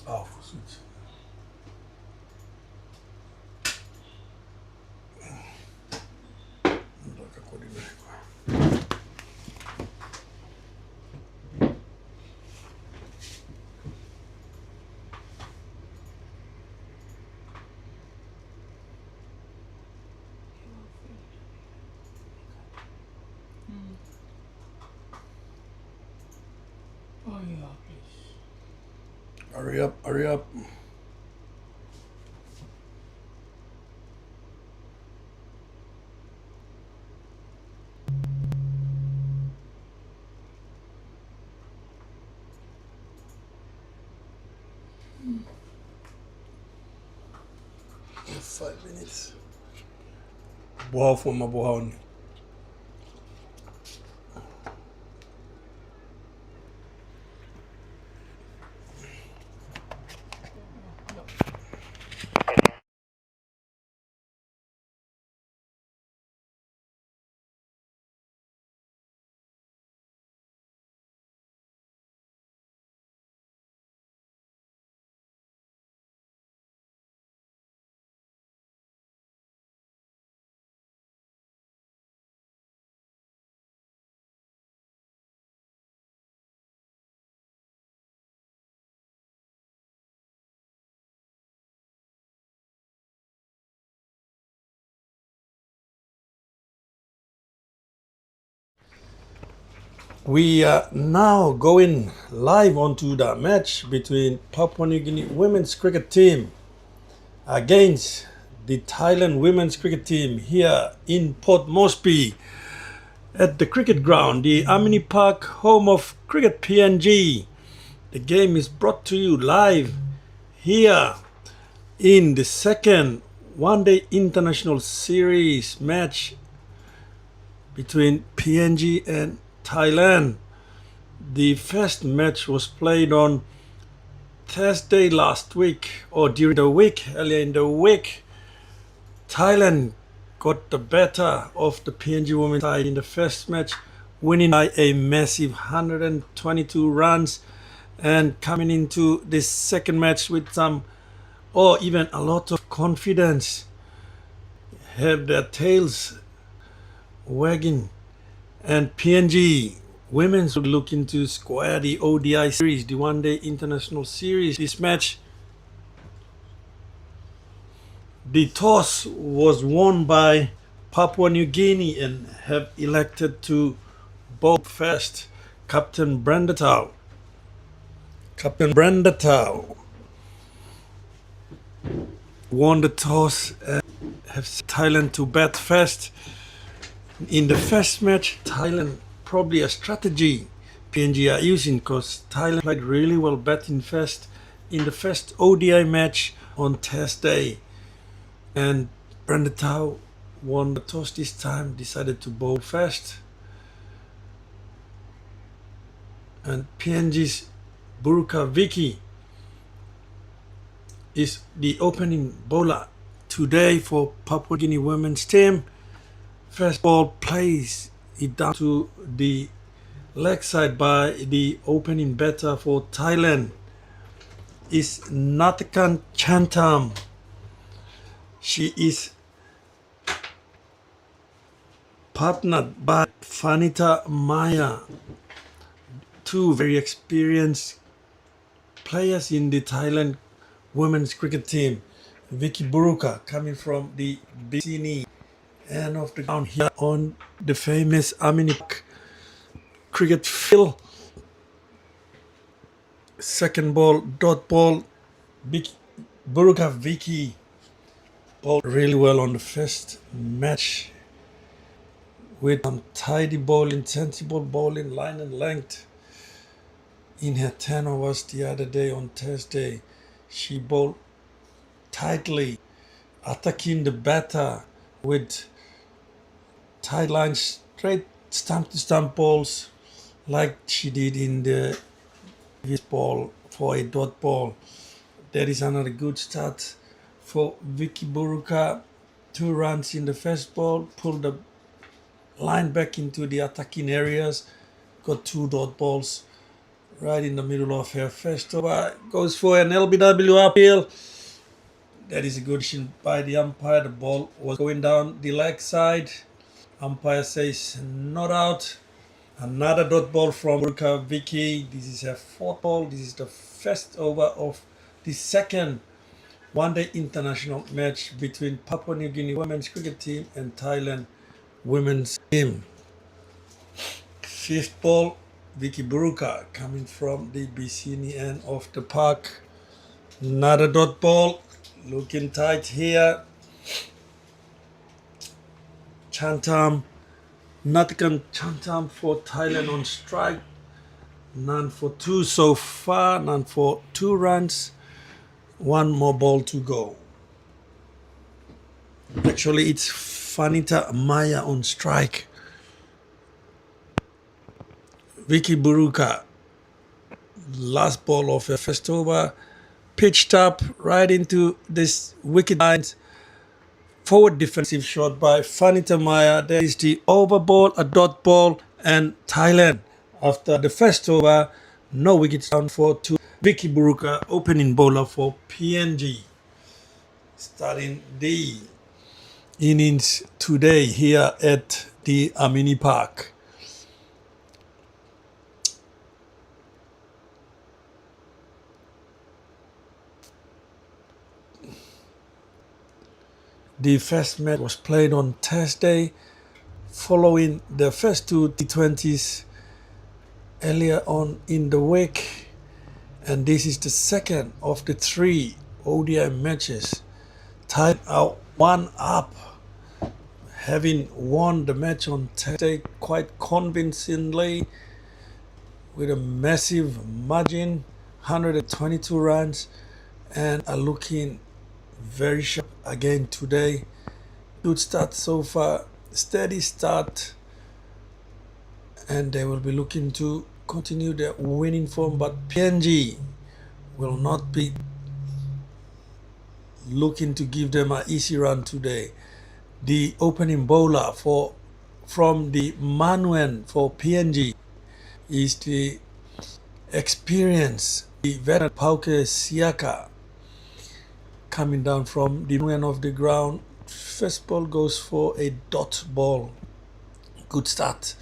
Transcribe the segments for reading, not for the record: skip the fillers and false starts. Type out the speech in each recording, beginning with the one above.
Oh, sweet. Oh yeah, please. Hurry up, hurry up. Mm. 5 minutes. Buhaw for my buhaw. We are now going live onto the match between Papua New Guinea women's cricket team against the Thailand women's cricket team here in Port Moresby at the cricket ground, the Amini Park, home of Cricket PNG. The game is brought to you live here in the second one-day international series match between PNG and Thailand. The first match was played on Thursday last week, or during the week, earlier in the week. Thailand got the better of the PNG women's side in the first match, winning by a massive 122 runs and coming into this second match with some, or even a lot of confidence, have their tails wagging, and PNG women's will look into square the ODI series, the one-day international series. This match, the toss was won by Papua New Guinea and have elected to bowl first. Captain Brenda Tau won the toss and have Thailand to bat first. In the first match, Thailand, probably a strategy PNG are using, because Thailand played really well batting first in the first ODI match on Thursday, and Brenda Tau won the toss this time, decided to bowl first, and PNG's Buruka Vicky is the opening bowler today for Papua Guinea women's team. First ball plays it down to the leg side by the opening batter for Thailand is Nathakan Chantam. She is partnered by Fanita Maya, two very experienced players in the Thailand women's cricket team. Vicky Buruka coming from the Bikini end of the ground here on the famous Amini cricket field. Second ball, dot ball, Buruka Vicky bowled really well on the first match with some tidy bowling, sensible bowling, line and length. In her 10 overs the other day on Thursday, she bowled tightly, attacking the batter with tight lines, straight stump to stump balls like she did in the previous ball for a dot ball. That is another good start for Vicky Buruka. 2 runs in the first ball, pulled the line back into the attacking areas. Got 2 dot balls right in the middle of her first over. Goes for an LBW appeal. That is a good shot by the umpire. The ball was going down the leg side. Umpire says not out. Another dot ball from Burka Vicky. This is her 4th ball. This is the first over of the second one-day international match between Papua New Guinea women's cricket team and Thailand women's team. 5th ball, Vicky Buruka coming from the Bicini end of the park. Another dot ball, looking tight here. Chantam, Natikan Chantam for Thailand on strike. None for 2 so far, none for 2 runs. 1 more ball to go. Actually, it's Fanita Maya on strike. Vicky Buruka, last ball of her first over, pitched up right into this wicket line. Forward defensive shot by Fanita Maya. There is the over ball, a dot ball, and Thailand. After the first over, no wickets down for 2. Vicky Buruka, opening bowler for PNG. Starting the innings today here at the Amini Park. The first match was played on Thursday, following the first 2 T20s earlier on in the week, and this is the second of the 3 ODI matches. Tied out 1 up, having won the match on Thursday quite convincingly with a massive margin, 122 runs, and are looking very sharp again today. Good start so far, steady start, and they will be looking to continue their winning form, but PNG will not be looking to give them an easy run today. The opening bowler from the Manuan for PNG is the experienced, the veteran Pauke Siaka, coming down from the end of the ground. First ball goes for a dot ball. Good start.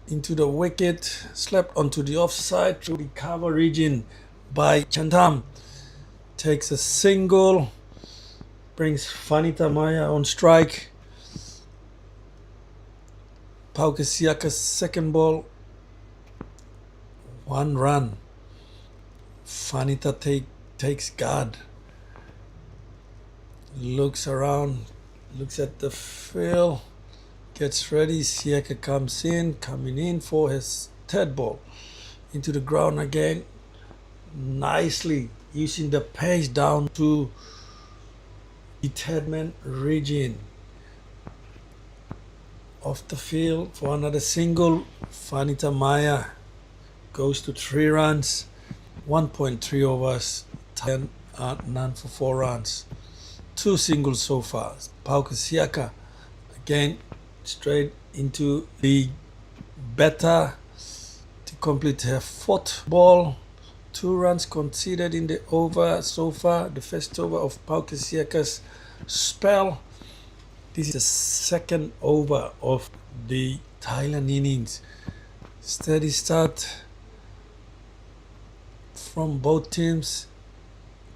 Into the wicket, slapped onto the offside through the cover region by Chantam. Takes a single, brings Fanita Maya on strike. Pauke Siaka's second ball, 1 run. Fanita takes guard. Looks around, looks at the field, gets ready. Siaka coming in for his 3rd ball. Into the ground again, nicely using the pace down to the 3rd man region of the field for another single. Fanita Maya goes to 3 runs, 1.3 overs, 10 none for 4 runs. 2 singles so far. Pauke Siaka again straight into the batter to complete her 4th ball. 2 runs conceded in the over so far, the first over of Pauke Siaka's spell. This is the 2nd over of the Thailand innings. Steady start from both teams,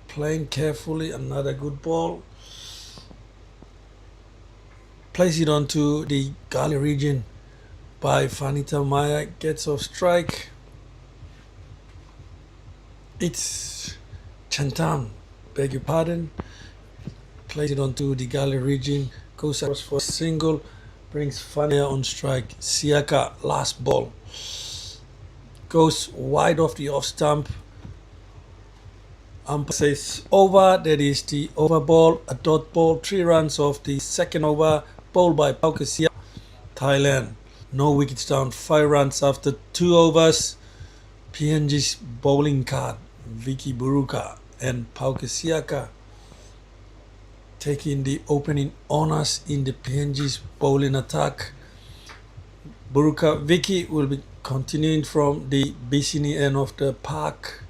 playing carefully. Another good ball. Place it onto the gully region by Fanita Maya. Gets off strike. It's Chantam, beg your pardon. Plays it onto the gully region. Goes across for a single. Brings Fanita on strike. Siaka, last ball. Goes wide off the off stump. Umpire says over. That is the over ball, a dot ball. 3 runs off the 2nd over. Bowled by Pauke Siaka. Thailand, no wickets down, 5 runs after 2 overs. PNG's bowling card, Vicky Buruka and Pauke Siaka taking the opening honors in the PNG's bowling attack. Buruka Vicky will be continuing from the Bisini end of the park,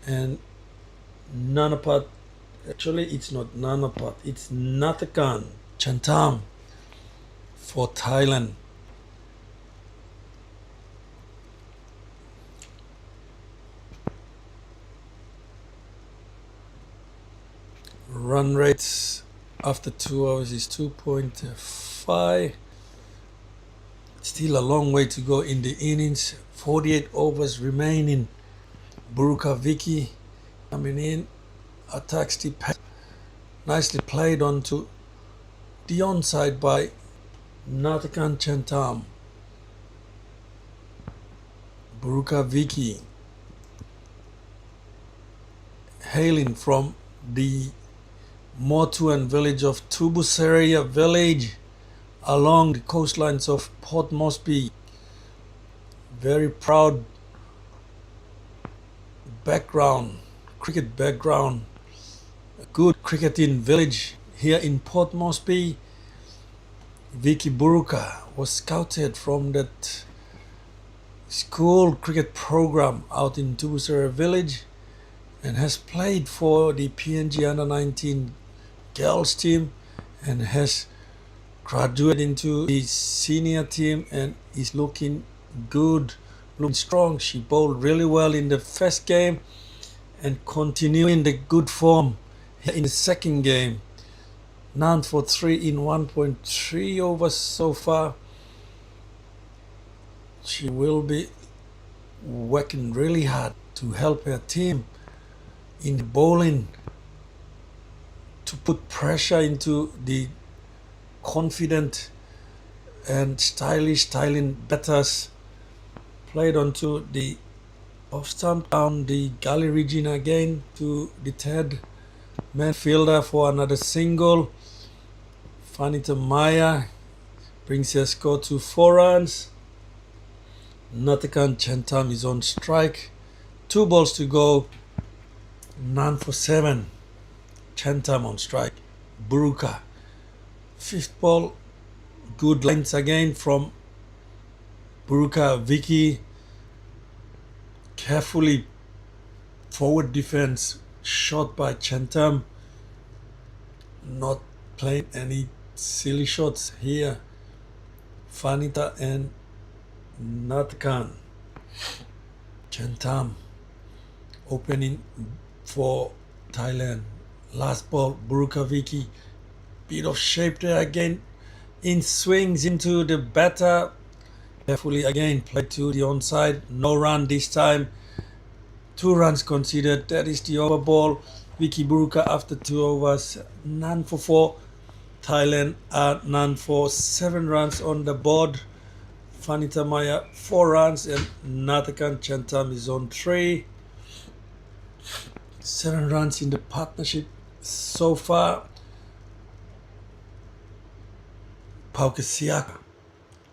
and Nanapat, actually it's not Nanapat, it's Natakan Chantam for Thailand. Run rates after 2 hours is 2.5. Still a long way to go in the innings. 48 overs remaining. Buruka Vicky coming in, attacks the pass. Nicely played onto the onside by Natakan Chantam. Buruka Vicky hailing from the Motuan village of Tubuseria village along the coastlines of Port Moresby. Very proud background, cricket background, a good cricketing village here in Port Moresby. Vicky Buruka was scouted from that school cricket program out in Tubuseria village and has played for the PNG under-19 girls team and has graduated into the senior team and is looking good, looking strong. She bowled really well in the first game and continuing the good form in the second game. 9 for 3 in 1.3 overs so far. She will be working really hard to help her team in the bowling, to put pressure into the confident and stylish batters. Played onto the off stump down the gully region again to the third man fielder for another single. Fanita Maya brings her score to 4 runs. Natakan Chantam is on strike. 2 balls to go. 9 for 7. Chantam on strike. Buruka. 5th ball. Good lines again from Buruka Vicky. Carefully forward defense shot by Chantam. Not playing any silly shots here. Fanita and Natakan Chantam opening for Thailand. Last ball, Buruka Vicky. Bit of shape there again. In swings into the batter. Carefully again, played to the onside. No run this time. 2 runs considered. That is the over ball. Vicky Buruka after 2 overs. None for 4. Thailand are none for 7 runs on the board. Fanita Maya 4 runs and Natakan Chantam is on 3. 7 runs in the partnership so far. Pauke Siaka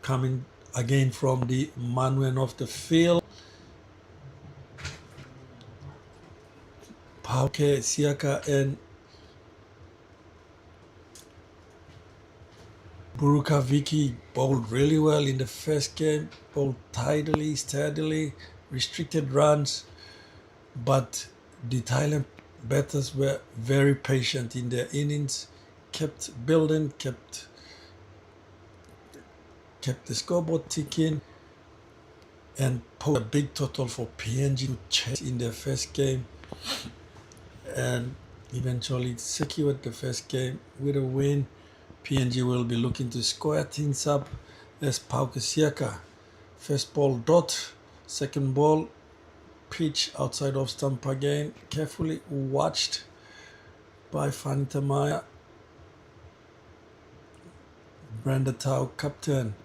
coming again from the manual of the field. Pauke Siaka and Buruka Vicky bowled really well in the first game, bowled tidily, steadily, restricted runs, but the Thailand batters were very patient in their innings, kept building, kept the scoreboard ticking, and put a big total for PNG to chase in their first game, and eventually secured the first game with a win. PNG will be looking to square things up as Pauke Siaka. First ball dot, second ball pitch outside of stump again, carefully watched by Fanita Maya. Brenda Tau, captain,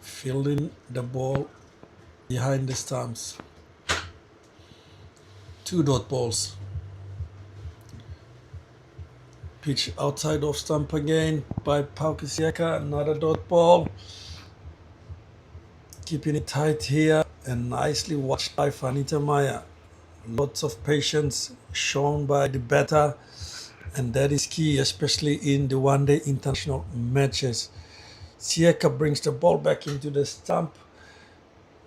fielding the ball behind the stumps. 2 dot balls. Pitch outside of stump again by Pauke Siaka, another dot ball. Keeping it tight here and nicely watched by Fanita Maya. Lots of patience shown by the batter and that is key, especially in the one-day international matches. Siaka brings the ball back into the stump.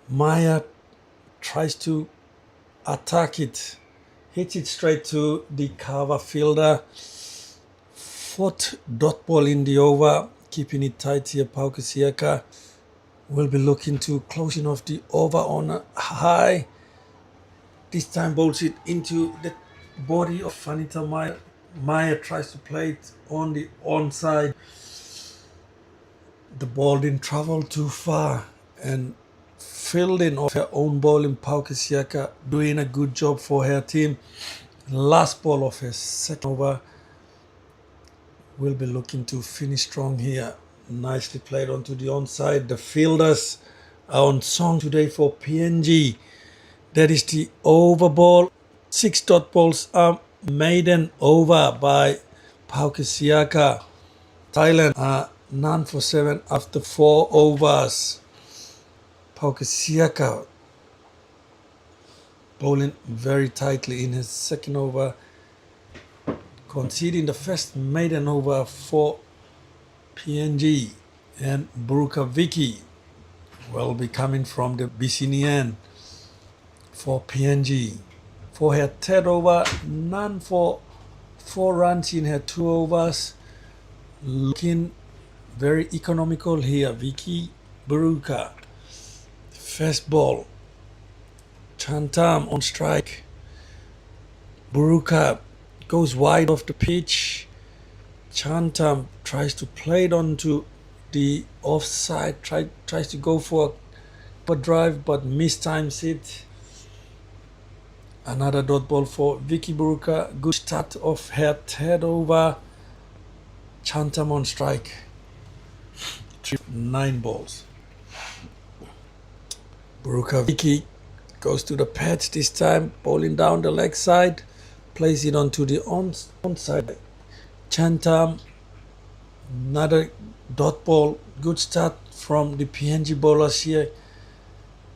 Maya tries to attack it, hits it straight to the cover fielder. Fourth dot ball in the over, keeping it tight here. Pauke Siaka will be looking to closing off the over on a high. This time bowls it into the body of Fanita Maya. Maya tries to play it on the onside. The ball didn't travel too far, and fielding of her own ball in Pauke Siaka doing a good job for her team. Last ball of her second over will be looking to finish strong here. Nicely played onto the onside. The fielders are on song today for PNG. That is the over ball. 6 dot balls are maiden over by Pauke Siaka. Thailand are none for 7 after 4 overs. Pauke Siaka bowling very tightly in his second over, conceding the first maiden over for PNG. And Buruka Vicky will be coming from the Bisinian for PNG. For her third over, none for 4 runs in her 2 overs. Looking very economical here. Vicky Buruka. First ball. Chantam on strike. Buruka goes wide off the pitch. Chantam tries to play it onto the offside, tries to go for a drive but mistimes it. Another dot ball for Vicky Buruka. Good start of her third over. Chantam on strike. 9 balls. Buruka Vicky goes to the pads this time, bowling down the leg side, plays it onto the onside. Chantam, another dot ball. Good start from the PNG bowlers here.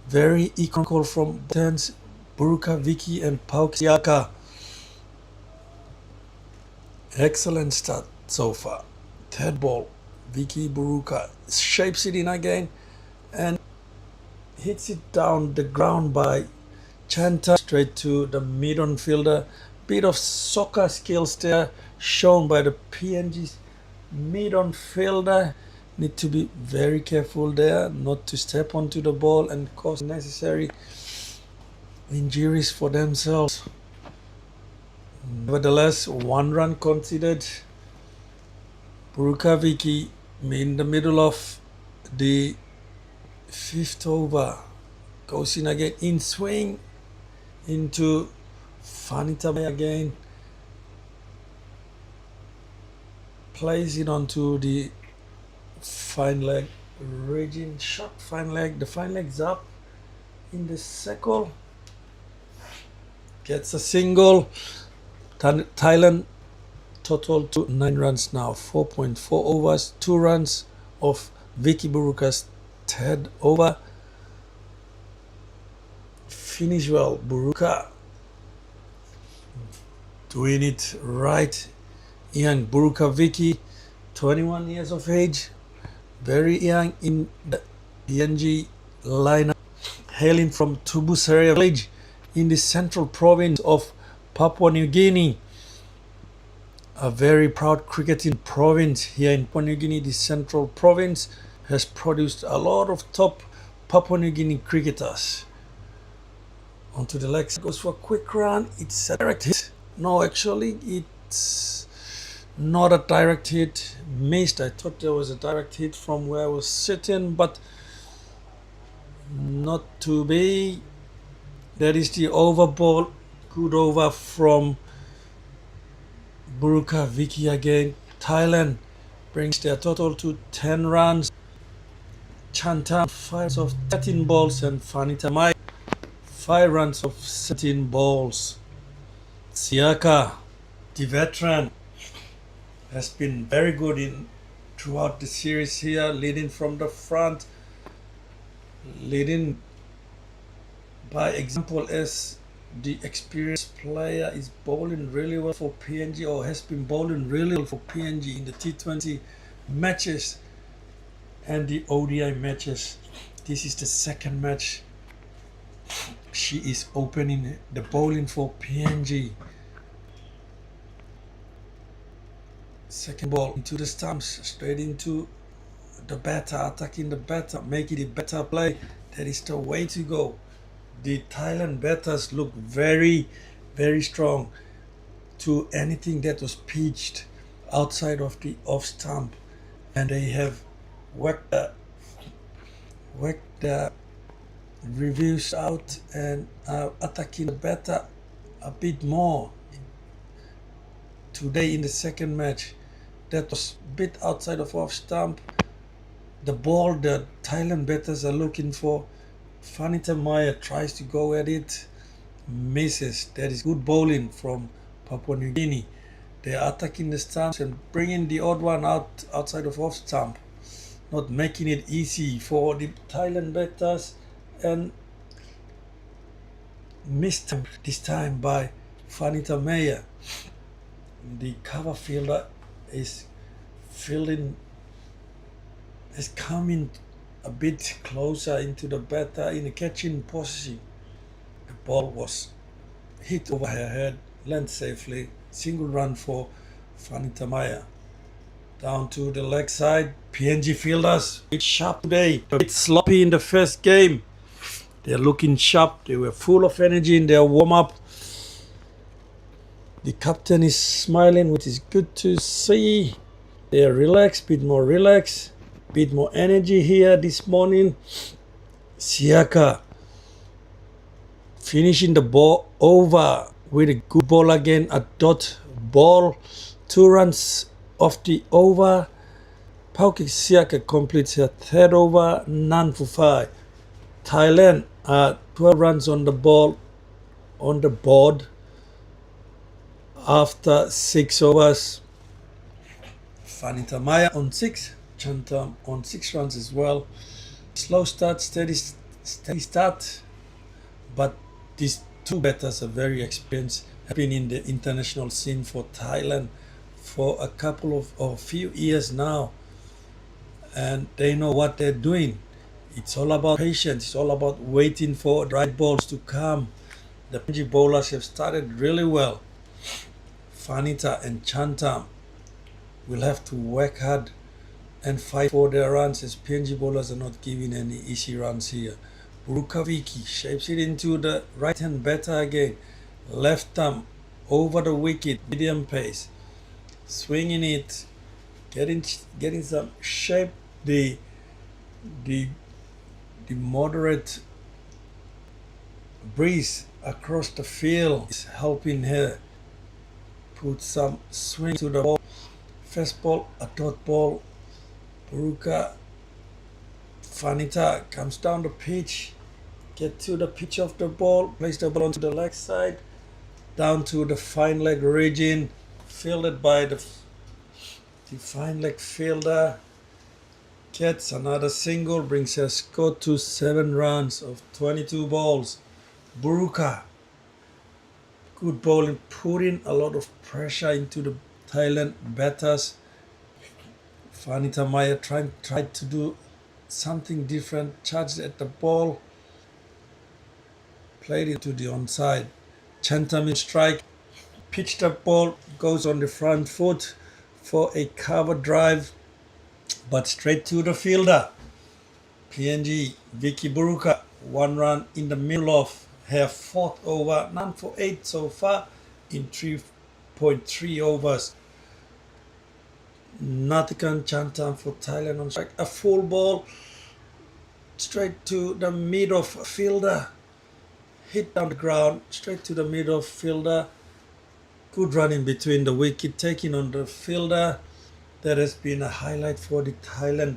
Very economical from turns. Buruka Vicky and Pauke Siaka. Excellent start so far. Third ball, Vicky Buruka shapes it in again and hits it down the ground by Chanta straight to the mid-on fielder. Bit of soccer skills there shown by the PNG's mid-on fielder. Need to be very careful there not to step onto the ball and cause necessary injuries for themselves. Nevertheless, 1 run considered. Buruka Vicky in the middle of the 5th over goes in again, in swing into Fanita again, plays it onto the fine leg, raging shot fine leg. The fine leg's up in the circle, gets a single. Thailand total to 9 runs now, 4.4 overs, 2 runs of Vicky Buruka's third over. Finish well, Buruka doing it right. Young Buruka Vicky, 21 years of age, very young in the PNG lineup, hailing from Tubusaria village in the central province of Papua New Guinea. A very proud cricketing province here in Papua New Guinea. The central province has produced a lot of top Papua New Guinea cricketers. Onto the legs, goes for a quick run. It's a direct hit. No, actually, it's not a direct hit. Missed. I thought there was a direct hit from where I was sitting, but not to be. That is the over ball. Good over from Buruka Vicky again. Thailand brings their total to 10 runs. Chantam 5 of 13 balls and Fanita Mai 5 runs of 17 balls. Siaka, the veteran, has been very good in throughout the series here, leading from the front, leading by example as the experienced player is bowling really well for PNG, or has been bowling really well for PNG in the T20 matches and the ODI matches. This is the second match she is opening the bowling for PNG. Second ball into the stumps, straight into the batter, attacking the batter, making the batter play. That is the way to go. The Thailand batters look very, very strong to anything that was pitched outside of the off stump, and they have whacked the reviews out and are attacking the batter a bit more today in the second match. That was a bit outside of off stump. The ball the Thailand batters are looking for, Vanita Maya tries to go at it, misses. That is good bowling from Papua New Guinea. They are attacking the stumps and bringing the odd one outside of off stump, not making it easy for the Thailand batters, and missed this time by Vanita Maya. The cover fielder is coming a bit closer into the batter in a catching position. The ball was hit over her head, landed safely. Single run for Vanita Maya. Down to the leg side. PNG fielders, a bit sharp today, a bit sloppy in the first game. They're looking sharp. They were full of energy in their warm-up. The captain is smiling, which is good to see. They're relaxed, bit more relaxed, bit more energy here this morning. Siaka finishing the ball over with a good ball again, a dot ball. 2 runs off the over. Pauki Siaka completes her third over, none for 5. Thailand 12 runs on the ball, on the board after 6 overs. Vanita Maya on 6, Chantam on 6 runs as well. Slow start, steady start, but these two batters are very experienced, have been in the international scene for Thailand for a couple of or few years now, and they know what they're doing. It's all about patience. It's all about waiting for the right balls to come. The PNG bowlers have started really well. Vanita and Chantam will have to work hard and fight for their runs, as PNG bowlers are not giving any easy runs here. Burukaviki shapes it into the right hand batter again. Left thumb over the wicket, medium pace. Swinging it, getting some shape. The moderate breeze across the field is helping her put some swing to the ball. First ball, a dot ball. Buruka Vanita comes down the pitch, get to the pitch of the ball, place the ball onto the leg side, down to the fine leg region, fielded by the fine leg fielder. Gets another single, brings her score to 7 runs of 22 balls. Buruka, good bowling, putting a lot of pressure into the Thailand batters. Vanita Maya tried to do something different, charged at the ball, played it to the onside. Chantam strike, pitched the ball, goes on the front foot for a cover drive, but straight to the fielder. PNG, Vicky Buruka, 1 run in the middle of her 4th over, none for 8 so far in 3.3 overs. Natikan Chantam for Thailand on strike. A full ball straight to the mid of fielder. Hit down the ground, straight to the mid of fielder. Good run in between the wicket, taking on the fielder. That has been a highlight for the Thailand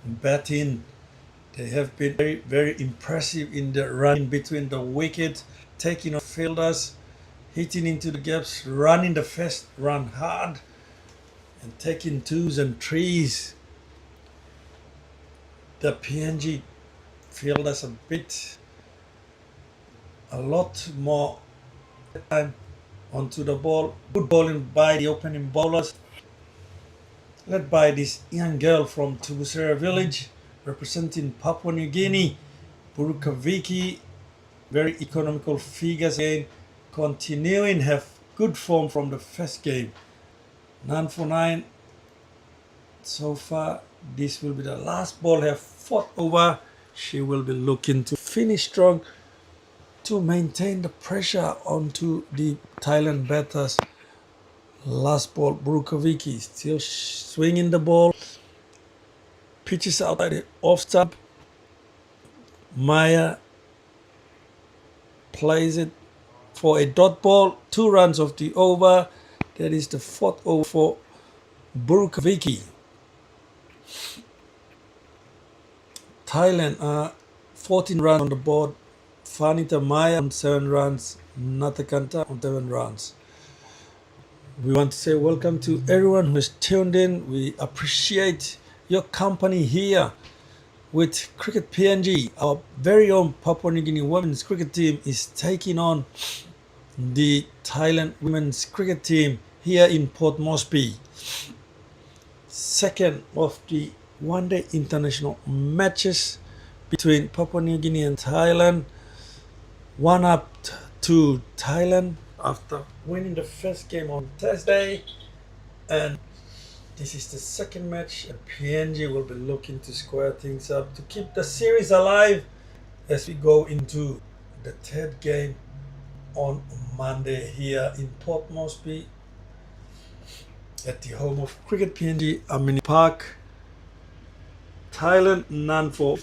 batting. They have been very, very impressive in the run in between the wicket, taking on fielders, hitting into the gaps, running the first run hard, and taking 2s and 3s. The PNG fielders a bit a lot more time onto the ball. Good bowling by the opening bowlers, led by this young girl from Tubusera village, representing Papua New Guinea, Burukaviki. Very economical figures again, continuing have good form from the first game. 9 for 9 so far. This will be the last ball have fought over. She will be looking to finish strong to maintain the pressure onto the Thailand batters. Last ball, Burukaviki still swinging the ball. Pitches out at the off stump. Maya plays it for a dot ball. 2 runs of the over. That is the 4th over for Burukaviki. Thailand are 14 runs on the board. Fanita Maya on 7 runs. Natakanta on 7 runs. We want to say welcome to everyone who is tuned in. We appreciate your company here with Cricket PNG. Our very own Papua New Guinea women's cricket team is taking on the Thailand women's cricket team here in Port Moresby. Second of the one-day international matches between Papua New Guinea and Thailand. 1-up to Thailand after winning the first game on Thursday, and this is the second match, and PNG will be looking to square things up to keep the series alive as we go into the third game on Monday here in Port Moresby at the home of Cricket PNG, Amini Park. Thailand 9 for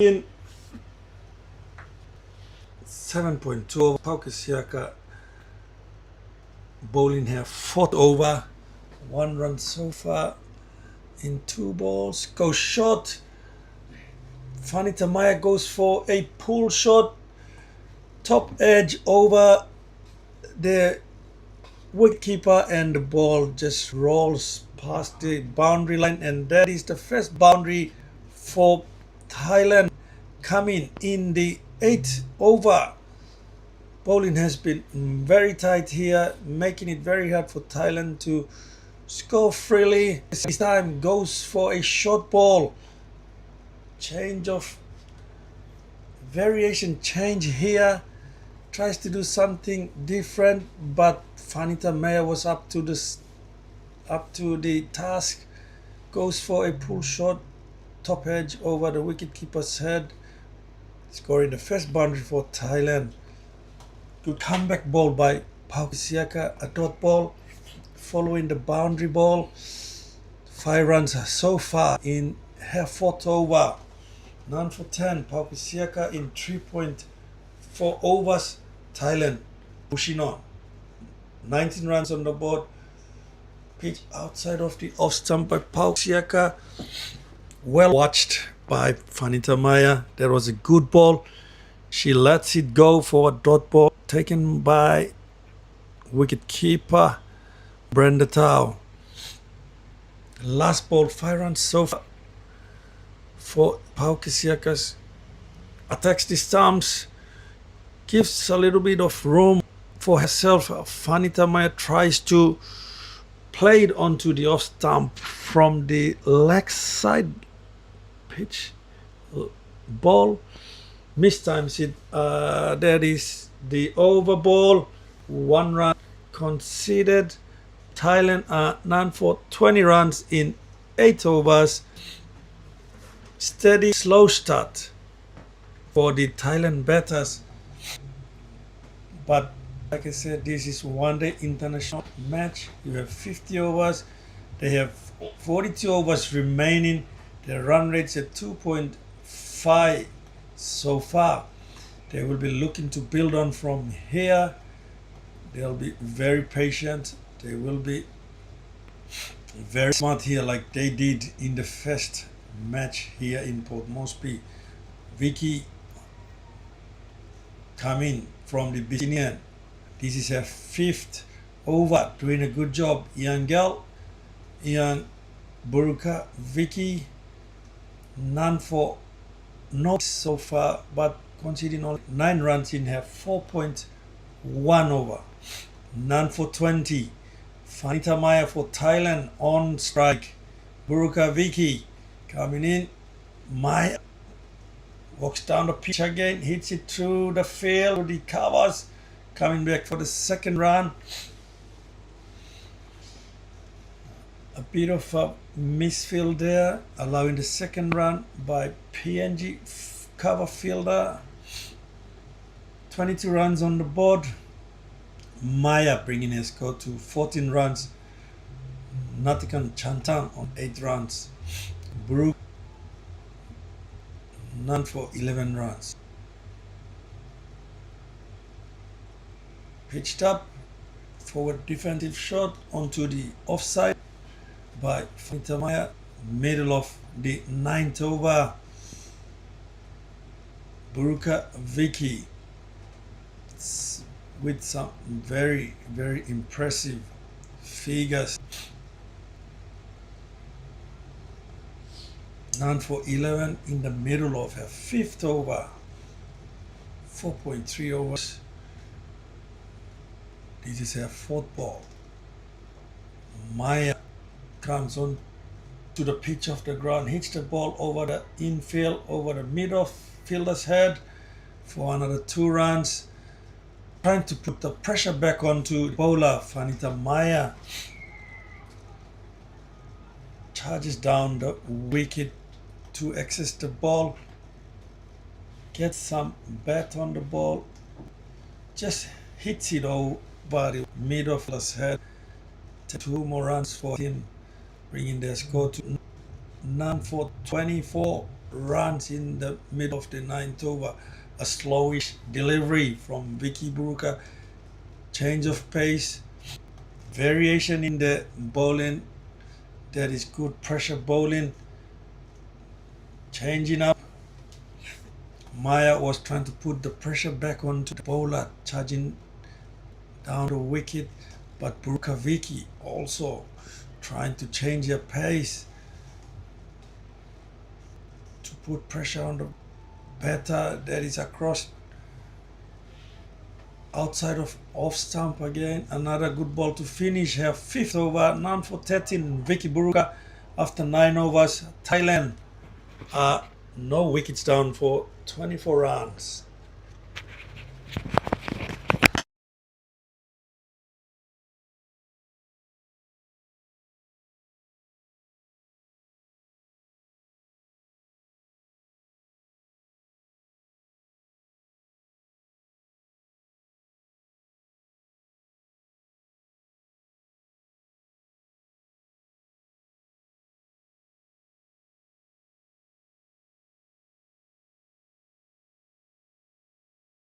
7.2 Paukasiaka bowling here 4th over. 1 run so far in 2 balls. Goes short. Fanita Maya goes for a pull shot. Top edge over the wicketkeeper, and the ball just rolls past the boundary line, and that is the first boundary for Thailand coming in the 8th over. Bowling has been very tight here, making it very hard for Thailand to score freely. This time goes for a short ball. Change of variation change here. Tries to do something different, but Fanita Maya was up to the task. Goes for a pull shot, top edge over the wicketkeeper's head, scoring the first boundary for Thailand. Good comeback ball by Paukasiaka, a dot ball following the boundary ball. 5 runs so far in her 4th over. 9 for 10, Paukasiaka in 3.4 overs. Thailand pushing on. 19 runs on the board. Pitch outside of the off stump by Paukasiaka. Well watched by Fanita Maya. That was a good ball. She lets it go for a dot ball taken by wicketkeeper Brenda Tao. Last ball, 5 runs so far for Paukasiaka's. Attacks the stumps, gives a little bit of room for herself. Fanita Maya tries to play it onto the off stump from the leg side pitch ball. Mistimes it. That is the over ball. 1 run conceded. Thailand are 9 for 20 runs in 8 overs. Steady, slow start for the Thailand batters. But like I said, this is one-day international match. You have 50 overs. They have 42 overs remaining. The run rate's at 2.5 so far. They will be looking to build on from here. They'll be very patient. They will be very smart here, like they did in the first match here in Port Moresby. Vicky coming from the beginning. This is her 5th over, doing a good job. Young girl, young Buruka, Vicky, none for no so far, but conceding only 9 runs in her 4.1 1 over. None for 20. Fanita Maya for Thailand on strike. Buruka Vicky coming in. Maya walks down the pitch again, hits it through the field, recovers, coming back for the second run. A bit of a misfield there, allowing the second run by PNG cover fielder. 22 runs on the board. Maya bringing a score to 14 runs. Natikan Chantam on 8 runs. Brook none for 11 runs. Pitched up, forward defensive shot onto the offside by Fanita Maya, middle of the 9th over. Buruka Vicky with some very, very impressive figures. None for 11 in the middle of her 5th over. 4.3 overs. This is her 4th ball. Maya comes on to the pitch of the ground, hits the ball over the infield, over the midfielder's head for another 2 runs. Trying to put the pressure back onto the bowler, Fanita Maya. Charges down the wicket to access the ball. Gets some bat on the ball. Just hits it over the midfielder's head. 2 more runs for him, bringing their score to none for 24 runs in the middle of the 9th over. A slowish delivery from Vicky Buruka. Change of pace. Variation in the bowling. That is good pressure bowling. Changing up. Maya was trying to put the pressure back onto the bowler, charging down the wicket. But Buruka Vicky also trying to change her pace to put pressure on the batter. That is across outside of off stump again. Another good ball to finish her 5th over. None for 13. Vicky Buruka after 9 overs. Thailand no wickets down for 24 runs.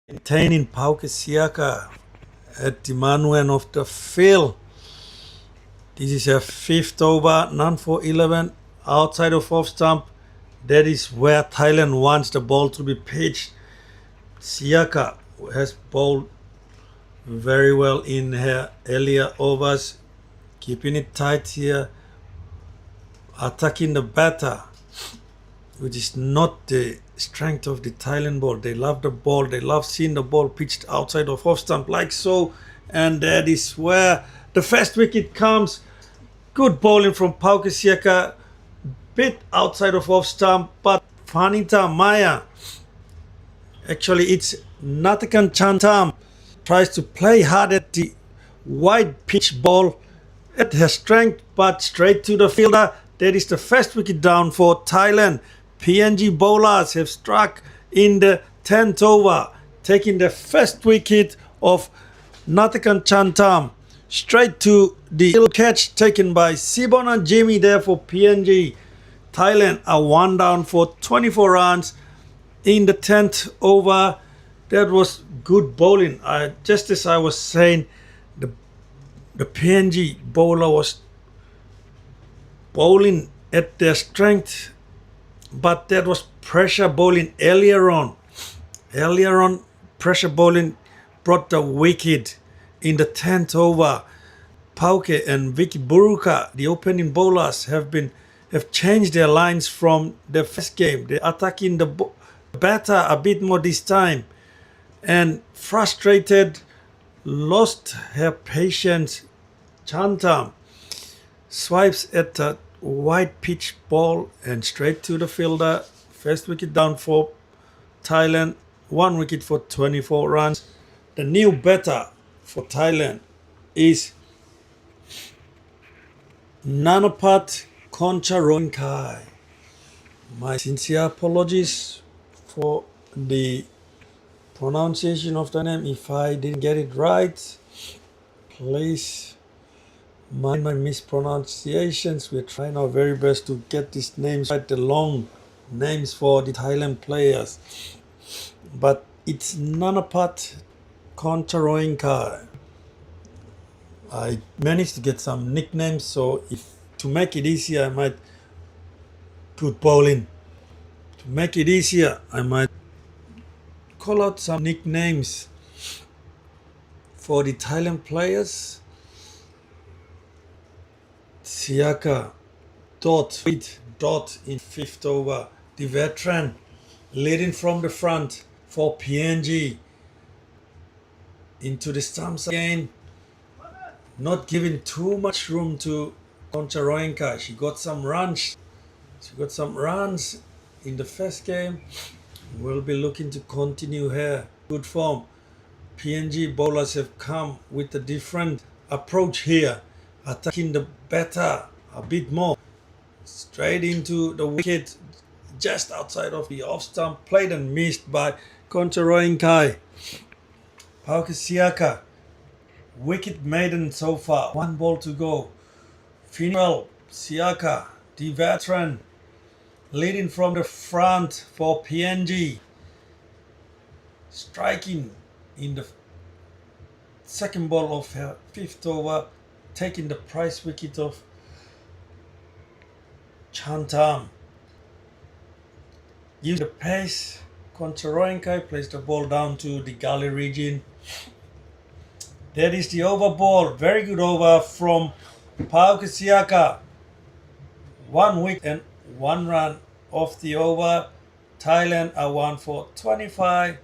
Maintaining Pauke Siaka at the manual of the field. This is a 5th over, none for 11, outside of off stump. That is where Thailand wants the ball to be pitched. Siaka has bowled very well in her earlier overs, keeping it tight here, attacking the batter, which is not the strength of the Thailand ball. They love the ball. They love seeing the ball pitched outside of off stump like so. And that is where the first wicket comes. Good bowling from Pauke Siaka. Bit outside of off stump. But Fanita Maya, actually it's Natakan Chantam, tries to play hard at the wide pitch ball at her strength, but straight to the fielder. That is the first wicket down for Thailand. PNG bowlers have struck in the 10th over, taking the first wicket of Natakan Chantam. Straight to the catch taken by Sibon and Jimmy there for PNG. Thailand are 1 down for 24 runs in the 10th over. That was good bowling. Just as I was saying, the PNG bowler was bowling at their strength, but that was pressure bowling earlier on. Earlier on, pressure bowling brought the wicket in the 10th over. Pauke and Vicky Buruka, the opening bowlers, have changed their lines from the first game. They're attacking the batter a bit more this time. And frustrated, lost her patience. Chantam swipes at the wide pitch ball and straight to the fielder. First wicket down for Thailand. 1 wicket for 24 runs. The new batter for Thailand is Nanapat Koncharoenkai. My sincere apologies for the pronunciation of the name. If I didn't get it right, please mind my mispronunciations. We're trying our very best to get these names right, the long names for the Thailand players. But it's Nanapat Koncharoenkai. I managed to get some nicknames, so if to make it easier, I might put bowling. To make it easier, I might call out some nicknames for the Thailand players. Siaka, Dot, with Dot in 5th over. The veteran leading from the front for PNG. Into the stumps again. Not giving too much room to Koncharoenkai. She got some runs. In the first game. We'll be looking to continue her good form. PNG bowlers have come with a different approach here, attacking the batter a bit more. Straight into the wicket, just outside of the off stump, played and missed by Koncharoenkai. Pauka Siaka, wicket maiden so far, 1 ball to go. Final Siaka, the veteran, leading from the front for PNG, striking in the second ball of her 5th over, taking the prize wicket of Chantam. Using the pace, Koncharoenkai plays the ball down to the gully region. That is the over ball. Very good over from Pauka Siaka. 1 wicket and 1 run off the over. Thailand are 1 for 25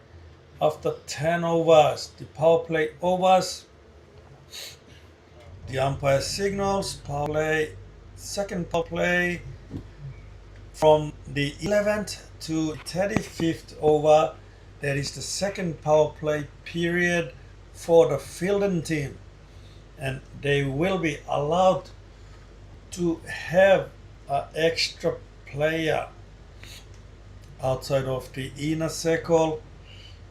after 10 overs. The power play overs. The umpire signals power play, second power play from the 11th to 35th over. That is the second power play period for the fielding team, and they will be allowed to have an extra player outside of the inner circle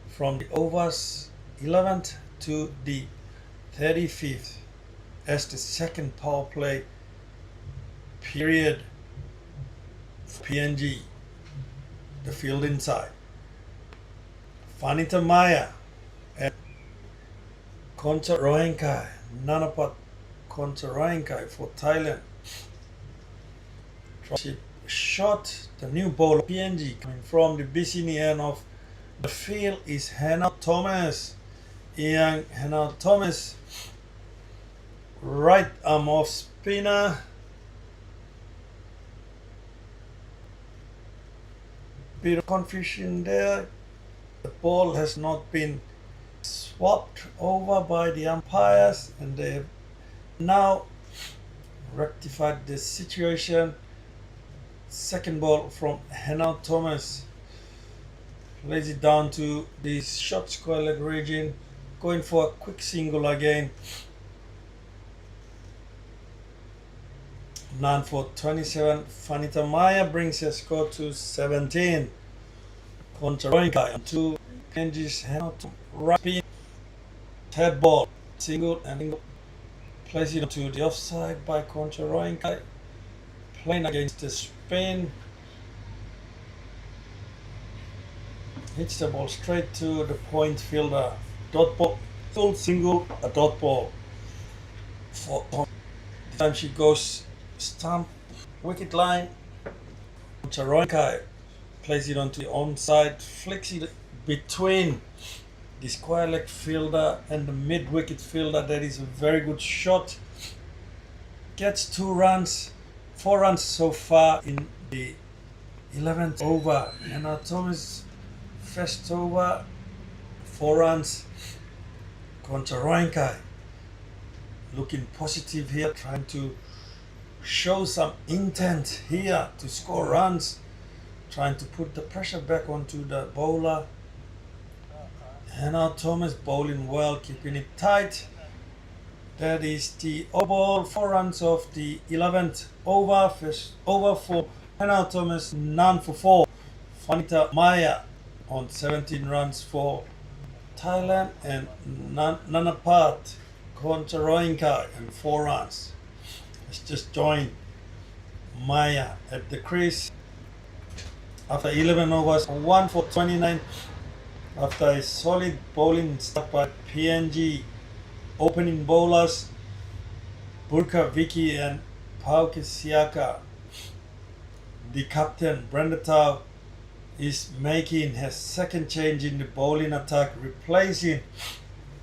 from the overs 11th to the 35th as the second power play period for PNG, the fielding side. Vanita Maya and Koncharoenkai, Nanapat Koncharoenkai for Thailand. She shot the new ball of PNG coming from the Bicini end of the field is Hannah Thomas. Young Hannah Thomas, right arm off spinner. Bit of confusion there. The ball has not been swapped over by the umpires, and they have now rectified the situation. Second ball from Hannah Thomas. Plays it down to the short square leg region, going for a quick single again. 9 for 27. Vanita Maya brings her score to 17. Koncharoenkai to PNG's Hannah right spin. Third ball, single and single. Plays it to the offside by Koncharoenkai. Playing against the spin. Hits the ball straight to the point fielder. Dot ball, full single, a dot ball. For the time she goes stump, wicket line. Koncharoenkai plays it onto the onside, flicks it between the square leg fielder and the mid wicket fielder. That is a very good shot. Gets 2 runs, 4 runs so far in the 11th over. Hannah Thomas first over, 4 runs. Koncharoenkai looking positive here, trying to show some intent here to score runs, trying to put the pressure back onto the bowler. Hannah Thomas bowling well, keeping it tight. That is the ball, 4 runs of the 11th over. First over for Hannah Thomas, none for 4. Vanita Maya on 17 runs for Thailand, and Nanapat Koncharoenkai and 4 runs. Let's just join Maya at the crease after 11 overs, 1 for 29. After a solid bowling start by PNG opening bowlers Burka Vicky and Pauke Siaka, the captain Brenda Tau is making his second change in the bowling attack, replacing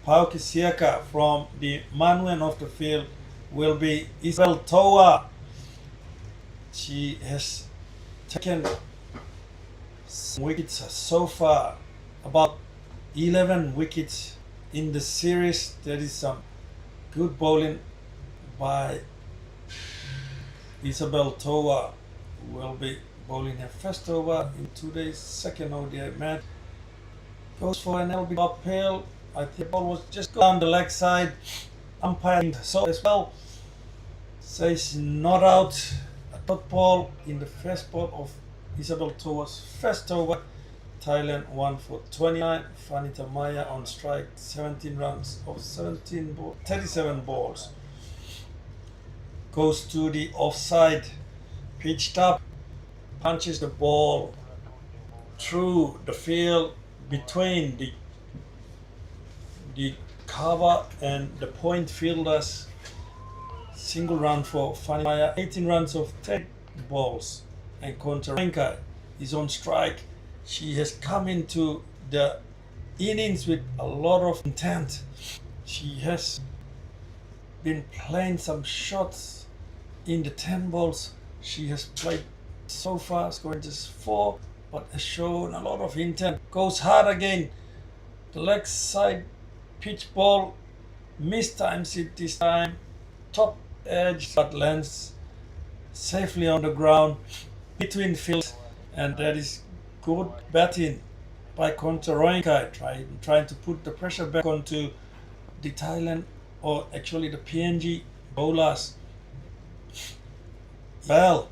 Pauke Siaka. From the manual of the field will be Isabel Toa. She has taken some wickets so far, about 11 wickets in the series. There is some good bowling by Isabel Toa, who will be bowling her first over in today's second ODI match. Goes for an LB uphill. I think the ball was just down the leg side. Umpire saw as well. Says not out. A dot ball in the first ball of Isabel Toa's first over. Thailand 1 for 29. Vanita Maya on strike, 17 runs of 37 balls. Goes to the offside, pitched up, punches the ball through the field between the cover and the point fielders. Single run for Vanita Maya, 18 runs of 10 balls, and Koncharoenkai is on strike. She has come into the innings with a lot of intent. She has been playing some shots in the 10 balls. She has played so far, scoring just 4, but has shown a lot of intent. Goes hard again. The leg side pitch ball, mistimes it this time. Top edge, but lands safely on the ground between fields, and that is good batting by Koncharoenkai, trying to put the pressure back onto the Thailand, or actually the PNG bowlers. Well,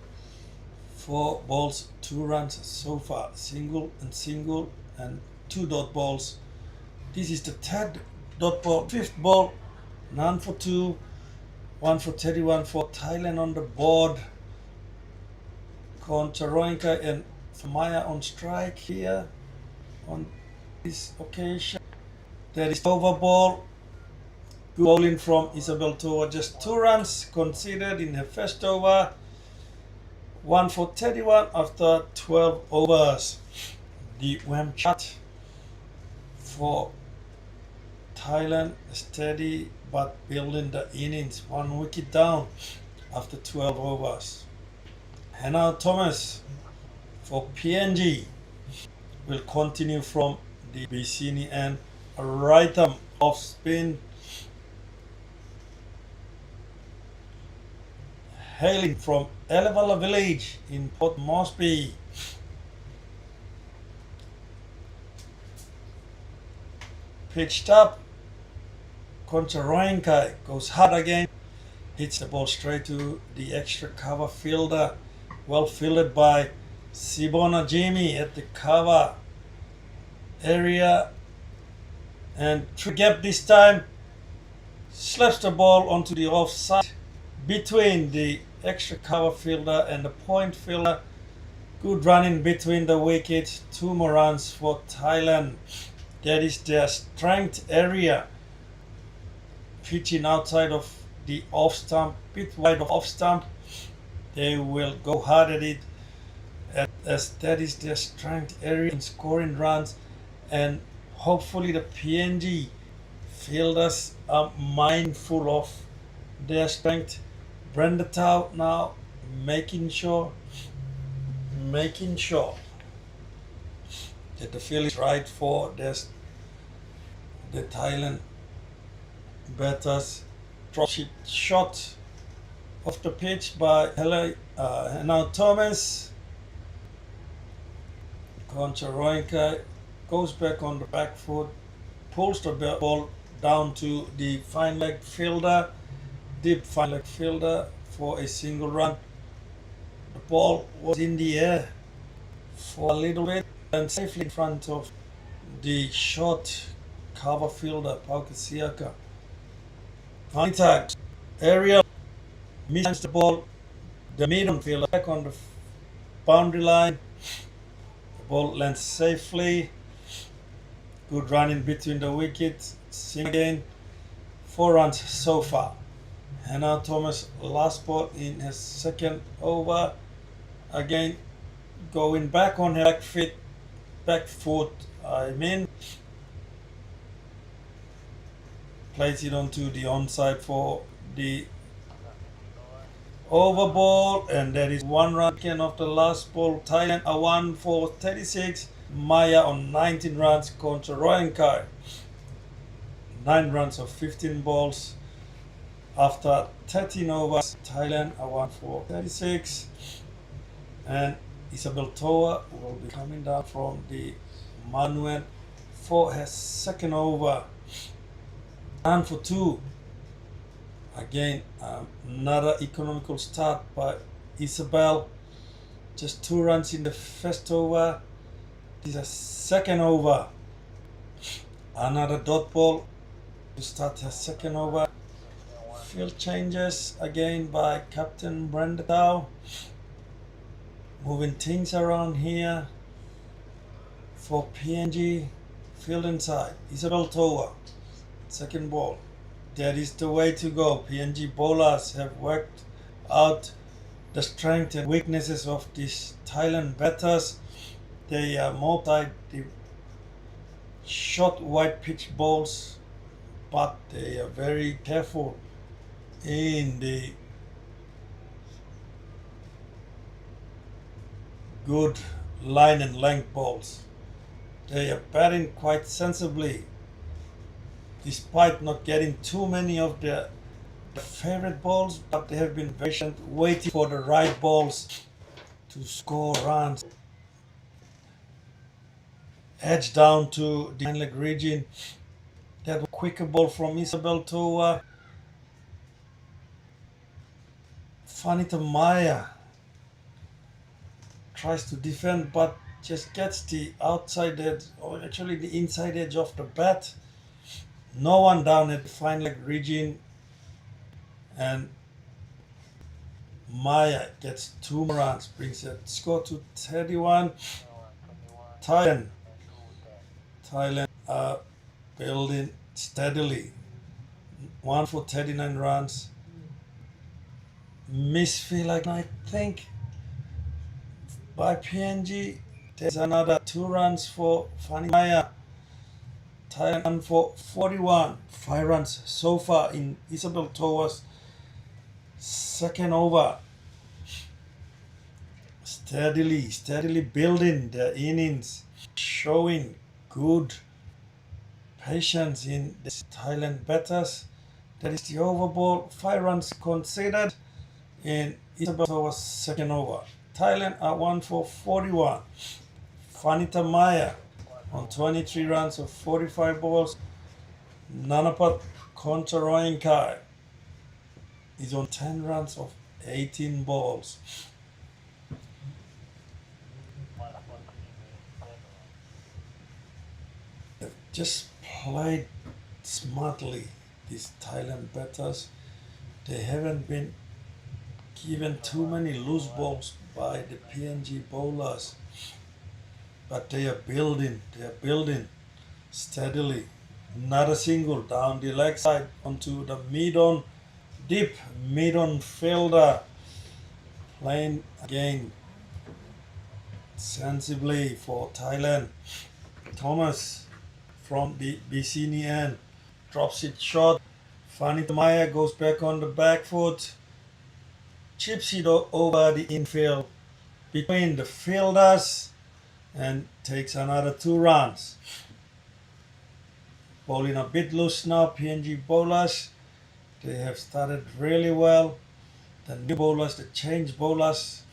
4 balls, 2 runs so far, single, and 2 dot balls. This is the 3rd dot ball, 5th ball, none for 2, 1 for 31 for Thailand on the board. Koncharoenkai and Maya on strike here on this occasion. There is over ball. Good bowling from Isabel Toa, just 2 runs conceded in her first over. 1 for 31 after 12 overs. The WAM chart for Thailand, steady but building the innings, 1 wicket down after 12 overs. Hannah Thomas for PNG will continue from the Bicini and a right arm off spin. Hailing from Elevala village in Port Moresby. Pitched up. Koncharoenkai goes hard again. Hits the ball straight to the extra cover fielder. Well fielded by Sibona Jimmy at the cover area, and through gap this time, slaps the ball onto the offside between the extra cover fielder and the point fielder. Good running between the wickets. 2 more runs for Thailand. That is their strength area. Pitching outside of the off stump, bit wide of off stump. They will go hard at it, as that is their strength area in scoring runs, and hopefully the PNG fielders are mindful of their strength. Brenda Tau now making sure that the field is right for the Thailand batters. Drop shot off the pitch by now Thomas. Koncharoenka goes back on the back foot, pulls the ball down to the fine leg fielder, deep fine leg fielder for a single run. The ball was in the air for a little bit and safely in front of the short cover fielder, Paukasiaka. Contact, aerial, misses the ball, the medium fielder back on the boundary line. The ball lands safely. Good running between the wickets. Sing again. 4 runs so far. Hannah Thomas last ball in his second over. Again, going back on her back foot. Plays it onto the onside for the over ball, and that is 1 run again of the last ball. Thailand are 1 for 36. Maya on 19 runs contra Royankai. 9 runs of 15 balls. After 13 overs, Thailand are 1 for 36. And Isabel Toa will be coming down from the Manuel for her second over. 9 for 2. Again, another economical start by Isabel. Just 2 runs in the first over. This is a second over. Another dot ball to start her second over. Field changes again by Captain Brenda Dow. Moving things around here for PNG. Field inside. Isabel Toa. Second ball. That is the way to go. PNG bowlers have worked out the strengths and weaknesses of these Thailand batters. They are more tight the short wide pitch balls, but they are very careful in the good line and length balls. They are batting quite sensibly, despite not getting too many of their favorite balls, but they have been patient, waiting for the right balls to score runs. Edge down to the leg region. That was a quicker ball from Isabel Toa. Fanita Maya tries to defend, but just gets the outside edge, or actually the inside edge of the bat. No one down at the fine leg region, and Maya gets 2 more runs, brings the score to 31. Thailand are building steadily. 1 for 39 runs. Misfield, I think, by PNG. There's another 2 runs for Fanny Maya. Thailand for 41. 5 runs so far in Isabel Toa's second over. Steadily building their innings, showing good patience in the Thailand batters. That is the over ball. 5 runs considered in Isabel Toa's second over. Thailand are 1 for 41. Fanita Maya on 23 runs of 45 balls. Nanapat Koncharoenkai is on 10 runs of 18 balls. They've just played smartly, these Thailand batters. They haven't been given too many loose balls by the PNG bowlers. But they are building steadily. Not a single down the leg side onto the mid-on, deep mid-on fielder. Playing again sensibly for Thailand. Thomas from the Bicini end drops it short. Fanita Maya goes back on the back foot. Chips it over the infield between the fielders and takes another 2 runs. bowling a bit loose now. PNG bowlers, they have started really well. The new bowlers, the change bowlers,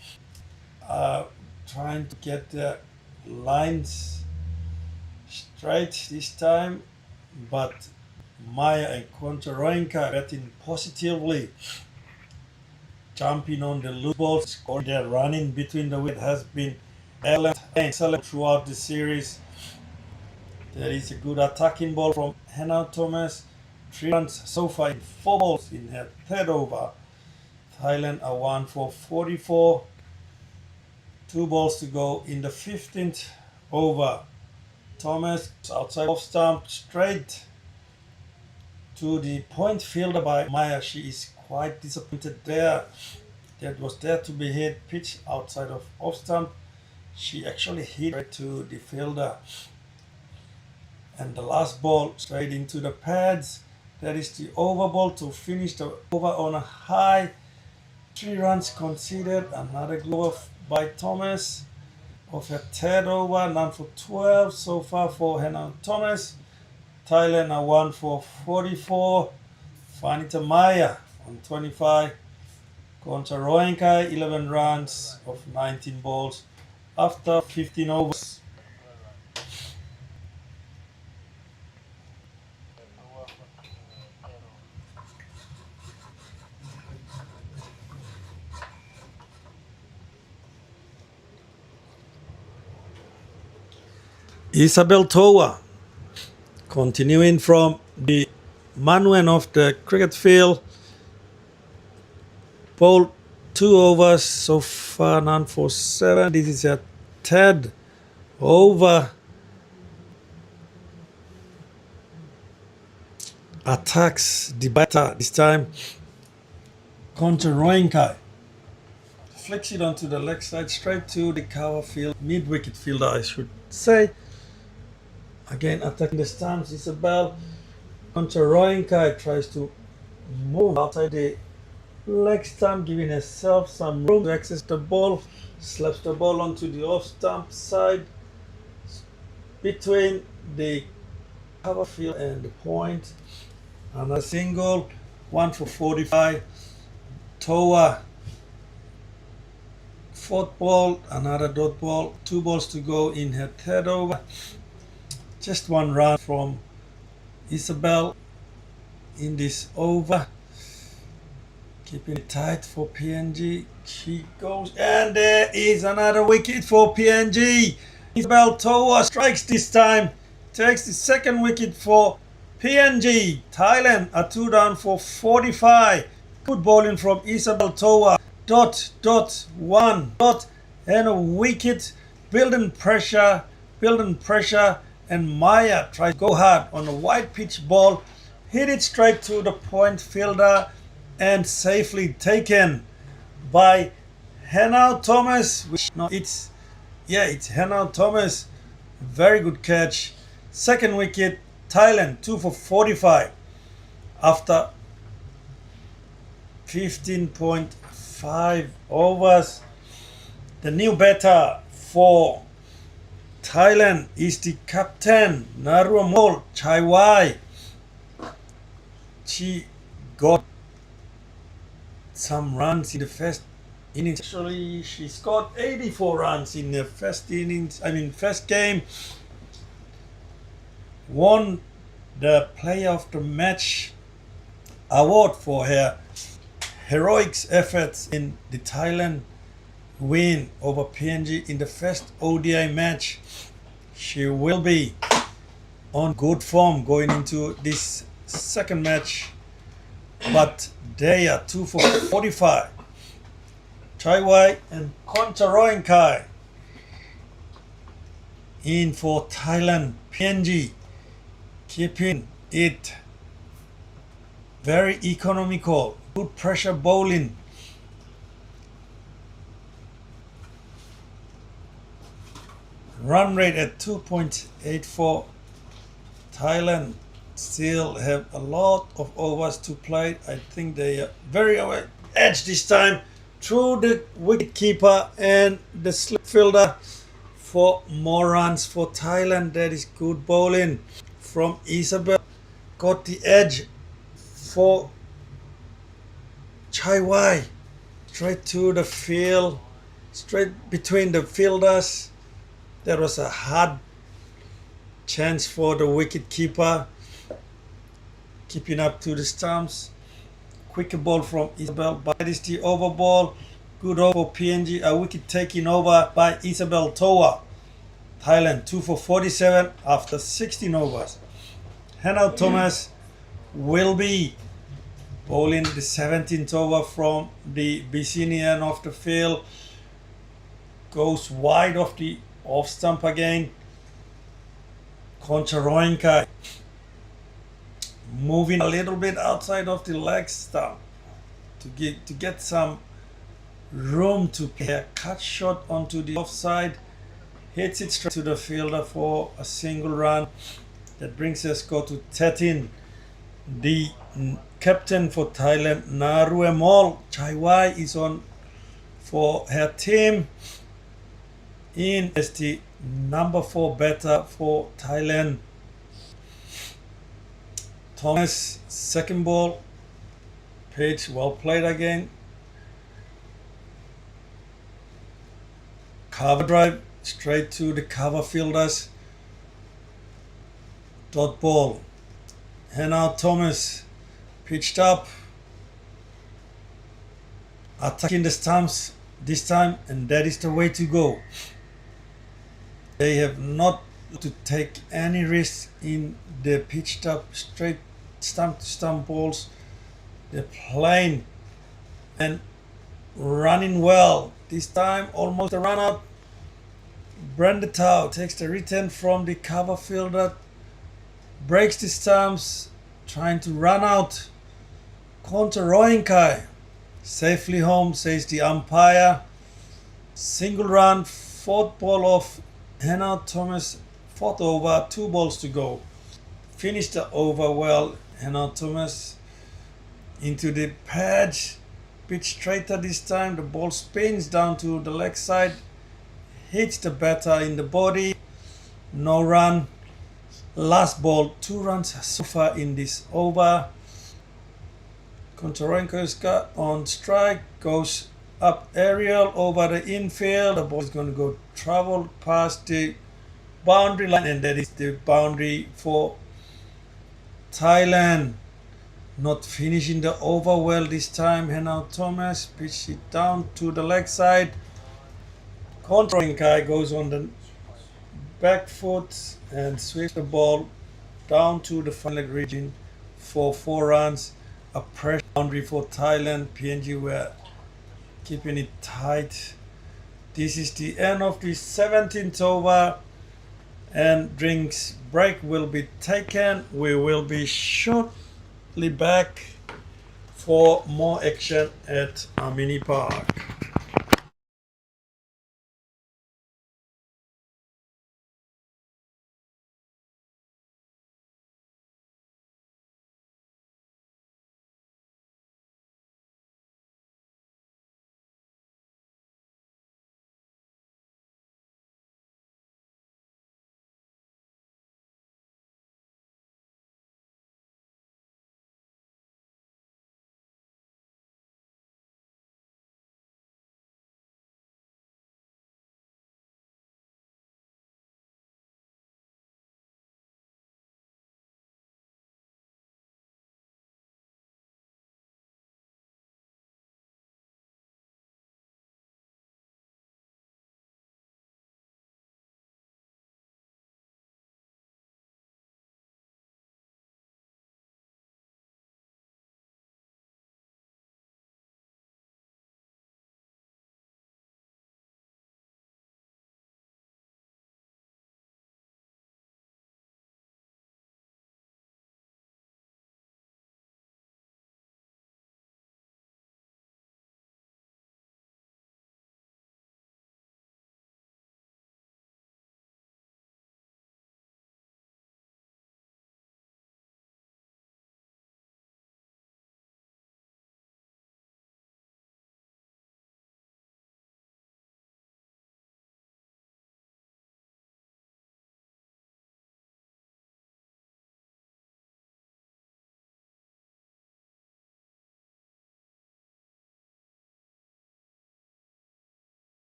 are trying to get their lines straight this time, but Maya and Koncharoenka betting positively, jumping on the loose balls, scoring their running between the wicket has been excellent throughout the series. There is a good attacking ball from Hannah Thomas. 3 runs so far in 4 balls in her third over. Thailand are 1 for 44. 2 balls to go in the 15th over. Thomas outside off stump straight to the point fielder by Maya. She is quite disappointed there. That was there to be hit. Pitch outside of off stump. She actually hit right to the fielder. And the last ball straight into the pads. That is the over ball to finish the over on a high. 3 runs conceded. Another glove by Thomas of her third over. None for 12 so far for Hannah Thomas. Thailand are 1 for 44. Vanita Maya on 25. Koncharoenka 11 runs of 19 balls after 15 overs. Isabel Toa, continuing from the manual of the cricket field, bowled 2 overs so far, none for 7. This is a third over. Attacks the batter this time. Koncharoenka flicks it onto the leg side, straight to the cover field, mid-wicket fielder, I should say. Again, attacking the stumps, Isabel. Koncharoenka tries to move outside the leg stump, giving herself some room to access the ball. Slaps the ball onto the off stump side between the cover field and the point. Another single, 1 for 45. Toa, 4th ball, another dot ball. 2 balls to go in her third over. Just 1 run from Isabel in this over. Keeping it tight for PNG. She goes, and there is another wicket for PNG. Isabel Toa strikes this time. Takes the 2nd wicket for PNG. Thailand are 2 down for 45. Good bowling from Isabel Toa. Dot, 1 dot, and a wicket. Building pressure. And Maya tries to go hard on a wide pitch ball, hit it straight to the point fielder, and safely taken by Hannah Thomas. It's Hannah Thomas. Very good catch. 2nd wicket, Thailand 2 for 45 after 15.5 overs. The new batter for Thailand is the captain, Naruamol Chaiwai. She got some runs in the first innings. Actually, she scored 84 runs in the first game. Won the Player of the Match award for her heroic efforts in the Thailand win over PNG in the first ODI match. She will be on good form going into this 2nd match, but they are 2 for 45. Chaiwai and Koncharoenka in for Thailand. PNG keeping it very economical. Good pressure bowling. Run rate at 2.84. Thailand still have a lot of overs to play. I think they are very over edge this time through the wicket keeper and the slip fielder for more runs for Thailand. That is good bowling from Isabel. Got the edge for Chai Wai. Straight to the field. Straight between the fielders. There was a hard chance for the wicket keeper. Keeping up to the stumps. Quicker ball from Isabel, but that is the over ball. Good over for PNG. A wicket taken over by Isabel Toa. Thailand 2 for 47 after 16 overs. Hannah Thomas will be bowling the 17th over from the Vicini end of the field. Goes wide of the off stump again. Koncharoinka moving a little bit outside of the leg stump to get some room to play a cut shot onto the offside. Hits it straight to the fielder for a single run. That brings the score to 13. The captain for Thailand, Naruemol Chaiwai, is on for her team in as the number 4 batter for Thailand. Thomas, second ball. Pitch, well played again. Cover drive straight to the cover fielders. Dot ball. Hannah Thomas pitched up. Attacking the stumps this time, and that is the way to go. They have not to take any risk in the pitched up straight stump to stump balls. They're playing and running well. This time almost a run out. Brandetau takes the return from the cover fielder, breaks the stumps, trying to run out. Koncharoinkai safely home, says the umpire. Single run, fourth ball of Hannah Thomas, fourth over, 2 balls to go. Finished the over well. Hannah Thomas into the patch, pitch straighter this time. The ball spins down to the leg side, hits the batter in the body. No run. Last ball, 2 runs so far in this over. Koncharoinka is got on strike, goes up aerial over the infield. The ball is going to go travel past the boundary line, and that is the boundary for Thailand. Not finishing the over well this time. Hannah Thomas pitched it down to the leg side. Koncharoinka goes on the back foot and sweeps the ball down to the final region for 4 runs. A pressure boundary for Thailand. PNG were keeping it tight. This is the end of the 17th over, and drinks break will be taken. We will be shortly back for more action at Amini Park.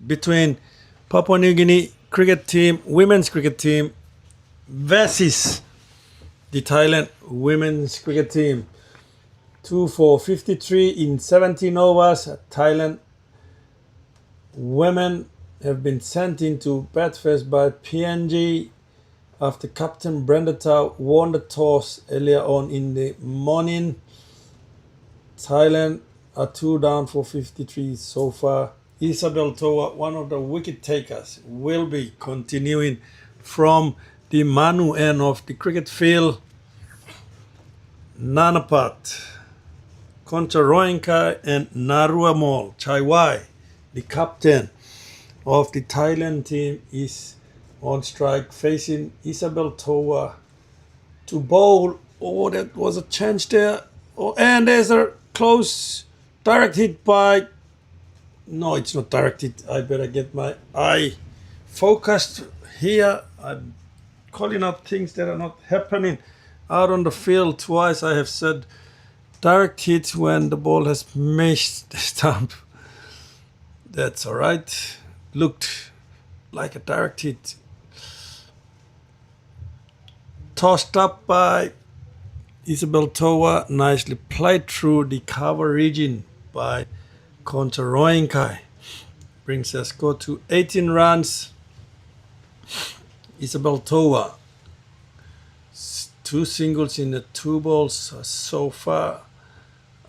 between Papua New Guinea cricket team, women's cricket team versus the Thailand women's cricket team. 2 for 53 in 17 overs. Thailand women have been sent into bat first by PNG after Captain Brenda Tau won the toss earlier on in the morning. Thailand are 2 down for 53 so far. Isabel Toa, one of the wicket takers, will be continuing from the Manu end of the cricket field. Nanapat, Koncharoenkai and Naruamol Chaiwai, the captain of the Thailand team, is on strike facing Isabel Toa to bowl. Oh, that was a chance there. Oh, and there's a close direct hit by... No, it's not direct hit. I better get my eye focused here. I'm calling out things that are not happening out on the field. Twice I have said direct hit when the ball has missed the stump. That's all right. Looked like a direct hit. Tossed up by Isabel Toa, nicely played through the cover region by Koncharoenkai. Brings their score to 18 runs. Isabel Toa, 2 singles in the 2 balls so far.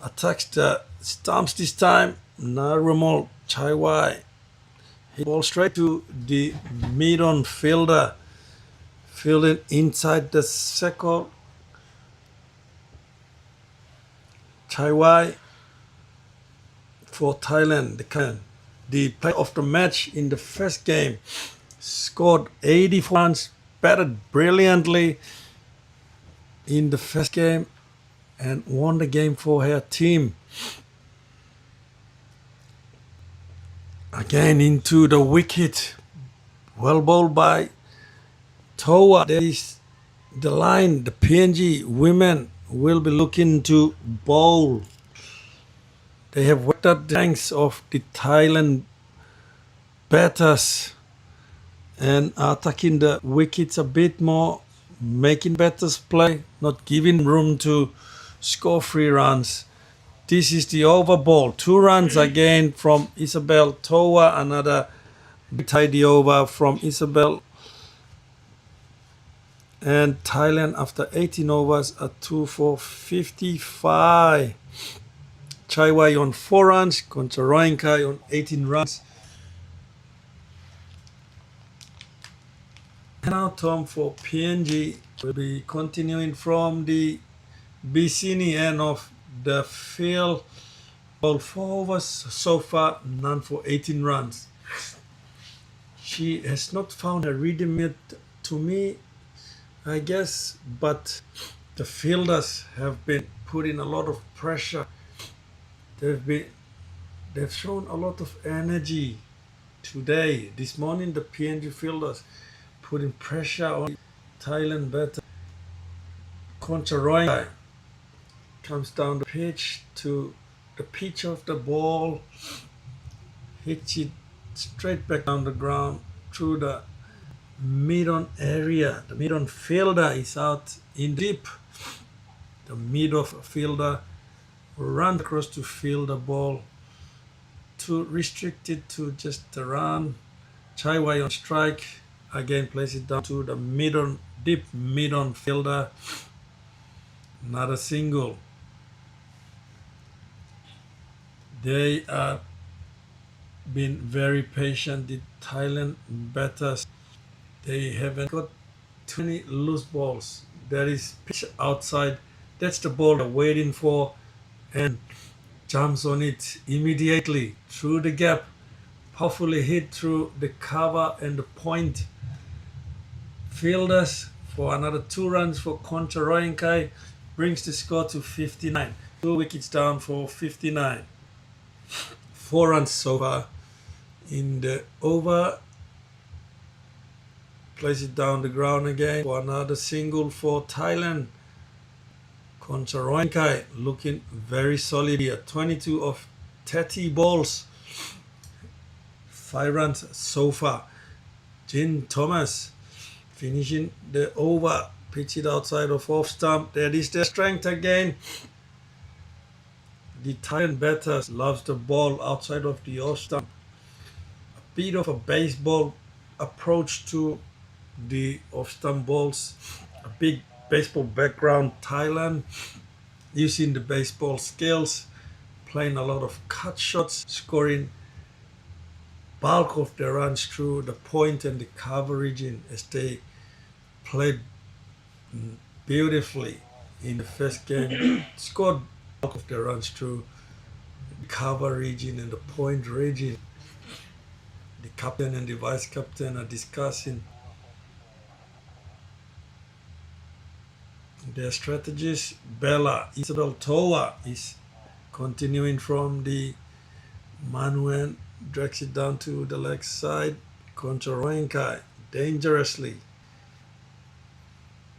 Attacks the stumps this time. Narumal Chaiwai. Hit ball straight to the mid-on fielder. Fielded inside the circle. Chaiwai for Thailand, the player of the match in the first game, scored 84 runs, batted brilliantly in the first game and won the game for her team. Again into the wicket, well bowled by Toa. There is the line. The PNG women will be looking to bowl. They have worked out the ranks of the Thailand batters and are attacking the wickets a bit more, making batters play, not giving room to score 3 runs. This is the over ball. 2 runs again from Isabel Toa, another tidy over from Isabel. And Thailand, after 18 overs, are 2 for 55. Chaiwai on 4 runs, Koncharoenkai on 18 runs. And now Tom for PNG will be continuing from the Bicini end of the field. All 4 overs so far, none for 18 runs. She has not found a rhythm yet, to me, I guess, but the fielders have been putting a lot of pressure. They've shown a lot of energy today. This morning, the PNG fielders putting pressure on Thailand batter. Koncharoenkai comes down the pitch to the pitch of the ball, hits it straight back down the ground through the mid-on area. The mid-on fielder is out in deep. The mid-off fielder runs across to field the ball to restrict it to just the run. Chaiwai on strike. Again, place it down to the mid-on, deep mid-on fielder. Another single. They are been very patient. The Thailand batters, they haven't got too many loose balls. There is pitch outside. That's the ball they're waiting for, and jumps on it immediately through the gap. Powerfully hit through the cover and the point. Fielders for another 2 runs for Koncharoenkai, brings the score to 59. 2 wickets down for 59. 4 runs so far in the over. Place it down the ground again for another single for Thailand. Koncharoenkai looking very solid here. 22 of 30 balls. 5 runs so far. Jin Thomas finishing the over, pitch it outside of off stump. That is their strength again. The Thailand batters loves the ball outside of the off stump. A bit of a baseball approach to the off stump balls. A big baseball background. Thailand using the baseball skills, playing a lot of cut shots, scoring bulk of their runs through the point and the cover region as they played beautifully in the first game. Scored bulk of their runs through the cover region and the point region. The captain and the vice captain are discussing their strategies. Bella Isabel Toa is continuing from the Manuel, drags it down to the leg side. Koncharoenkai dangerously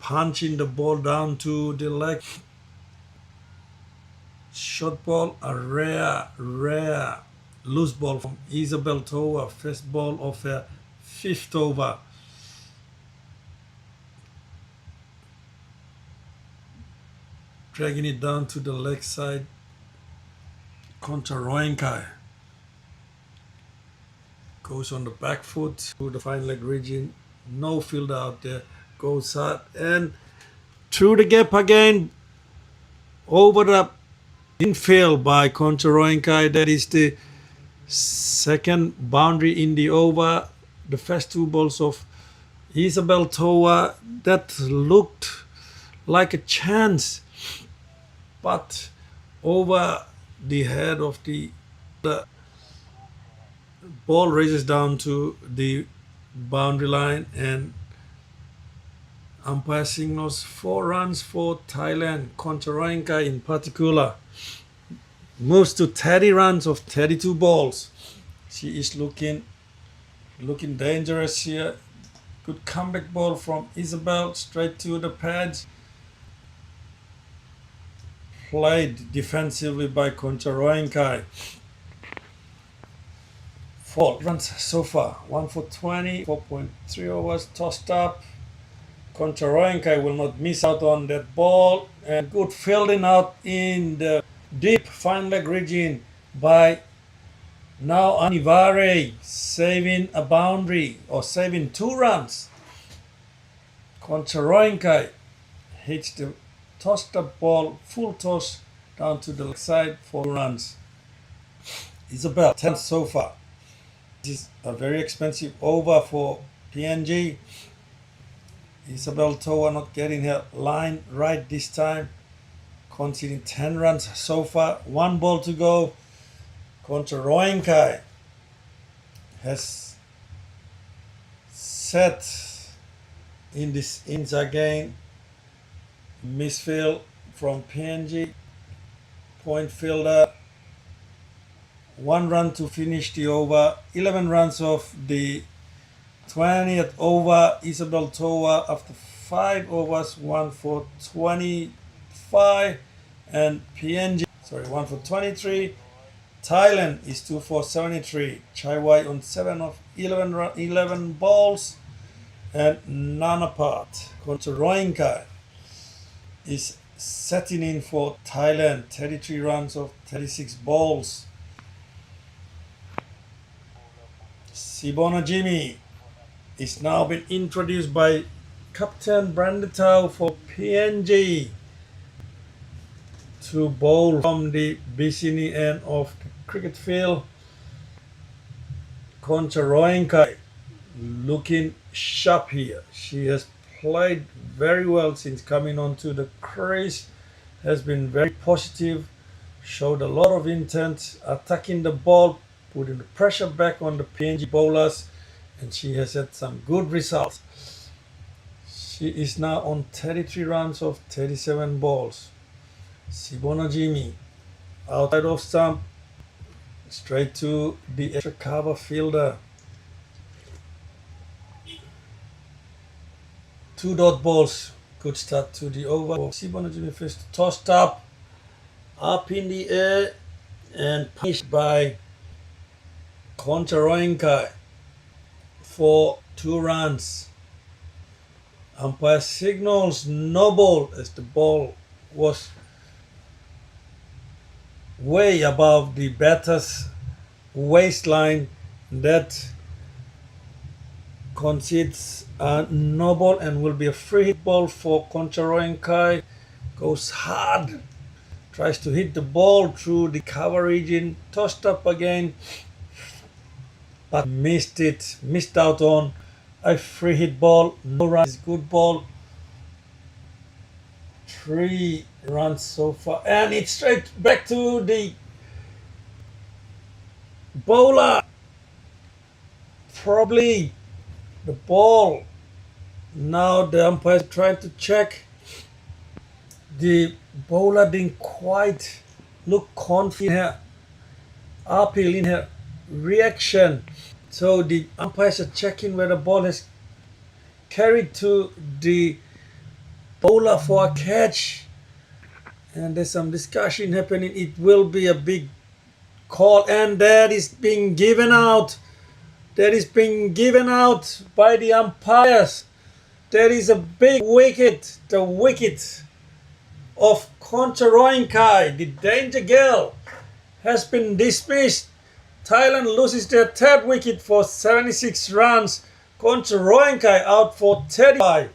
punching the ball down to the leg. Short ball, a rare loose ball from Isabel Toa. First ball of a 5th over. Dragging it down to the leg side. Koncharoenkai goes on the back foot to the fine leg region. No fielder out there. Goes hard and through the gap again. Over the infield by Koncharoenkai. That is the second boundary in the over. The first 2 balls of Isabel Toa that looked like a chance, but over the head of the ball races down to the boundary line, and umpire signals 4 runs for Thailand. Koncharoenkai in particular moves to 30 runs of 32 balls. She is looking dangerous here. Good comeback ball from Isabel straight to the pads. Played defensively by Koncharoenkai. 4 runs so far. 1 for 20, 4.3 overs tossed up. Koncharoenkai will not miss out on that ball, and good fielding out in the deep fine leg region by now Anivare, saving a boundary or saving 2 runs. Koncharoenkai hits the tossed up ball, full toss down to the left side, 4 runs. Isabel 10 so far. This is a very expensive over for PNG. Isabel Toa not getting her line right this time. Conceding 10 runs so far. 1 ball to go. Koncharoenkai has set in this innings again. Misfield from PNG. Point fielder. 1 run to finish the over. 11 runs of the 20th over. Isabel Toa after 5 overs, 1 for 25, and PNG 1 for 23. Thailand is 2 for 73. Chaiwai on 7 of 11 balls, and none apart. Koncharoenkai is setting in for Thailand, 33 runs of 36 balls. Sibona Jimmy is now been introduced by Captain Brandetau for PNG to bowl from the Bikini end of the cricket field. Koncharoenkai looking sharp here. She has played very well since coming onto the crease, has been very positive, showed a lot of intent, attacking the ball, putting the pressure back on the PNG bowlers, and she has had some good results. She is now on 33 runs of 37 balls. Sibona Jimmy outside of stump, straight to the extra cover fielder. 2 dot balls. Good start to the over. Sibona Jimmy first tossed up in the air, and punished by Koncharoenkai. 2 dot balls. Good start to the over for Sibona Jimmy first tossed up, up in the air, and punished by Koncharoenkai. 2 dot balls. Good start to the over. Sibona Jimmy first tossed up, up in the air, and punished by Koncharoenkai. 2 dot balls. Good start to the over. Sibona Jimmy first tossed up, up in the air, and punished by Koncharoenka for 2 runs. Umpire signals no ball as the ball was way above the batter's waistline. That concedes a no ball and will be a free hit ball for Koncharoenka. Goes hard, tries to hit the ball through the cover region, tossed up again, but missed out on a free hit ball. No runs, good ball. 3 runs so far, and it's straight back to the bowler. Probably the ball. Now the umpire is trying to check. The bowler didn't quite look confident here. Appeal in her reaction. So the umpires are checking where the ball has carried to the bowler for a catch. And there's some discussion happening. It will be a big call, and that is being given out. That is being given out by the umpires. There is a big wicket, the wicket of Koncharoenka, the danger girl, has been dismissed. Thailand loses their 3rd wicket for 76 runs. Koncharoenka out for 35.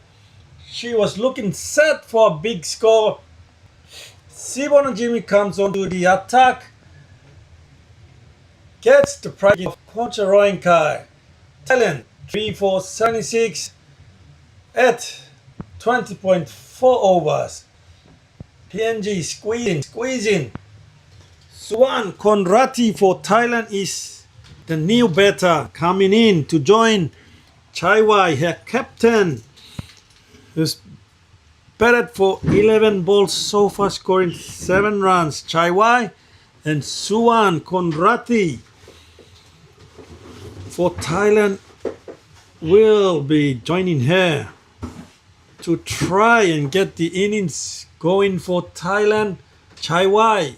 She was looking set for a big score. Sibona Jimmy comes onto the attack, gets the prize of Koncharoenka. Thailand 3 for 76 at 20.4 overs. PNG squeezing. Suwan Konrati for Thailand is the new batter coming in to join Chaiwai, her captain, who's batted for 11 balls so far, scoring 7 runs. Chaiwai and Suwan Konrati for Thailand will be joining her to try and get the innings going for Thailand. Chaiwai,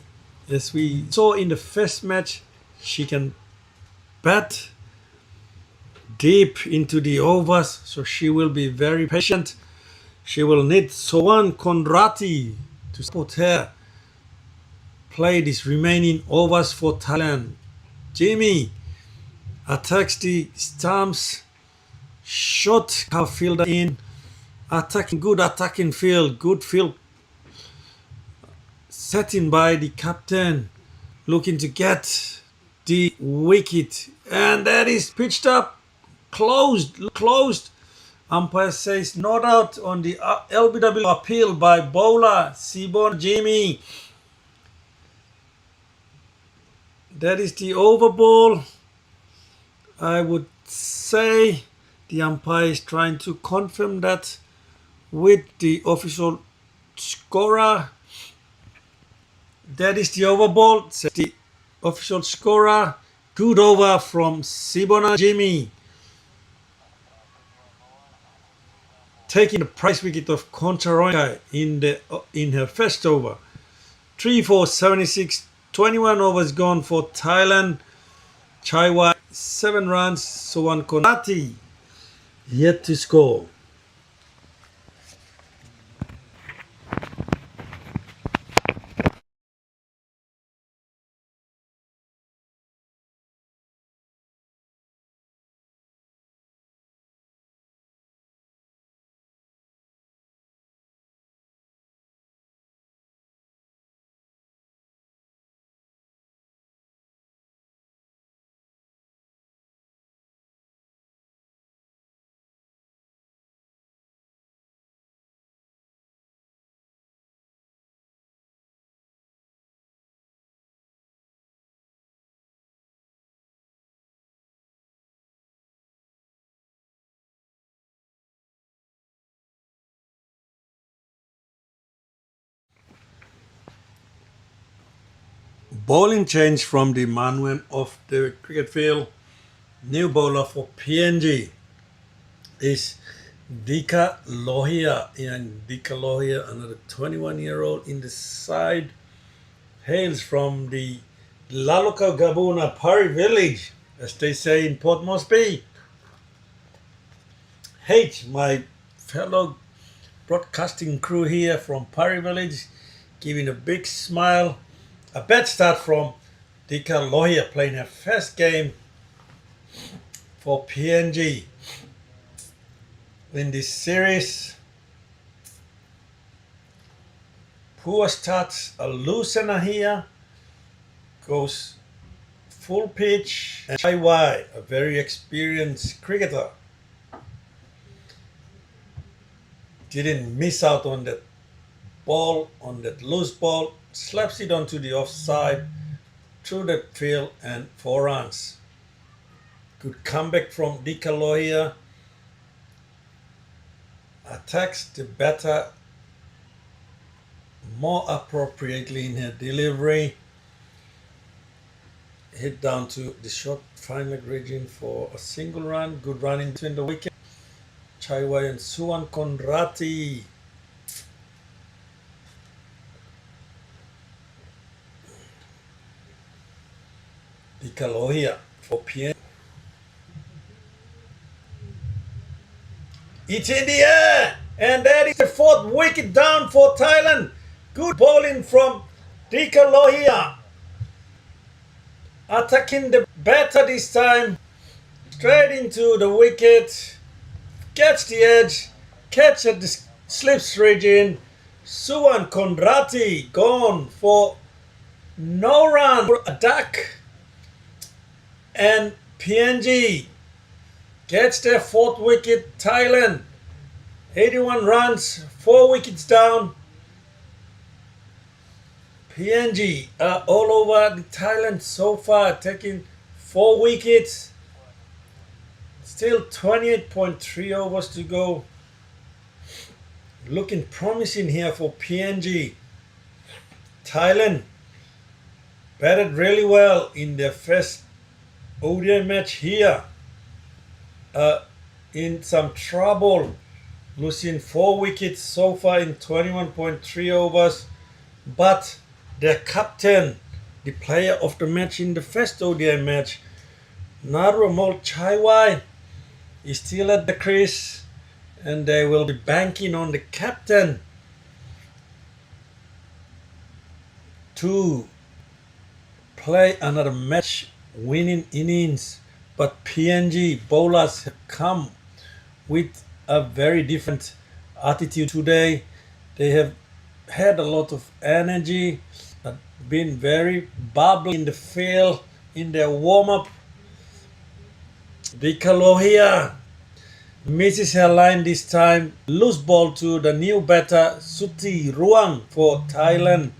as we saw in the first match, she can bat deep into the overs, so she will be very patient. She will need Suwan Konrati to support her play these remaining overs for Thailand. Jimmy attacks the stumps, shot half fielder in, good attacking field, good field setting by the captain, looking to get the wicket, and that is pitched up, closed. Umpire says not out on the LBW appeal by bowler Sibon Jimmy. That is the over ball. I would say the umpire is trying to confirm that with the official scorer. That is the over ball, says the official scorer. Good over from Sibona Jimmy, taking the prize wicket of Koncharoenka in her first over. 3 for 76, 21 overs gone for Thailand. Chaiwai 7 runs, Suwan Konrati yet to score. Bowling change from the manual of the cricket field. New bowler for PNG is Dika Lohia. And Dika Lohia, another 21-year-old in the side, hails from the Laluka Gabuna Pari village as they say in Port Moresby. Hey, my fellow broadcasting crew here from Parry Village, giving a big smile. A bad start from Dika Lohia playing her first game for PNG in this series. Poor starts a loosener here, goes full pitch, and Chai, a very experienced cricketer, didn't miss out on that ball, on that loose ball, slaps it onto the offside, through the field, and 4 runs. Good comeback from Dika Lohia. Attacks the batter more appropriately in her delivery. Hit down to the short final region for a single run. Good run in between the wicket. Chaiwai and Suwan Konrati. Dika Lohia for PN. It's in the air, and that is the 4th wicket down for Thailand. Good bowling from Dika Lohia. Attacking the batter this time, straight into the wicket. Catch the edge, catch at the slips region. Suwan Konrati gone for no run, for a duck. And PNG gets their 4th wicket. Thailand, 81 runs, 4 wickets down. PNG are all over the Thailand so far, taking 4 wickets. Still 28.3 overs to go. Looking promising here for PNG. Thailand batted really well in their first ODI match here. In some trouble, losing 4 wickets so far in 21.3 overs. But their captain, the player of the match in the first ODI match, Narumol Chaiwai, is still at the crease, and they will be banking on the captain to play another match winning innings. But PNG bowlers have come with a very different attitude today. They have had a lot of energy, been very bubbly in the field, in their warm-up. Dika Lohia misses her line this time. Loose ball to the new batter Suti Ruang for Thailand,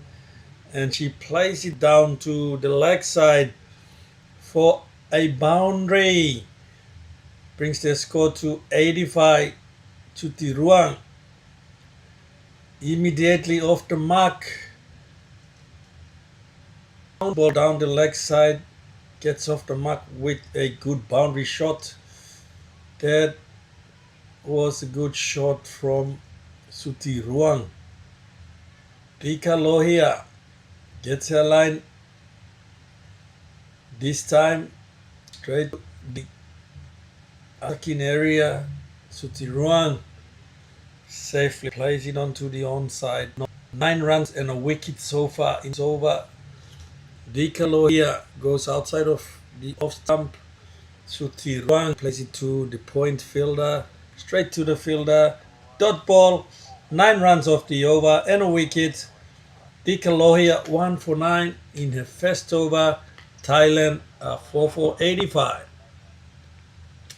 and she plays it down to the leg side for a boundary. Brings the score to 85. Suti Ruang immediately off the mark. Ball down the leg side, gets off the mark with a good boundary shot. That was a good shot from Suti Ruang. Dika Lohia gets her line this time straight to the attacking area. Suti Ruang safely plays it onto the onside. 9 runs and a wicket so far. It's over. Dika Lohia goes outside of the off stump. Suti Ruang plays it to the point fielder, straight to the fielder. Dot ball, 9 runs off the over and a wicket. Dika Lohia 1 for 9 in her first over. Thailand 4 for 85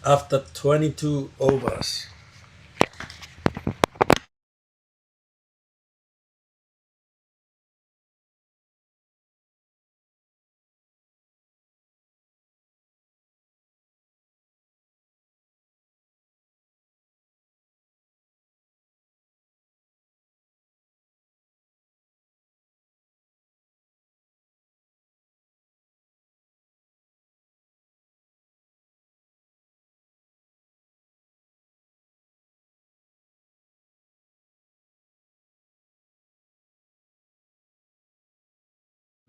after 22 overs.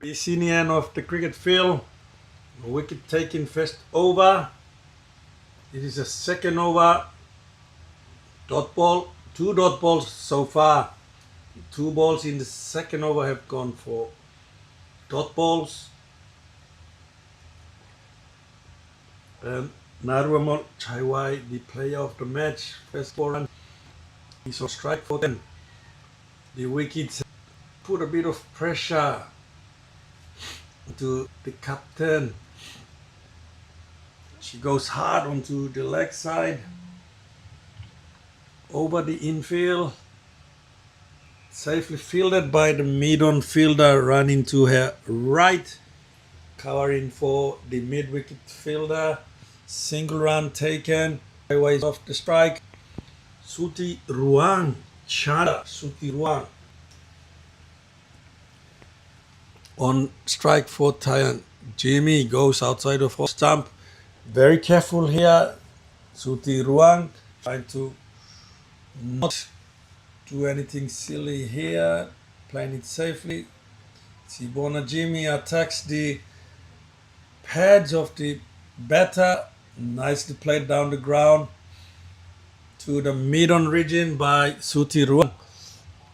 The scene of the cricket field. Wicket taken first over. It is a second over. Dot ball. 2 dot balls so far. 2 balls in the second over have gone for dot balls. And Narwamol Chaiwai, the player of the match, first 4 runs. He's on strike for them. The wickets put a bit of pressure to the captain. She goes hard onto the leg side, over the infield, safely fielded by the mid-on fielder, running to her right, covering for the mid-wicket fielder. Single run taken, away off the strike. Suti Ruang, Chanda Suti Ruang on strike for Thailand. Jimmy goes outside of off stump. Very careful here. Suti Ruang trying to not do anything silly here, playing it safely. Sibona Jimmy attacks the pads of the batter. Nicely played down the ground to the mid-on region by Suti Ruang.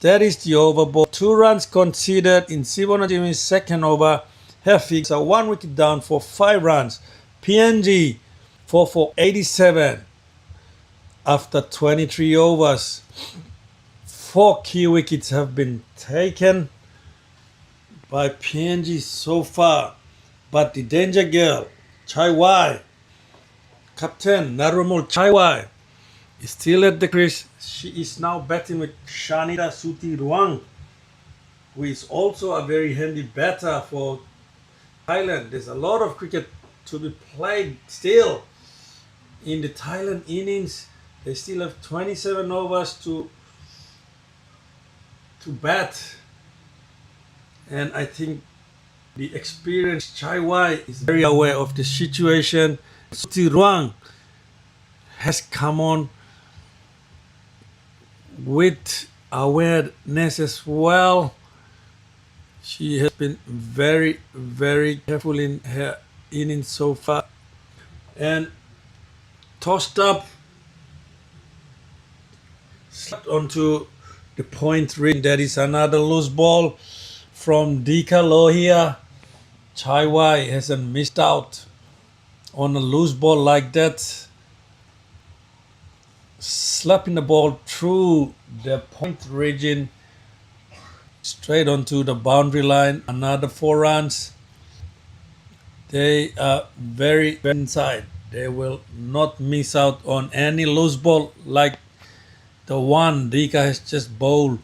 That is the over ball. 2 runs conceded in Sibona Jimmy's second over. Her figures are 1 wicket down for 5 runs. PNG 4 for 87 after 23 overs. 4 key wickets have been taken by PNG so far. But the danger girl, Chaiwai, Captain Narumul Chaiwai, is still at the crease. She is now batting with Shanita Suti Ruang, who is also a very handy batter for Thailand. There's a lot of cricket to be played still in the Thailand innings. They still have 27 overs to bat, and I think the experienced Chaiwai is very aware of the situation. Suti Ruang has come on with awareness as well. She has been very, very careful in her innings so far. And tossed up, slapped onto the point ring. That is another loose ball from Dika Lohia. Chaiwai hasn't missed out on a loose ball like that. Slapping the ball through the point region, straight onto the boundary line. Another 4 runs. They are very inside. They will not miss out on any loose ball like the one Dika has just bowled.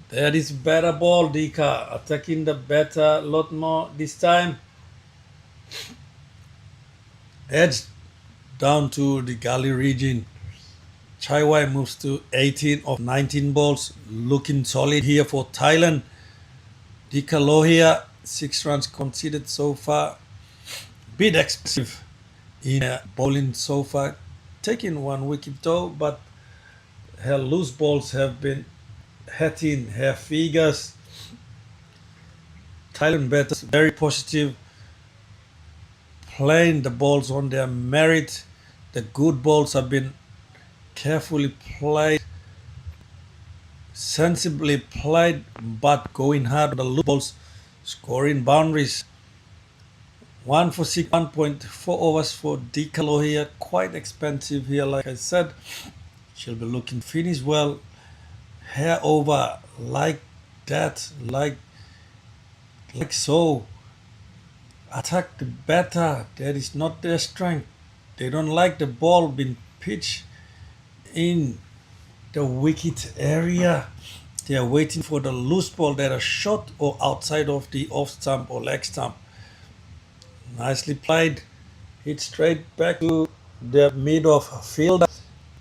That is better ball. Dika attacking the batter a lot more this time. Edge down to the gully region. Chaiwai moves to 18 of 19 balls. Looking solid here for Thailand. Dika Lohia, 6 runs conceded so far. Bit expensive in bowling so far. Taking 1 wicket though, but her loose balls have been hitting her figures. Thailand batters very positive, playing the balls on their merit. The good balls have been carefully played, sensibly played, but going hard on the loose balls, scoring boundaries. 1 for 6, 1.4 overs for Dika Lohia. Quite expensive here, like I said. She'll be looking to finish well. Hair over like that, like so. Attack the batter. That is not their strength. They don't like the ball being pitched in the wicket area. They are waiting for the loose ball that are short or outside of the off stump or leg stump. Nicely played. Hit straight back to the mid of fielder.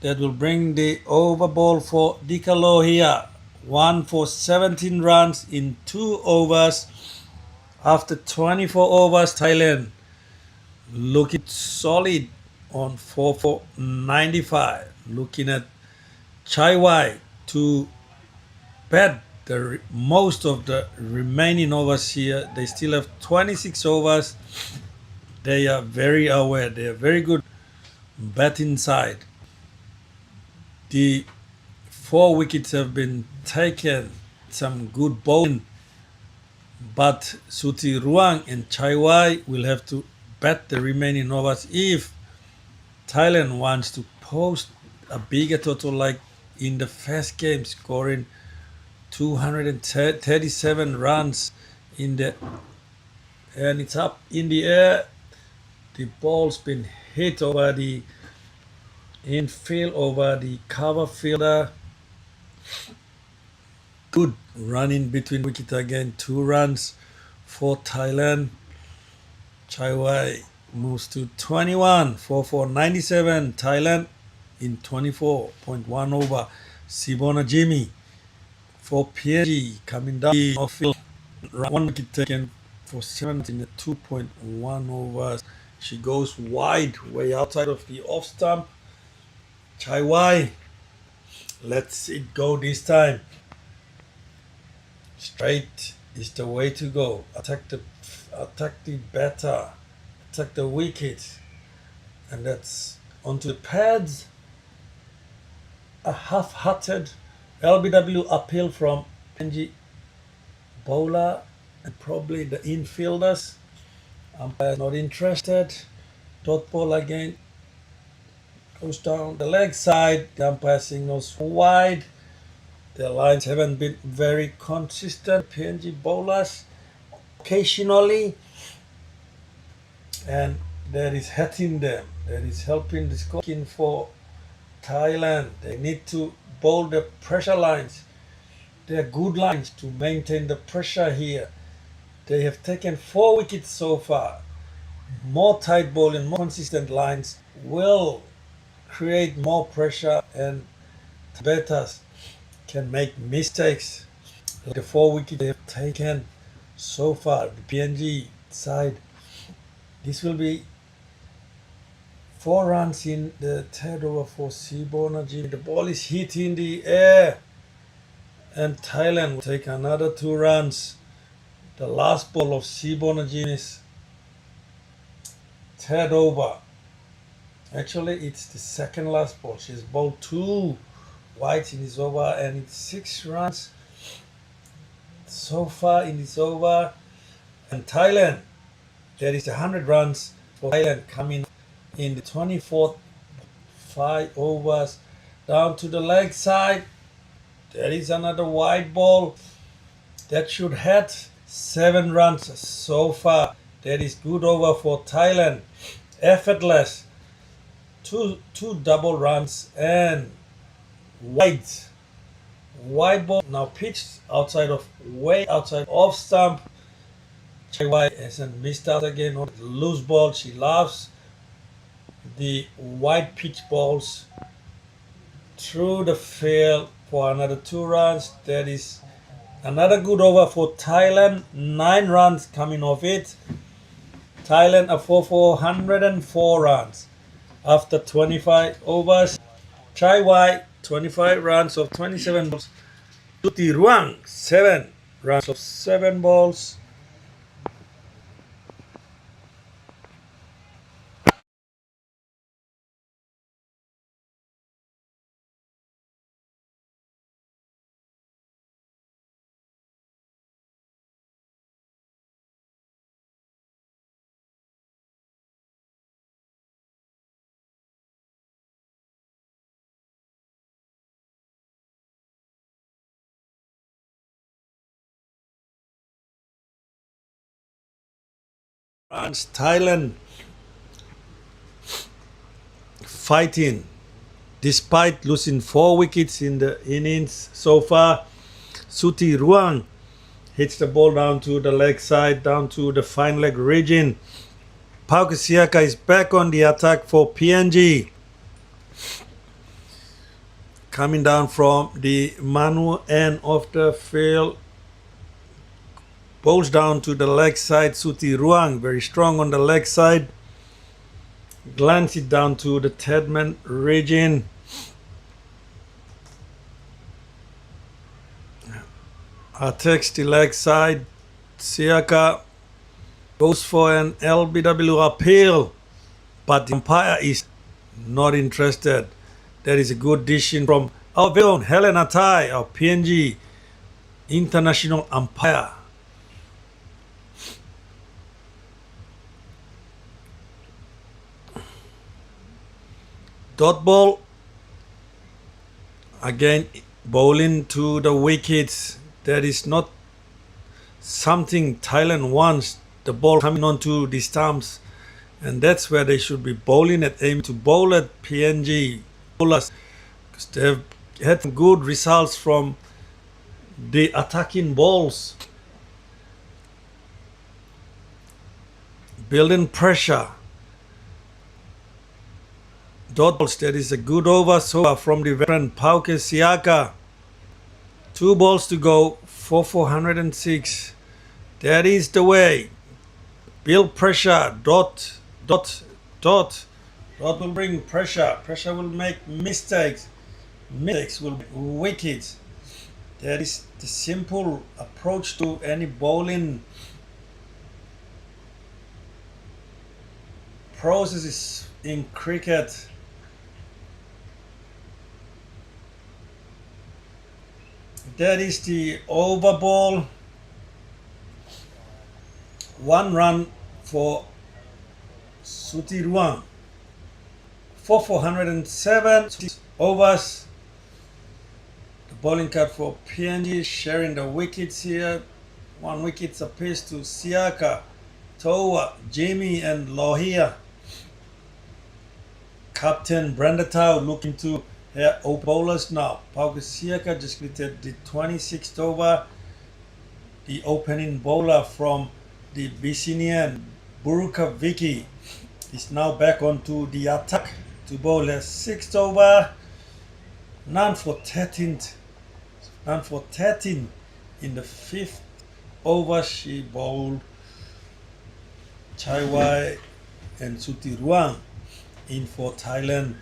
That will bring the over ball for Dika Lohia. 1 for 17 runs in 2 overs. After 24 overs, Thailand looking solid on 4 for 95. Looking at Chaiwai to bat most of the remaining overs here. They still have 26 overs. They are very aware. They are very good batting side. The 4 wickets have been taken. Some good bowling, but Suti Ruang and Chaiwai will have to bat the remaining overs if Thailand wants to post a bigger total like in the first game, scoring 237 runs and it's up in the air. The ball's been hit over the infield, over the cover fielder. Good running between wicket again. 2 runs for Thailand. Chaiwai moves to 21 for 97. Thailand in 24.1 over. Sibona Jimmy for PNG coming down off field. 1 wicket taken for 7 in the 2.1 overs. She goes wide, way outside of the off stump. Chaiwai lets it go this time. Straight is the way to go. Attack the batter, attack the wicket, and that's onto the pads. A half-hearted LBW appeal from PNG bowler and probably the infielders. Umpire not interested. Dot ball again goes down the leg side. The umpire signals wide. The lines haven't been very consistent. PNG bowlers occasionally, and that is hurting them. That is helping the scoring for Thailand. They need to bowl the pressure lines. They are good lines to maintain the pressure here. They have taken 4 wickets so far. More tight bowling, more consistent lines will create more pressure, and batters can make mistakes. Like the 4 wickets they have taken so far, the PNG side. This will be 4 runs in the third over for Sibona Jimmy. The ball is hit in the air, and Thailand will take another 2 runs. The last ball of Sibona Jimmy's third over. Actually, it's the second last ball. She's bowled 2 wides in this over, and it's 6 runs so far in this over. And Thailand, there is 100 runs for Thailand coming in the 24th 5 overs. Down to the leg side, there is another wide ball that should hit 7 runs so far. That is good over for Thailand. Effortless. Two double runs and wide ball now pitched way outside off stump. Chaiwai hasn't missed out again on the loose ball. She loves the wide pitch balls through the field for another 2 runs. That is another good over for Thailand. 9 runs coming off it. Thailand are for 404 runs after 25 overs. Chaiwai 25 runs of 27 balls. Suti Ruang 7 runs of 7 balls. Thailand fighting despite losing 4 wickets in the innings so far. Suti Ruang hits the ball down to the leg side, down to the fine leg region. Pauka Siaka is back on the attack for PNG. Coming down from the Manu end of the field. Bowls down to the leg side. Suti Ruang very strong on the leg side. Glance it down to the third man region. attacks the leg side. Siaka goes for an LBW appeal, but the umpire is not interested. There is a good decision from our very own Helena Thai, our PNG international umpire. Dot ball again, bowling to the wickets. That is not something Thailand wants. The ball coming onto the stumps, and that's where they should be bowling at, aim to bowl at PNG bowlers, because they've had some good results from the attacking balls, building pressure. Dot balls, that is a good over so far from the veteran Pauke Siaka. 2 balls to go for 406. That is the way. Build pressure. Dot will bring pressure. Pressure will make mistakes. Mistakes will make wickets. That is the simple approach to any bowling processes in cricket. That is the over ball. 1 run for Sutiruang for 407 overs. The bowling card for PNG sharing the wickets here. 1 wicket apiece to Siaka, Toa, Jamie and Lohia. Captain Brandatow looking to her bowlers now. Pauke Siaka just completed the 26th over. The opening bowler from the Vicinian, Buruka Vicky, is now back onto the attack to bowl her 6th over. None for 13 in the 5th over. She bowled Chaiwai and Sutiruang in for Thailand,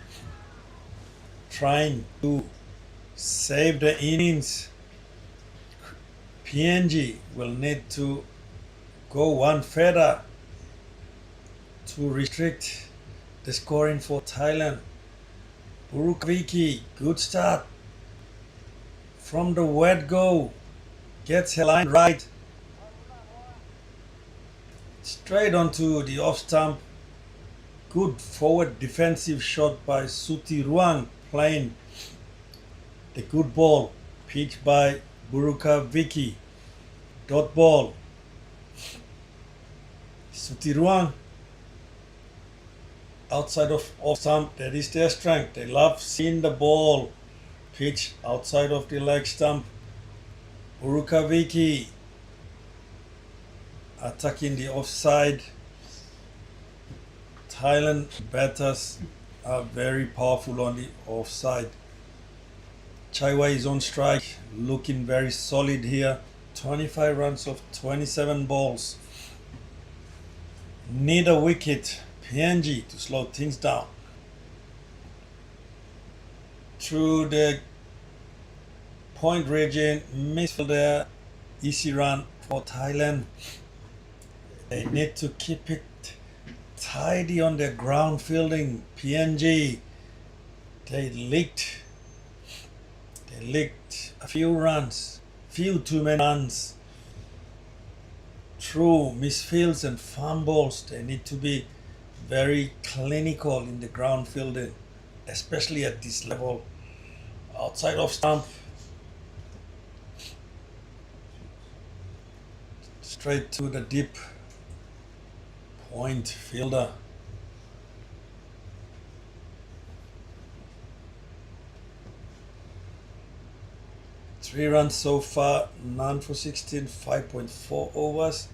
trying to save the innings. PNG will need to go 1 feather to restrict the scoring for Thailand. Burukviki, good start from the wet go, gets her line right, straight onto the off stump. Good forward defensive shot by Sutiruang, playing the good ball pitched by Buruka Vicky. Dot ball. Sutiruang outside of off stump. That is their strength. They love seeing the ball pitch outside of the leg stump. Buruka Vicky attacking the offside. Thailand batters are very powerful on the offside. Chaiwai is on strike, looking very solid here. 25 runs of 27 balls. Need a wicket, PNG, to slow things down. Through the point region, midfield there, easy run for Thailand. They need to keep it tidy on their ground fielding. PNG, they leaked a few runs, few too many runs through misfields and fumbles. They need to be very clinical in the ground fielding, especially at this level. Outside of stump, straight to the deep point fielder. Three runs so far, none for 16, 5.4 overs.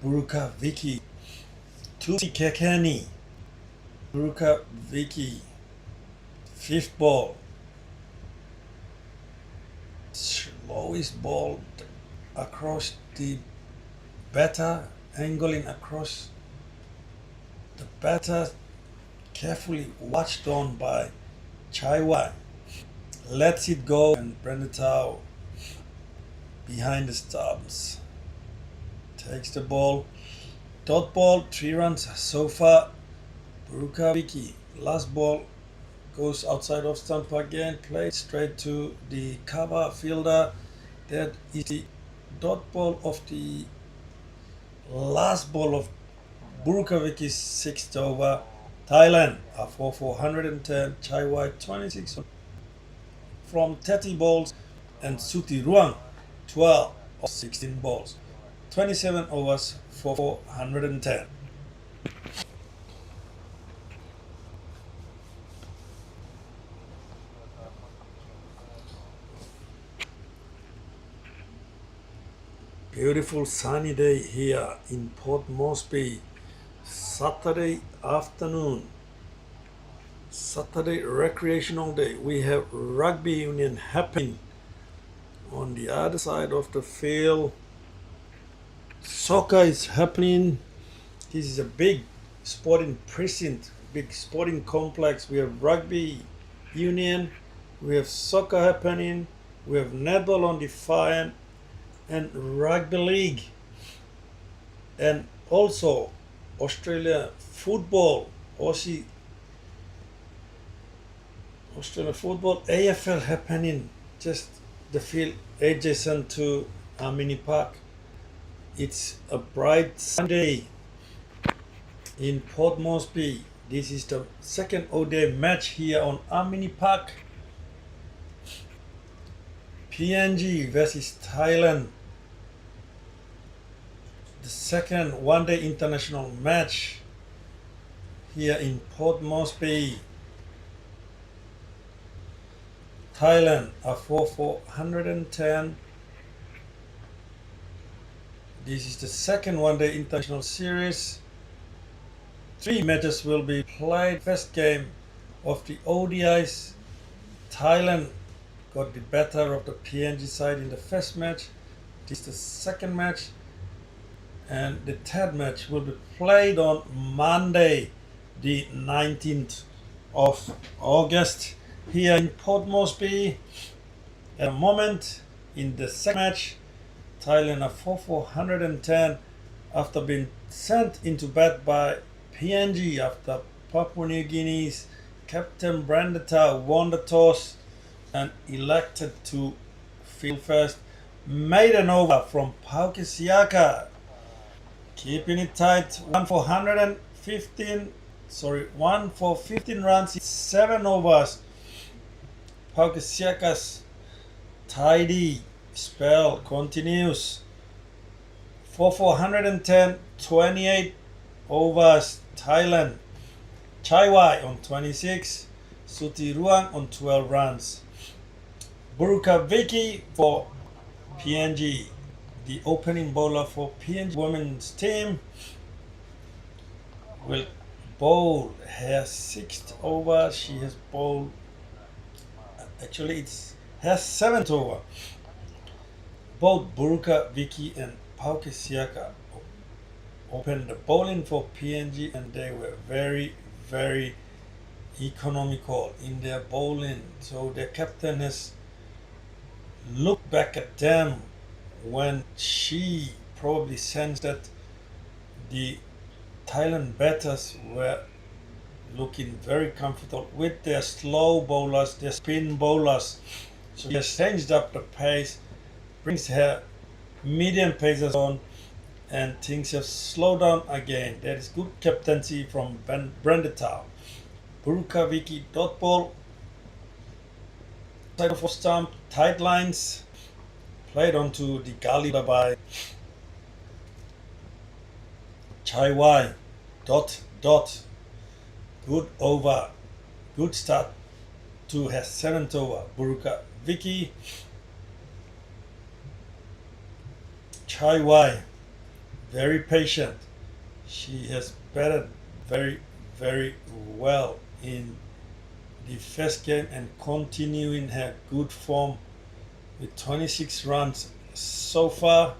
Buruka Vicky, Tuti Kekani. Buruka Vicky, 5th ball. Slowest ball across the batter, angling across the batter, carefully watched on by Chaiwai. Lets it go, and Brandatow behind the stumps. Takes the ball. Dot ball, 3 runs so far. Buruka Vicky, last ball goes outside of stump again, played straight to the cover fielder. That is the dot ball of the last ball of Buruka Vicky's 6th over. Thailand are 410, Chai White 26 from 30 balls, and Suti Ruang 12 of 16 balls. 27 overs for 410. Beautiful sunny day here in Port Moresby. Saturday afternoon. Saturday recreational day. We have rugby union happening on the other side of the field. Soccer is happening. This is a big sporting precinct, big sporting complex. We have rugby union, we have soccer happening, we have netball on the far end, and rugby league, and also Australia football, Aussie Australia football, AFL happening just the field adjacent to Amini Park. It's a bright Sunday in Port Moresby. This is the second ODI match here on Amini Park. PNG versus Thailand. The second one-day international match here in Port Moresby. Thailand are 410. This is the second one-day international series. 3 matches will be played. First game of the ODIs. Thailand got the better of the PNG side in the first match. This is the second match. And the third match will be played on Monday, the 19th of August, here in Port Moresby. At the moment, in the second match, Thailand are 410 after being sent into bed by PNG after Papua New Guinea's Captain Brandeta won the toss and elected to field first. Maiden over from Pauke Siaka, keeping it tight. 1 for 15 runs, 7 overs. Pauke Siaka's tidy spell continues. 4 for 110, 28 overs. Thailand. Chai Wai on 26, Suti Ruang on 12 runs. Buruka Vicky for PNG, the opening bowler for PNG women's team, will bowl her 6th over. She has bowled, actually it's her 7th over. Both Buruka Vicky and Pauke Siaka opened the bowling for PNG, and they were very, very economical in their bowling. So their captain has looked back at them when she probably sensed that the Thailand batters were looking very comfortable with their slow bowlers, their spin bowlers. So she has changed up the pace, brings her medium pacers on, and things have slowed down again. That is good captaincy from Brandeta. Buruka Vicky dot ball, side of stump, tight lines, played onto the gully by Chai Wai, dot. Good over, good start to her 7th over. Buruka Vicky, Chai Wai, very patient. She has batted very, very well in the first game and continuing her good form with 26 runs so far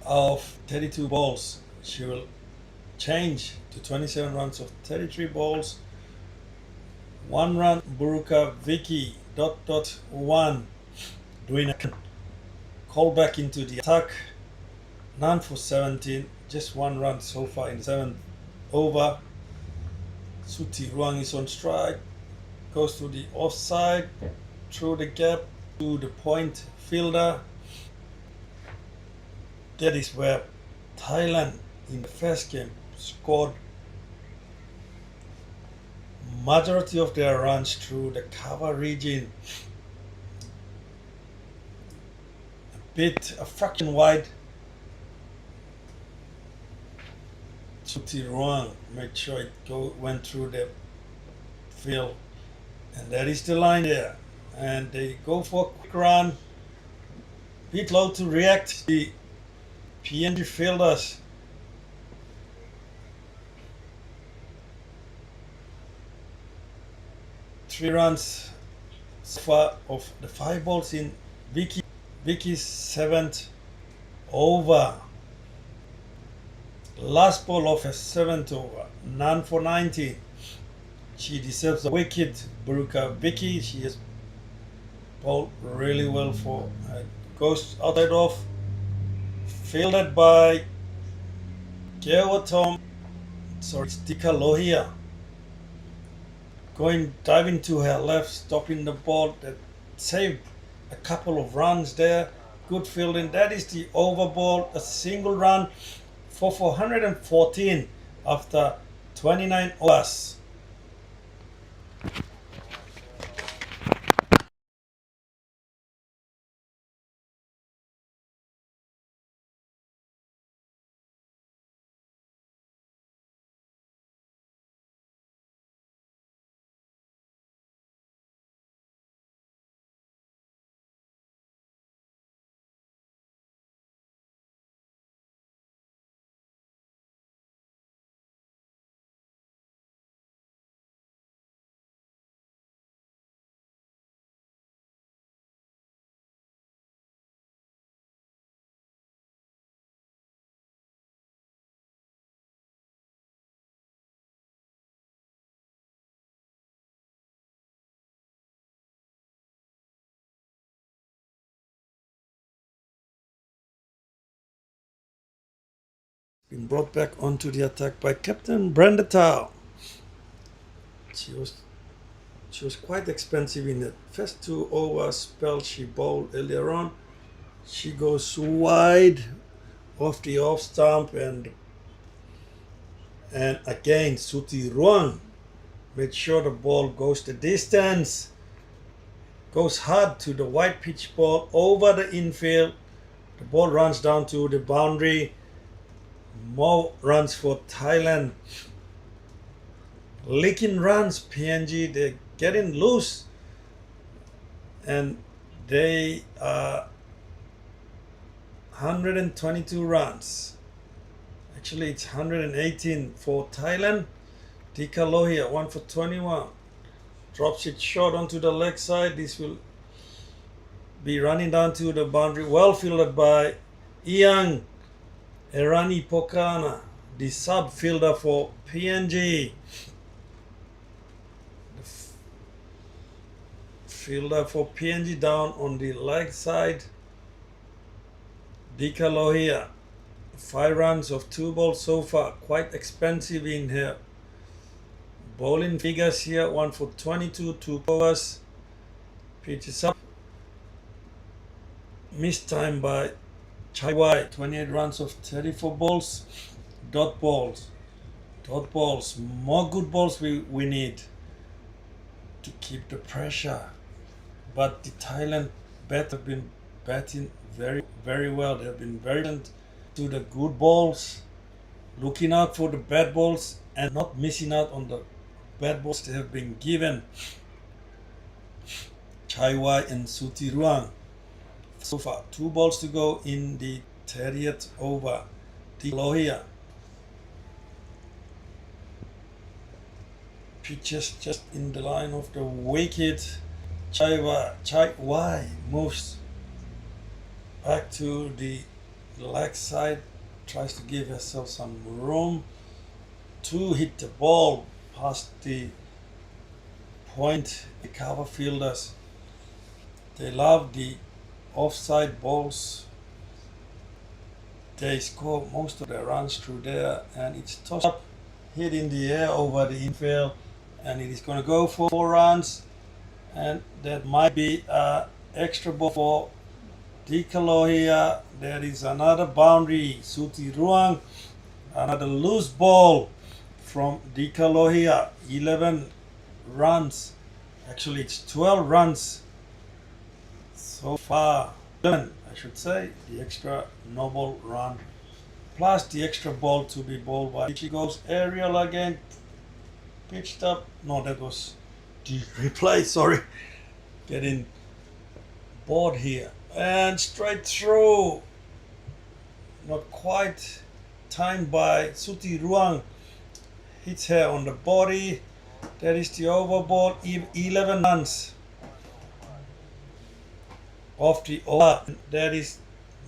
of 32 balls. She will change to 27 runs of 33 balls. 1 run Buruka Vicky, 1 doing a call back into the attack. 9 for 17, just 1 run so far in 7th over. Suti Ruang is on strike, goes to the offside, through the gap to the point fielder. That is where Thailand in the first game scored majority of their runs through the cover region. A fraction wide. Suti Ruang made sure it went through the field, and that is the line there. And they go for a quick run. Bit low to react. The PNG fielders. Three runs so far of the 5 balls in Vicky's 7th over. Last ball of her 7th over, 9 for 19. She deserves a wicket. Buruka Vicky, she has bowled really well for goes outside off. Fielded by Geotom. Sorry, Tika Lohia. Diving to her left, stopping the ball. That saved a couple of runs there. Good fielding. That is the over ball. A single run for 414 after 29 overs. Been brought back onto the attack by Captain Brenda Tao. She was quite expensive in the first 2 over spell she bowled earlier on. She goes wide off the off stump, and again Suti Ruang made sure the ball goes the distance, goes hard to the wide pitch ball over the infield. The ball runs down to the boundary. More runs for Thailand. Leaking runs, PNG, they're getting loose, and they are 122 runs. Actually, it's 118 for Thailand. Tika Lohia 1 for 21. Drops it short onto the leg side. This will be running down to the boundary. Well fielded by Iang Erani Pokana, the sub fielder for PNG. The fielder for PNG down on the leg side. Dika Lohia, 5 runs of 2 balls so far. Quite expensive in here. Bowling figures here, 1 for 22, 2 overs. Pitches up. Missed time by Chai Wai, 28 runs of 34 balls. Dot balls. More good balls we need to keep the pressure. But the Thailand bat have been batting very, very well. They have been very attentive to the good balls, looking out for the bad balls, and not missing out on the bad balls they have been given. Chai Wai and Suti Ruang. So far, 2 balls to go in the 30th over. Lohia. Pitches just in the line of the wicket. Chai Wai moves back to the leg side, tries to give herself some room to hit the ball past the point. The cover fielders They love the offside balls. They score most of their runs through there, and it's tossed up, hit in the air over the infield, and it is going to go for 4 runs. And that might be an extra ball for Dikalohia. There is another boundary. Suti Ruang, another loose ball from Dikalohia. 11 runs. Actually, it's 12 runs so far. 11, I should say. The extra no ball run. Plus the extra ball to be bowled by. She goes aerial again. Pitched up. No, that was the replay. Sorry. Getting bored here. And straight through. Not quite timed by Suti Ruang. Hits her on the body. That is the over ball. 11 runs off the over. That is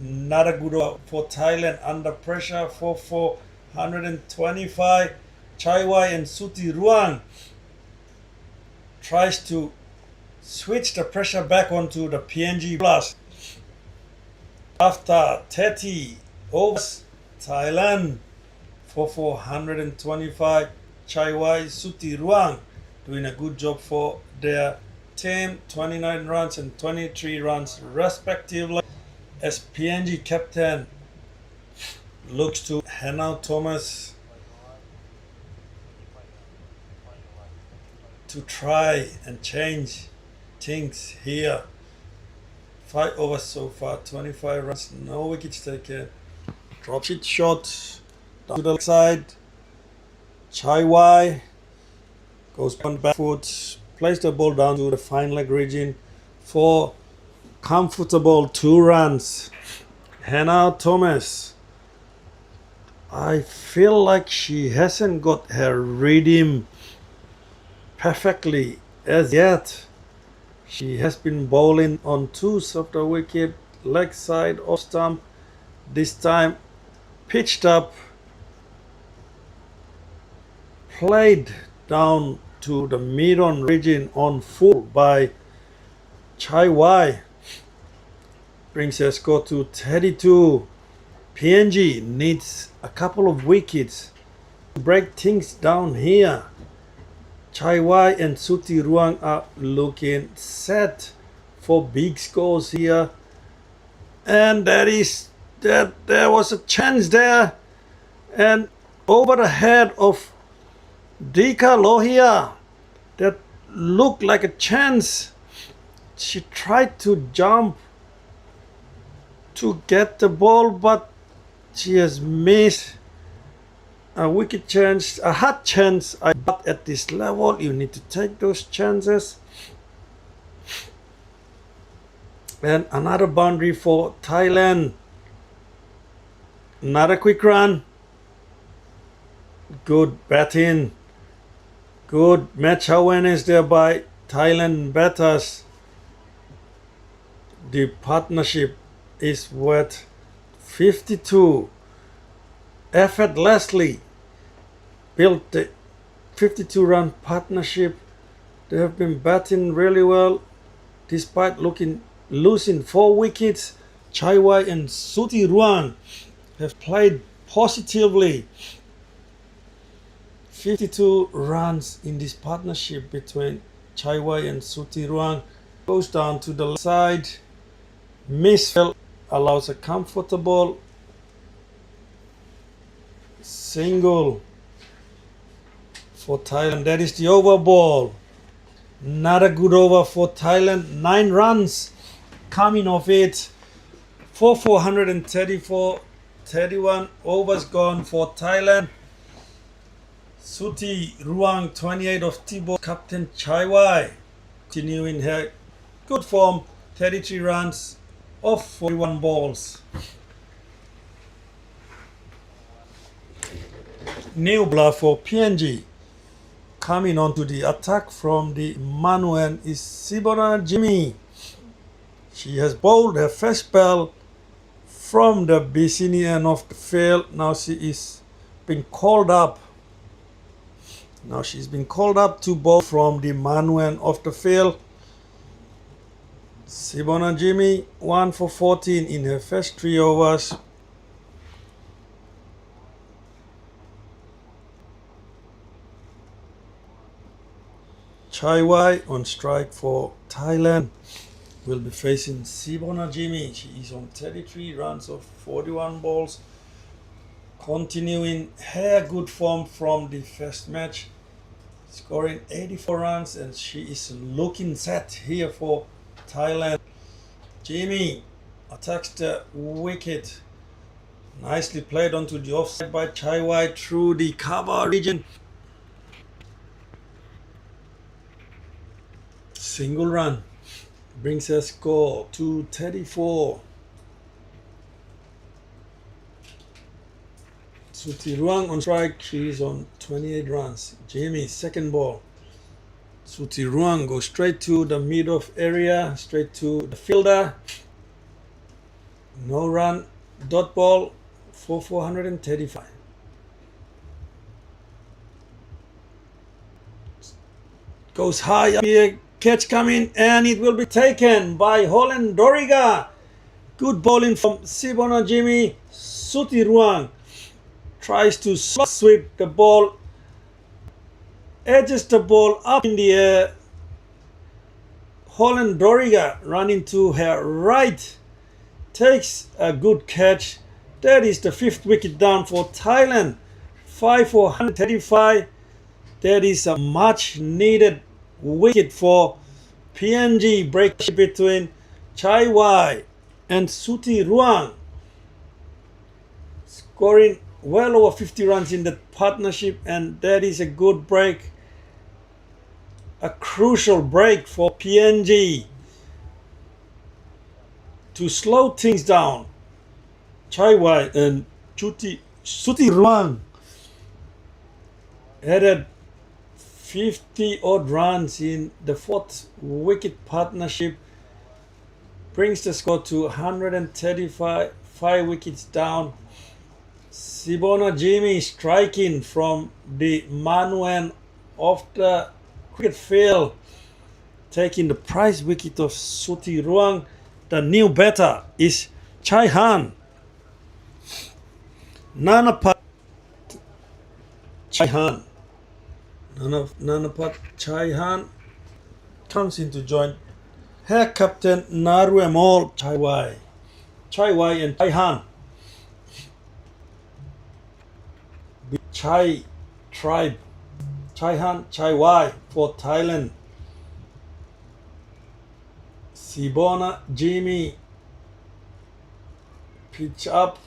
not a good over for Thailand. Under pressure for 425. Chaiwai and Suti Ruang tries to switch the pressure back onto the PNG plus. After 30 overs, Thailand for 425. Chaiwai, Suti Ruang doing a good job for their team. 29 runs and 23 runs respectively. As PNG captain looks to Hannah Thomas to try and change things here. 5 overs so far, 25 runs, no wickets taken. Drop it shot down to the side. Chaiwai goes on back foot, plays the ball down to the fine leg region for comfortable 2 runs. Hannah Thomas, I feel like she hasn't got her rhythm perfectly as yet. She has been bowling on 2 of the wicket, leg side off stump. This time pitched up, played down to the mid-on region on full by Chaiwai. Brings her score to 32. PNG needs a couple of wickets to break things down here. Chaiwai and Suti Ruang are looking set for big scores here. And there was a chance there. And over the head of Dikalohia, that looked like a chance. She tried to jump to get the ball, but she has missed a wicket chance, a hard chance. But at this level, you need to take those chances. And another boundary for Thailand. Another quick run. Good batting. Good match awareness there by Thailand batters. The partnership is worth 52. Effortlessly built the 52-run partnership. They have been batting really well despite losing 4 wickets. Chaiwai and Suti Ruang have played positively. 52 runs in this partnership between Chaiwai and Suti Ruang. Goes down to the left side. Misfield allows a comfortable single for Thailand. That is the over ball. Not a good over for Thailand. 9 runs coming off it. 434, 31 overs gone for Thailand. Suti Ruang, 28 of T-ball. Captain Chaiwai continuing her good form. 33 runs off 41 balls. New bowler for PNG. Coming onto the attack from the Manuan is Sibona Jimmy. She has bowled her first spell from the Bicini end of the field. Now she is been called up. Now she's been called up to bowl from the Manuan of the field. Sibona Jimmy 1 for 14 in her first 3 overs. Chai Wai on strike for Thailand will be facing Sibona Jimmy. She is on 33 runs of 41 balls, continuing her good form from the first match, scoring 84 runs, and she is looking set here for Thailand. Jimmy attacks the wicket. Nicely played onto the offside by Chai Wai through the cover region. Single run brings her score to 34. Suti Ruang on strike. She is on 28 runs. Jimmy, second ball. Suti Ruang goes straight to the mid-off area, straight to the fielder. No run, dot ball for 435. Goes high up here, catch coming, and it will be taken by Holland Doriga. Good bowling from Sibona Jimmy. Suti Ruang tries to sweep the ball, edges the ball up in the air. Holland Doriga running to her right, takes a good catch. That is the 5th wicket down for Thailand. 5 for 135. That is a much needed wicket for PNG. Break between Chai Wai and Suti Ruang, scoring well over 50 runs in the partnership, and that is a good break, a crucial break for PNG to slow things down. Chai Wai and Suti Ruang added 50 odd runs in the 4th wicket partnership, brings the score to 135, 5 wickets down. Sibona Jimmy striking from the Manuan of the cricket field, taking the prize wicket of Suti Ruang. The new batter is Chai Han. Nanapat Chai Han. Nanapat Chai Han comes in to join her captain Naruemol Chai Wai. Chai Wai and Chai Han. Chai tribe, Chai Han, Chai Wai for Thailand. Sibona Jimmy pitch up.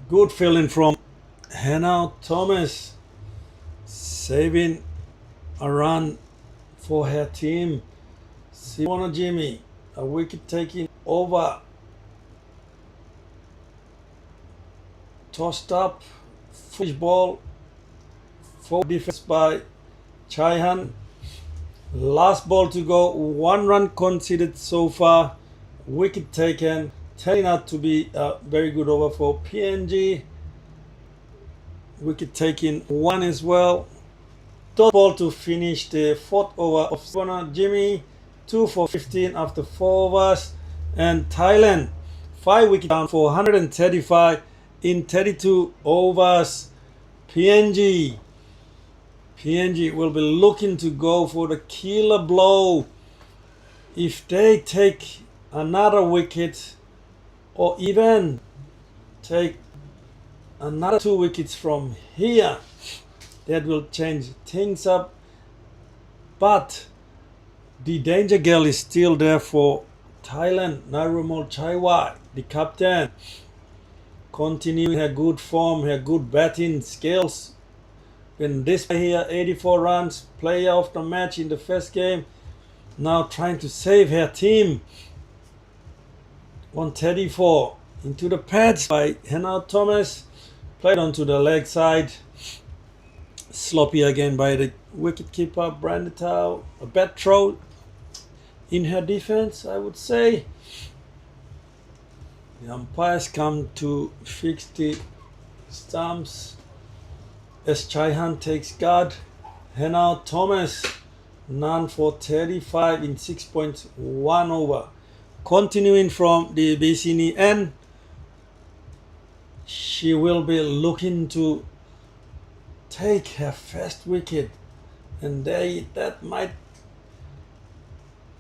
Good feeling from Hannah Thomas, saving a run for her team. Sibona Jimmy, a wicket taking over. Tossed up, fish ball, for defense by Chai Han. Last ball to go, 1 run conceded so far, wicket taken, turning out to be a very good over for PNG. Wicket taking 1 as well. Dot ball to finish the 4th over of Sibona Jimmy, 2 for 15 after 4 overs, and Thailand 5 wicket down for 135 in 32 overs. PNG will be looking to go for the killer blow. If they take another wicket, or even take another 2 wickets from here, that will change things up. But the danger girl is still there for Thailand. Narumol Chai Wai, the captain, continuing her good form, her good batting skills. When this here, 84 runs, player of the match in the first game, now trying to save her team. 134 into the pads by Hannah Thomas, played onto the leg side. Sloppy again by the wicketkeeper Branditao. A bad throw in her defense, I would say. The umpires come to fix the stumps as Chai Han takes guard. Hannah Thomas None for 35 in 6.1 over. Continuing from the Bicini end, she will be looking to take her first wicket, and that might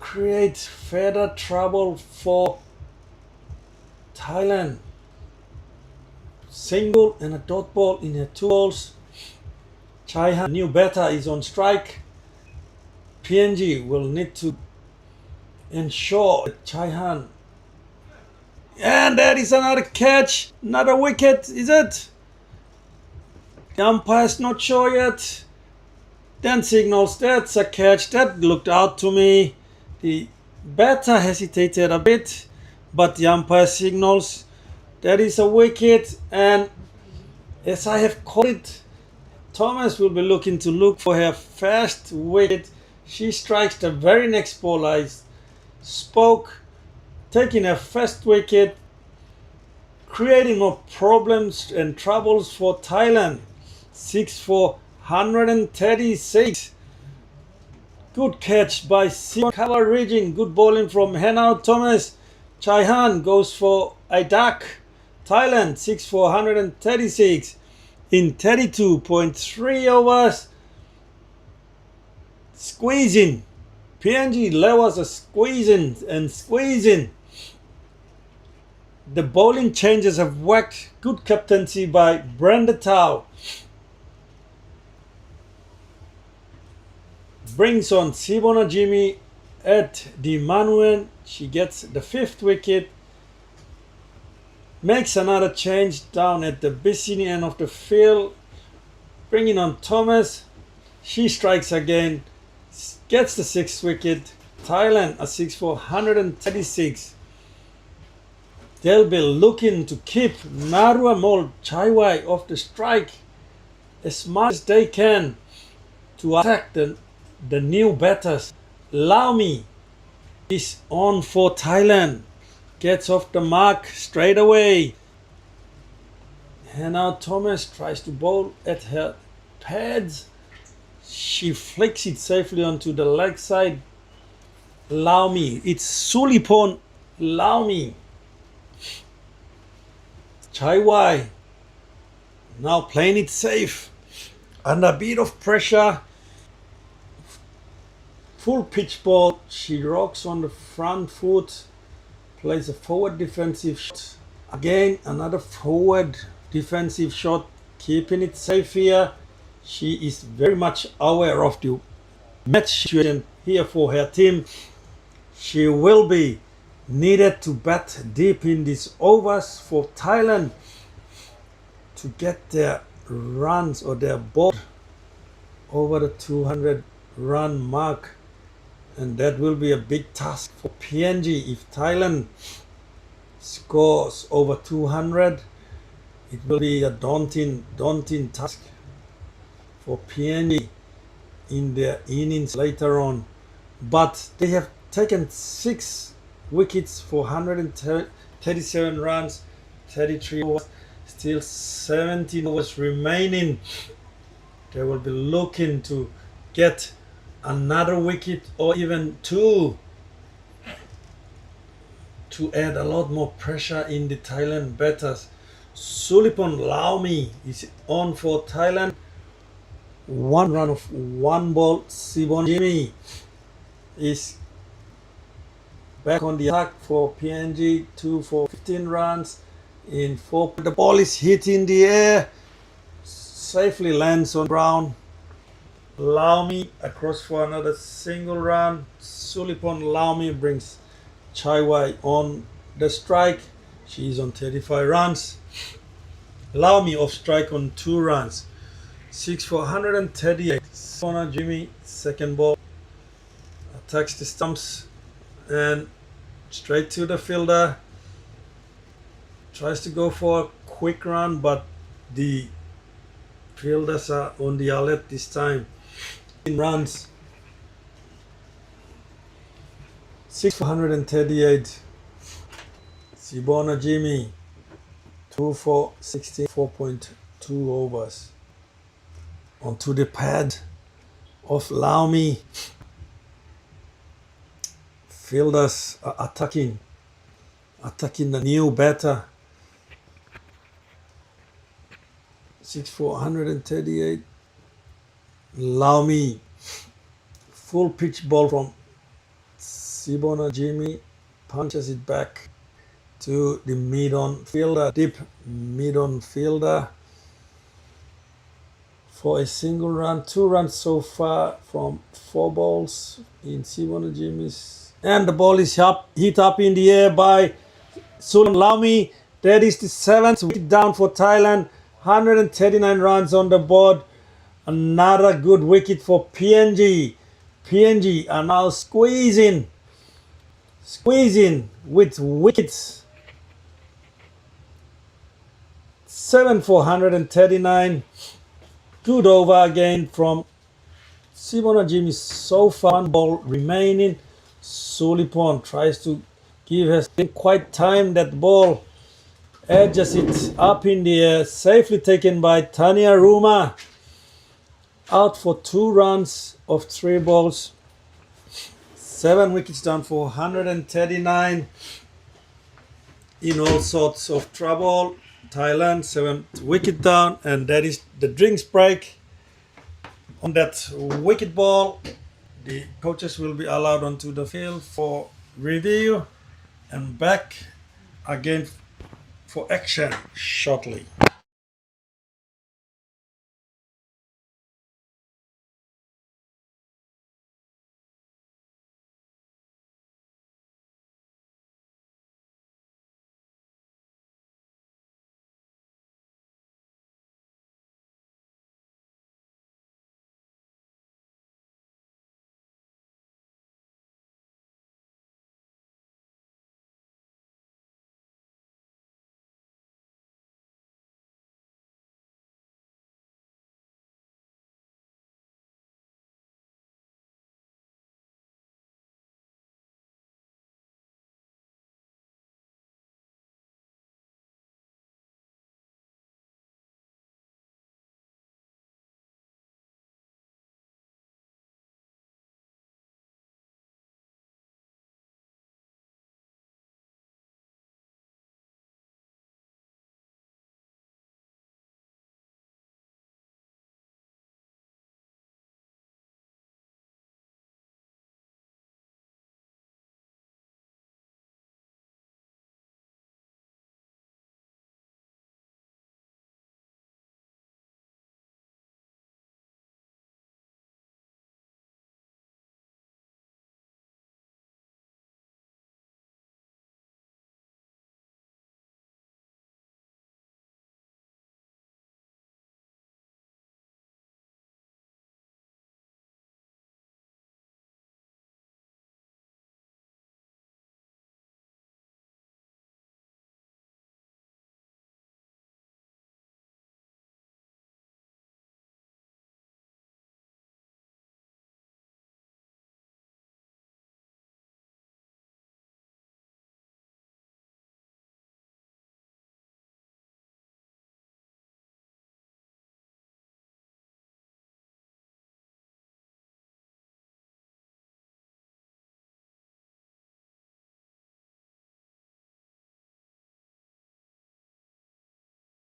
create further trouble for Thailand. Single and a dot ball in her 2 balls. Chaihan, new batter, is on strike. PNG will need to ensure that Chaihan. And there is another catch, another wicket, is it? The umpire's not sure yet. Then signals that's a catch. That looked out to me. The batter hesitated a bit, but the umpire signals that is a wicket. And as I have called it, Thomas will be looking to look for her first wicket. She strikes the very next ball I spoke, taking her first wicket, creating more problems and troubles for Thailand. 6 for 136. Good catch by Simon cover region. Good bowling from Henao Thomas. Chaihan goes for a duck. Thailand 6 for 136 in 32.3 overs. Squeezing. PNG levels are squeezing and squeezing. The bowling changes have worked. Good captaincy by Brenda Tao. Brings on Sibona Jimmy at the Manuan. She gets the 5th wicket. Makes another change down at the Bicini end of the field. Bringing on Thomas. She strikes again. Gets the 6th wicket. Thailand a 6 for 136. They'll be looking to keep Narua Mol Chaiwai off the strike as much as they can to attack the new batters. Laumi is on for Thailand. Gets off the mark straight away. Hannah Thomas tries to bowl at her pads. She flicks it safely onto the leg side. Laumi. It's Sulipon Laumi. Chaiwai now playing it safe. Under a bit of pressure. Full pitch ball. She rocks on the front foot. Plays a forward defensive shot. Again, another forward defensive shot. Keeping it safe here. She is very much aware of the match situation here for her team. She will be needed to bat deep in these overs for Thailand to get their runs or their ball over the 200 run mark, and that will be a big task for PNG. If Thailand scores over 200, it will be a daunting task for PNG in their innings later on. But they have taken 6 wickets for 137 runs, 33 overs, still 17 overs remaining. They will be looking to get another wicket or even 2 to add a lot more pressure in the Thailand batters. Sulipon Laumi is on for Thailand. 1 run of 1 ball. Sibon Jimmy is back on the attack for PNG. 2 for 15 runs in 4. The ball is hit in the air, safely lands on ground. Laumi across for another single run. Sulipon Laumi brings Chaiwai on the strike. She is on 35 runs. Laumi off strike on 2 runs. 6 for 138. Sona Jimmy, second ball. Attacks the stumps and straight to the fielder. Tries to go for a quick run, but the fielders are on the alert this time. In runs. 6 for 138. Sibona Jimmy. 2 for 64.2 overs. Onto the pad of Laumi. Fielders are attacking the new batter. 6-4, 138. Laumi. Full pitch ball from Sibona Jimmy. Punches it back to the mid-on fielder. Deep mid-on fielder. For a single run. 2 runs so far from 4 balls in Sibona Jimmy's. And the ball is hit up in the air by Sulan Laumi. That is the 7th wicket down for Thailand. 139 runs on the board. Another good wicket for PNG. PNG are now squeezing with wickets. 7-4, 139. Good over again from Sibona Jimmy. So far, 1 ball remaining. Sulipon tries to give us quite time. That ball edges it up in the air. Safely taken by Tania Ruma. Out for 2 runs of 3 balls. 7 wickets down for 139. In all sorts of trouble. Thailand 7th wicket down, and that is the drinks break. On that wicket ball, the coaches will be allowed onto the field for review and back again for action shortly.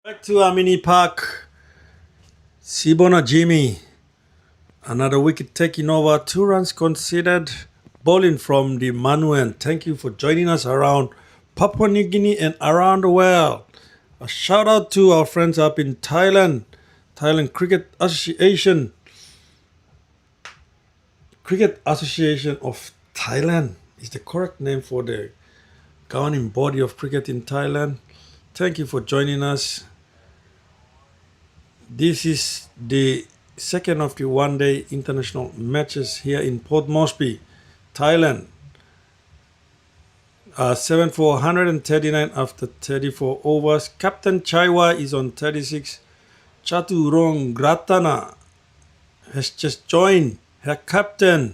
Back to Amini Park. Sibona Jimmy. Another wicket taking over. 2 runs conceded. Bowling from the Manuan. Thank you for joining us around Papua New Guinea and around the world. A shout out to our friends up in Thailand. Thailand Cricket Association. Cricket Association of Thailand is the correct name for the governing body of cricket in Thailand. Thank you for joining us. This is the second of the one-day international matches here in Port Moresby, Thailand. 7-4, 139 after 34 overs. Captain Chaiwa is on 36. Chaturong Gratana has just joined her captain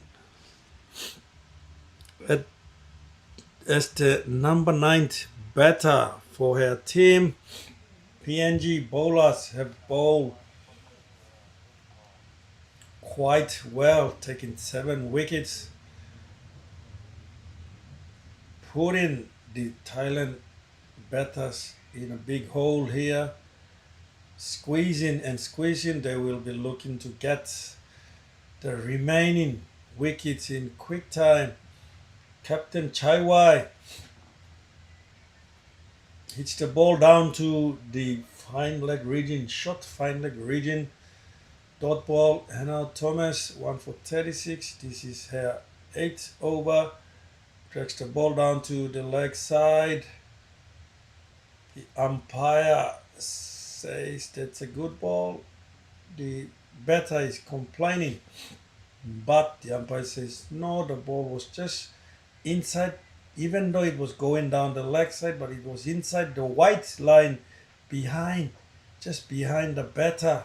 as the number 9th batter for her team. PNG bowlers have bowled quite well, taking 7 wickets. putting the Thailand batters in a big hole here. Squeezing and squeezing, they will be looking to get the remaining wickets in quick time. Captain Chaiwai hits the ball down to the fine leg region, short fine leg region. Dot ball, Hannah Thomas, 1 for 36. This is her 8th over. Tracks the ball down to the leg side. The umpire says that's a good ball. The batter is complaining, but the umpire says no, the ball was just inside, even though it was going down the leg side, but it was inside the white line behind, just behind the batter.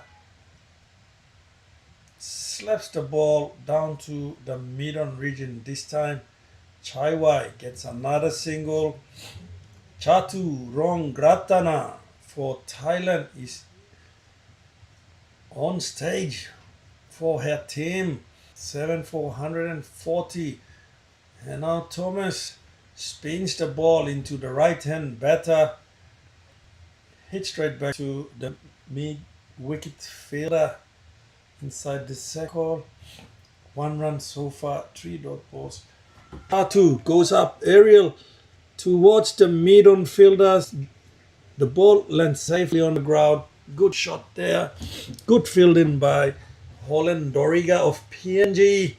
Slaps the ball down to the mid-on region. This time Chaiwai gets another single. Chatu Rongratana for Thailand is on stage for her team. 7 for 140. And now Thomas spins the ball into the right hand batter. Hit straight back to the mid wicket fielder inside the circle. 1 run so far, 3 dot balls. Chatu goes up aerial towards the mid-on fielders. The ball lands safely on the ground. Good shot there. Good fielding by Holland Doriga of PNG.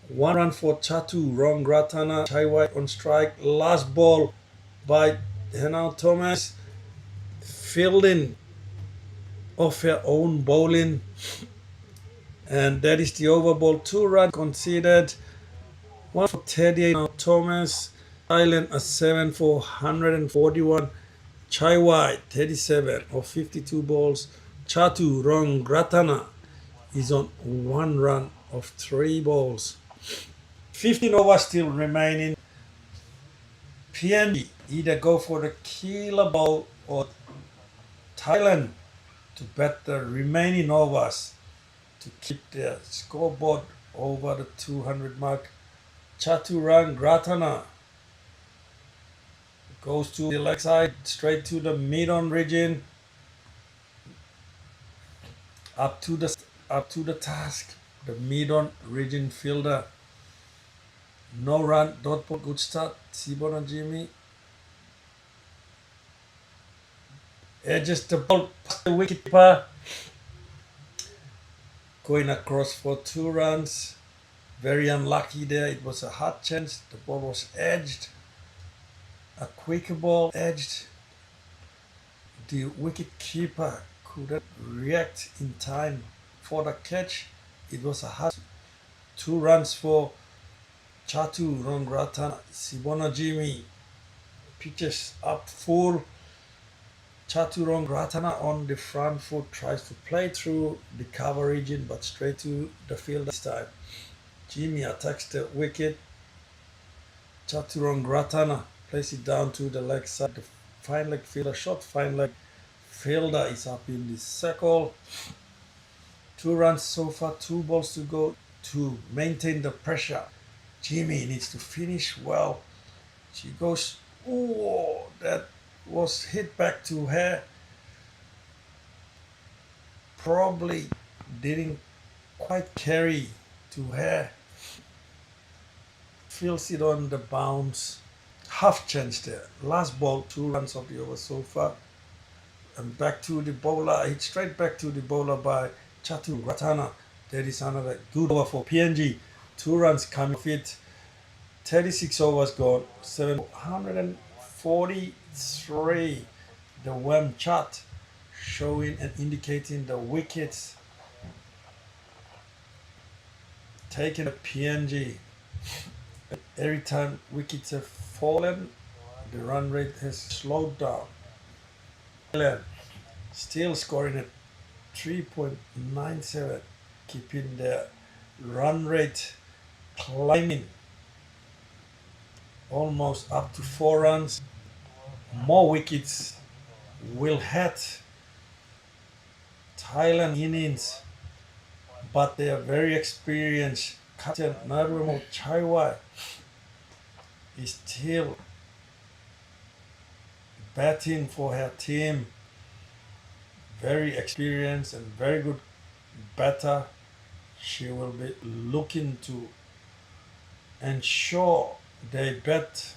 1 run for Chatu Rongratana. Chaiwai on strike. Last ball by Hannah Thomas. Fielding of her own bowling. And that is the over ball. 2 runs conceded. 1 for 38 now Thomas. Thailand a 7 for 141. Chaiwai 37 of 52 balls. Chatu Rongratana is on 1 run of 3 balls. 15 overs still remaining. PNG either go for the killer ball or Thailand to bet the remaining overs to keep their scoreboard over the 200 mark. Chatu Rongratana goes to the leg side, straight to the mid-on region, up to the task. The mid-on region fielder, no run, dot ball, good start. Sibona Jimmy edges the ball past the wicketkeeper, going across for 2 runs. Very unlucky there. It was a hard chance. The ball was edged. A quick ball edged. The wicket keeper couldn't react in time for the catch. It was a hard 2 runs for Chatu Rongratana. Sibona Jimmy pitches up full. Chatu Rongratana on the front foot tries to play through the cover region but straight to the field this time. Jimmy attacks the wicket. Chatu Rongratana plays it down to the leg side. The fine leg fielder, short fine leg fielder is up in the circle. 2 runs so far, 2 balls to go to maintain the pressure. Jimmy needs to finish well. She goes, oh, that was hit back to her. Probably didn't quite carry to her. Feels it on the bounce. Half chance there. Last ball, 2 runs of the over so far. And back to the bowler. Hit straight back to the bowler by Chatu Rongratana. That is another good over for PNG. 2 runs coming off it. 36 overs gone. 743. The WAM chart showing and indicating the wickets taken at PNG. Every time wickets have fallen, the run rate has slowed down. Thailand still scoring at 3.97, keeping their run rate climbing almost up to 4 runs. More wickets will head Thailand innings, but they are very experienced. Captain Narumo Chaiwai is still batting for her team. Very experienced and very good batter. She will be looking to ensure they bat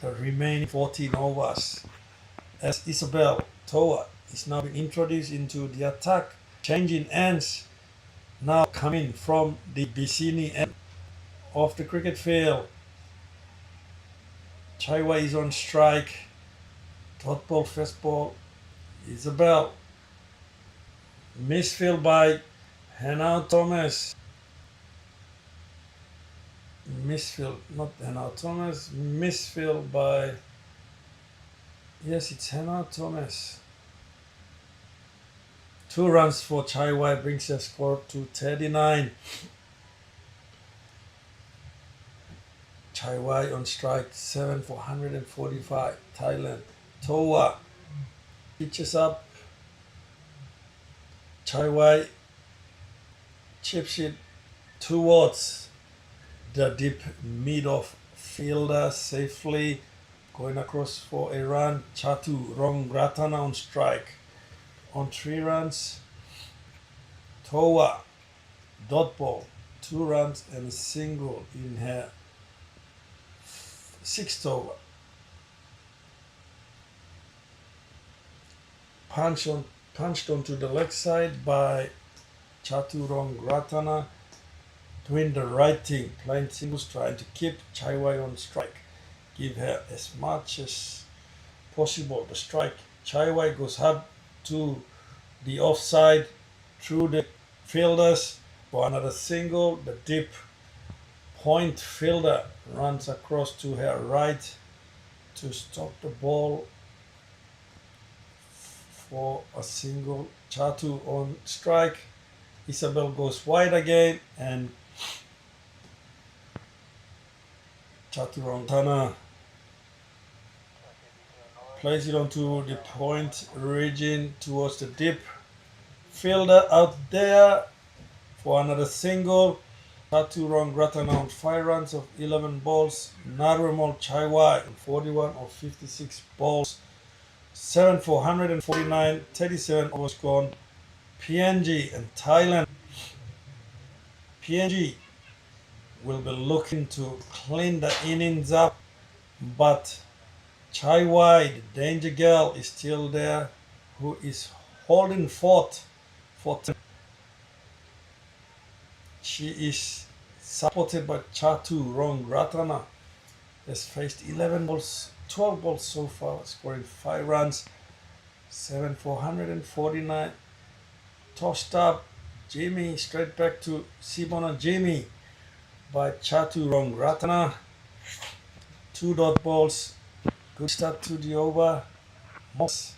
the remaining 14 overs. As Isabel Toa is now been introduced into the attack, changing ends now coming from the Bicini end of the cricket field. Chaiwa is on strike. Dot ball, first ball. Isabel. Misfield by Hannah Thomas. Misfield, not Hannah Thomas. Misfield by. Yes, it's Hannah Thomas. 2 runs for Chaiwai brings her score to 39. Chaiwai on strike, 7 for 145. Thailand. Toa pitches up. Chaiwai chips it towards the deep mid-off fielder safely. Going across for a run. Chatu Rongratana on strike. On 3 runs. Toa, dot ball, 2 runs and a single in her 6th over. Punched onto the leg side by Chatu Rongratana, doing the right thing, playing singles, trying to keep Chaiwai on strike. Give her as much as possible the strike. Chaiwai goes up to the offside through the fielders for another single. The deep point fielder runs across to her right to stop the ball for a single. Chatu on strike. Isabel goes wide again and Chatu Rongratana plays it onto the point region towards the deep fielder out there for another single. Chatu Rongratana on 5 runs of 11 balls. Narumal Chaiwai on 41 of 56 balls. 7 for 149, 37 overs gone. PNG and Thailand. PNG will be looking to clean the innings up, but Chaiwai, the danger girl, is still there, who is holding forth for them. She is supported by Chatu Rongratana, has faced 11 balls, 12 balls so far, scoring 5 runs, 7 for 149. Tossed up, Jimmy straight back to Sibona Jimmy by Chatu Rongratana. 2 dot balls. Good start to the over. Moss.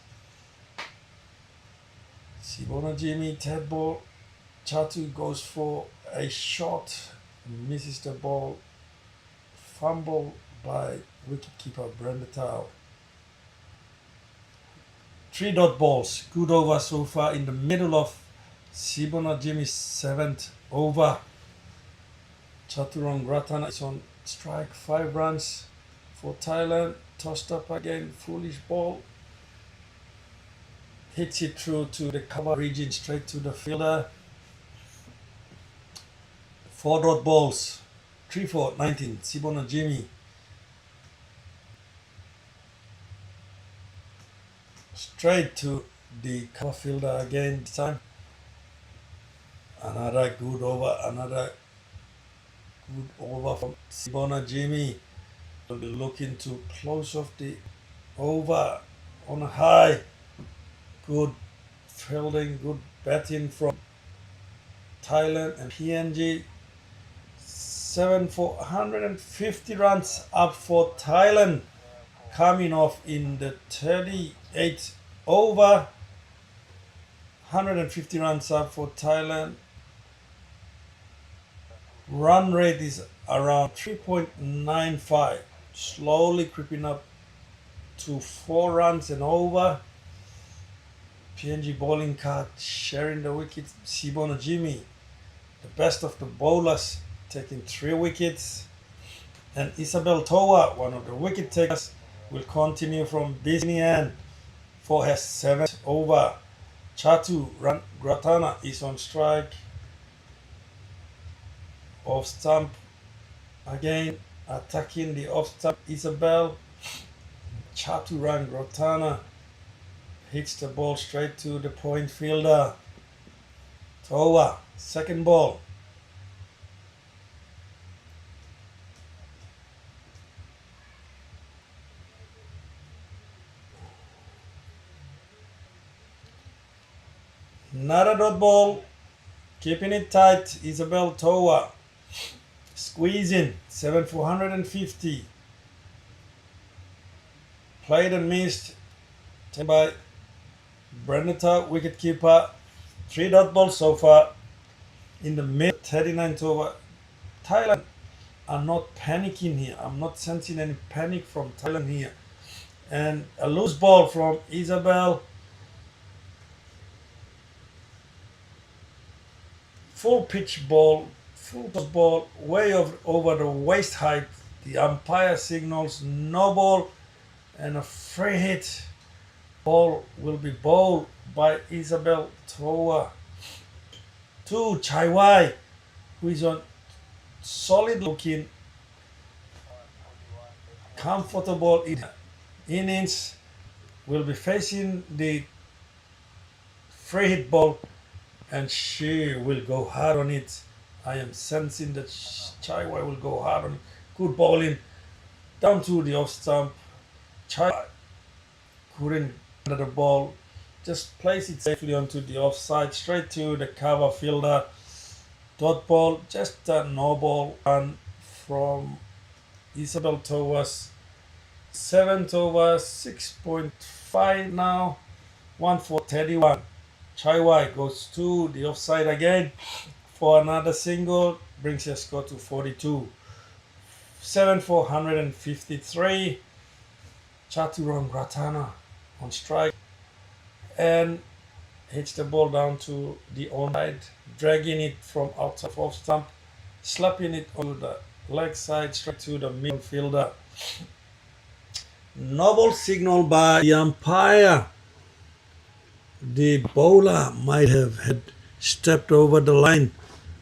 Sibona Jimmy, 3rd ball. Chatu goes for a shot. Misses the ball. Fumble by wicketkeeper Brenda Tao. 3 dot balls. Good over so far in the middle of Sibona Jimmy's 7th over. Chatu Rongratana is on strike, 5 runs for Thailand. Tossed up again, foolish ball. Hits it through to the cover region, straight to the fielder. 4 dot balls. 3 for 19. Sibona Jimmy. Straight to the cover fielder again this time. Another good over, from Sibona Jimmy. Will be looking to close off the over on a high. Good fielding, good batting from Thailand and PNG. 7 for 150 runs up for Thailand, coming off in the 38th over. 150 runs up for Thailand. Run rate is around 3.95, slowly creeping up to 4 runs and over. PNG bowling card sharing the wicket. Sibona Jimmy, the best of the bowlers, taking 3 wickets. And Isabel Toa, one of the wicket takers, will continue from this end for her 7th over. Chatu Gratana is on strike. Off stump again, attacking the off stump. Isabel Chatu Gratana hits the ball straight to the point fielder. Toa, second ball. Another dot ball, keeping it tight. Isabel Toa squeezing 7 for 150. Played and missed. Taken by Brendata, wicketkeeper. 3 dot balls so far. In the mid 39th over. Thailand are not panicking here. I'm not sensing any panic from Thailand here. And a loose ball from Isabel. Full pitch ball, full toss ball, way over the waist height. The umpire signals no ball, and a free hit. Ball will be bowled by Isabel Toa to Chai Wai, who is on solid looking, comfortable innings. Will be facing the free hit ball, and she will go hard on it. I am sensing that Chai Wai will go hard on it. Good bowling down to the off stump. Chai Wai couldn't get the ball, just place it safely onto the offside, straight to the cover fielder. Dot ball, just a no ball run from Isabel Toa's 7th over, 6.5 now, 1 for 31. Chai Wai goes to the offside again for another single, brings your score to 42. 7 for 153. Chaturang Ratana on strike and hits the ball down to the onside, dragging it from outside of off stump, slapping it on the leg side straight to the middle fielder. Noble signal by the umpire. The bowler might have had stepped over the line,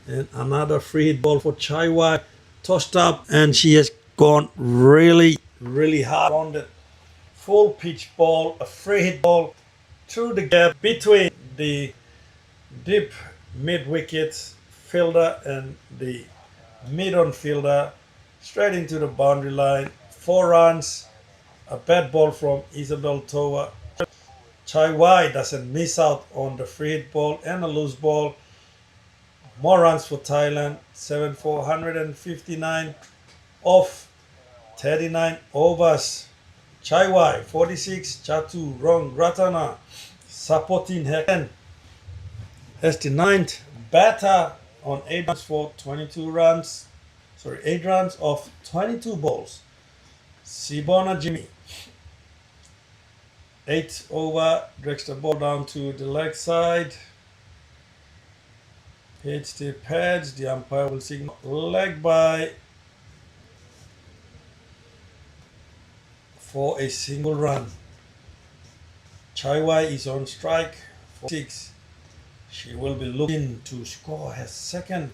and another free hit ball for Chai Wai, tossed up, and she has gone really hard on the full pitch ball, a free hit ball through the gap between the deep mid wicket fielder and the mid on fielder, straight into the boundary line. 4 runs, a bad ball from Isabel Toa. Chai Wai doesn't miss out on the free hit ball and a loose ball. More runs for Thailand, 7 for 159 off 39 overs. Chai Wai 46, Chaturang Ratana supporting her end as the 9th batter on 8 runs for 22 runs. 8 runs of 22 balls. Sibona Jimmy 8th over, drags the ball down to the leg side, hits the pads. The umpire will signal leg by for a single run. Chai Wai is on strike for 6. She will be looking to score her 2nd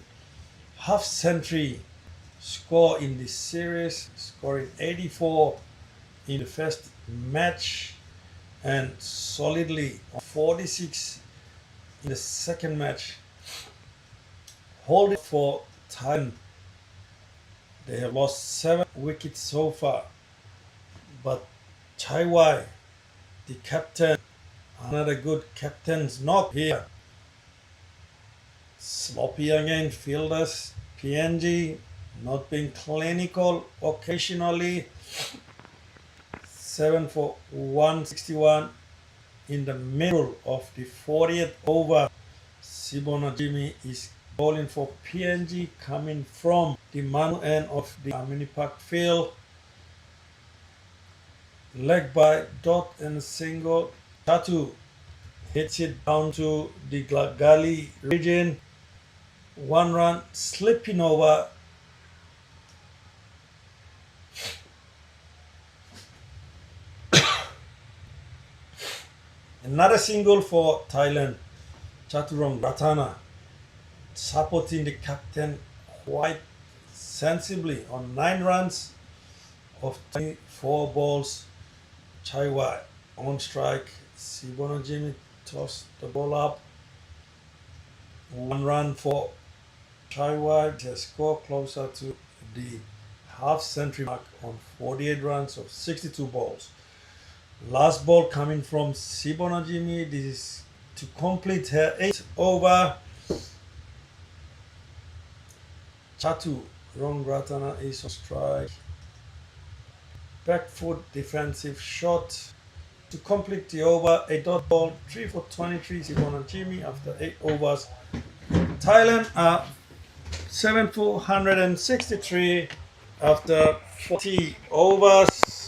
half century score in this series, scoring 84 in the first match and solidly 46 in the second match. Holding for Thailand. They have lost 7 wickets so far, but Chai Wai, the captain, another good captain's knock here. Sloppy again, fielders. PNG not being clinical occasionally. 7 for 161 in the middle of the 40th over. Sibona Jimmy is bowling for PNG, coming from the Manu end of the Amini Park field. Leg by dot and a single. Tatu hits it down to the gully region. 1 run, slipping over Another single for Thailand, Chaturong Ratana, supporting the captain quite sensibly on 9 runs of 24 balls. Chaiwai on strike. Sibono Jimmy tossed the ball up. 1 run for Chaiwai. Has scored closer to the half century mark on 48 runs of 62 balls. Last ball coming from Sibono Jimmy. This is to complete her 8th over. Chatu Rongratana is on strike. Back foot defensive shot to complete the over. A dot ball, 3 for 23. Sibono Jimmy after 8 overs. Thailand are 7 for 163 after 40 overs.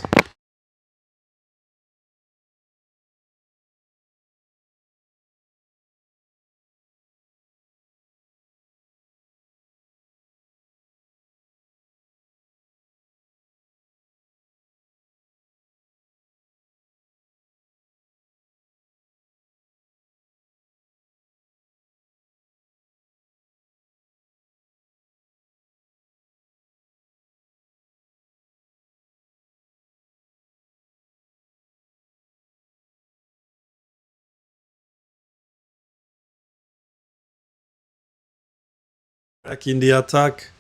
Back in the attack.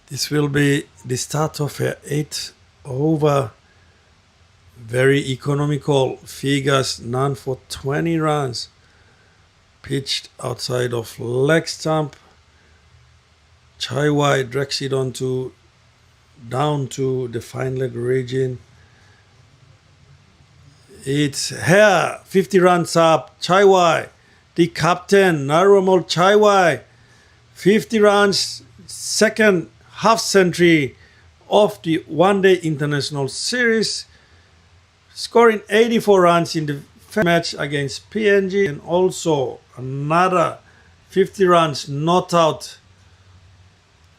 This will be the start of her 8th over. Very economical figures, none for 20 runs. Pitched outside of leg stump. Chaiwai drags it onto down to the fine leg region. It's here, 50 runs up. Chaiwai, the captain, Narumal Chaiwai, 50 runs, second half century of the one-day international series, scoring 84 runs in the first match against PNG, and also another 50 runs not out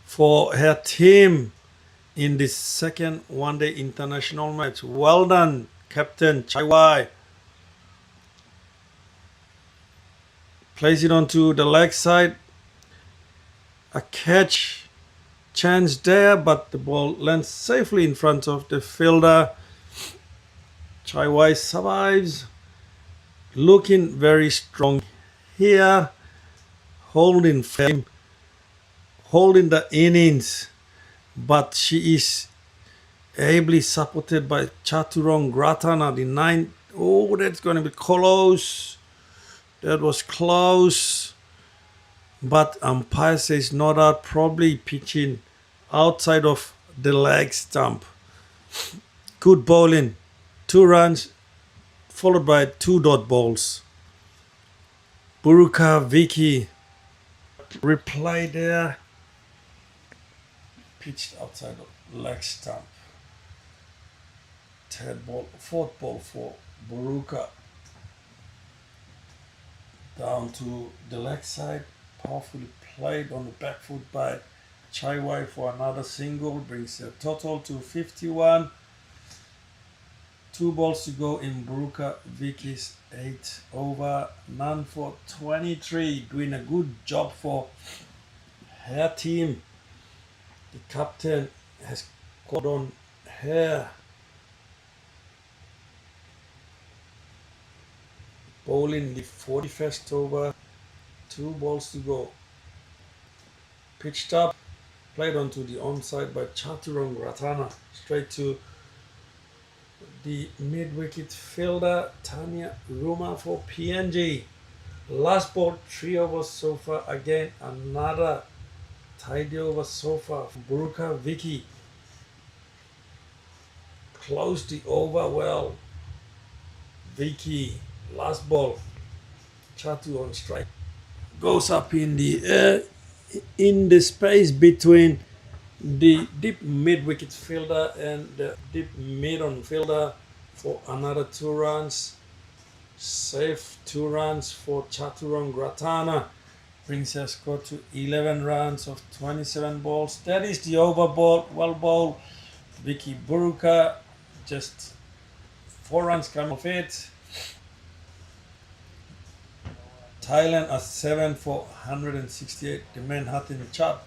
for her team in the second one-day international match. Well done, Captain Chaiwai. Plays it onto the leg side. A catch chance there, but the ball lands safely in front of the fielder. Chaiwai survives. Looking very strong here. Holding fame. Holding the innings. But she is ably supported by Chaturong Ratana, the 9th. Oh, that's going to be close. That was close. But umpire says not out, probably pitching outside of the leg stump. Good bowling. 2 runs followed by 2 dot balls. Buruka Vicky reply there. Pitched outside of leg stump. 4th ball for Buruka. Down to the leg side. Powerfully played on the back foot by Chaiwai for another single. Brings the total to 51. 2 balls to go in Buruka Vicky's 8th over. None for 23. Doing a good job for her team. The captain has caught on her. Bowling the 41st over. 2 balls to go. Pitched up. Played onto the onside by Chaturong Ratana. Straight to the mid-wicket fielder Tanya Ruma for PNG. Last ball, 3 overs so far. Again, another tidy over so far from Buruka Vicky. Closed the over well. Vicky, last ball. Chatu on strike. Goes up in the air, in the space between the deep mid-wicket fielder and the deep mid-on fielder for another 2 runs. Safe 2 runs for Chaturong Ratana. Brings her score to 11 runs of 27 balls. That is the over ball. Well bowled. Vicky Buruka. Just 4 runs coming off it. Thailand are 7 for 168. The Manhattan chart,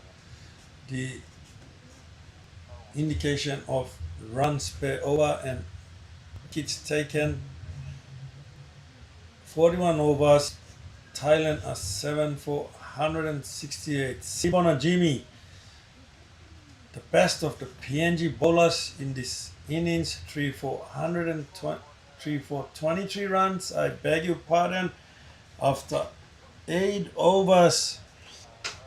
the indication of runs per over and wickets taken. 41 overs. Thailand are 7 for 168. Sibona Jimmy, the best of the PNG bowlers in this innings, 3 for 23 runs. I beg your pardon. After 8 overs,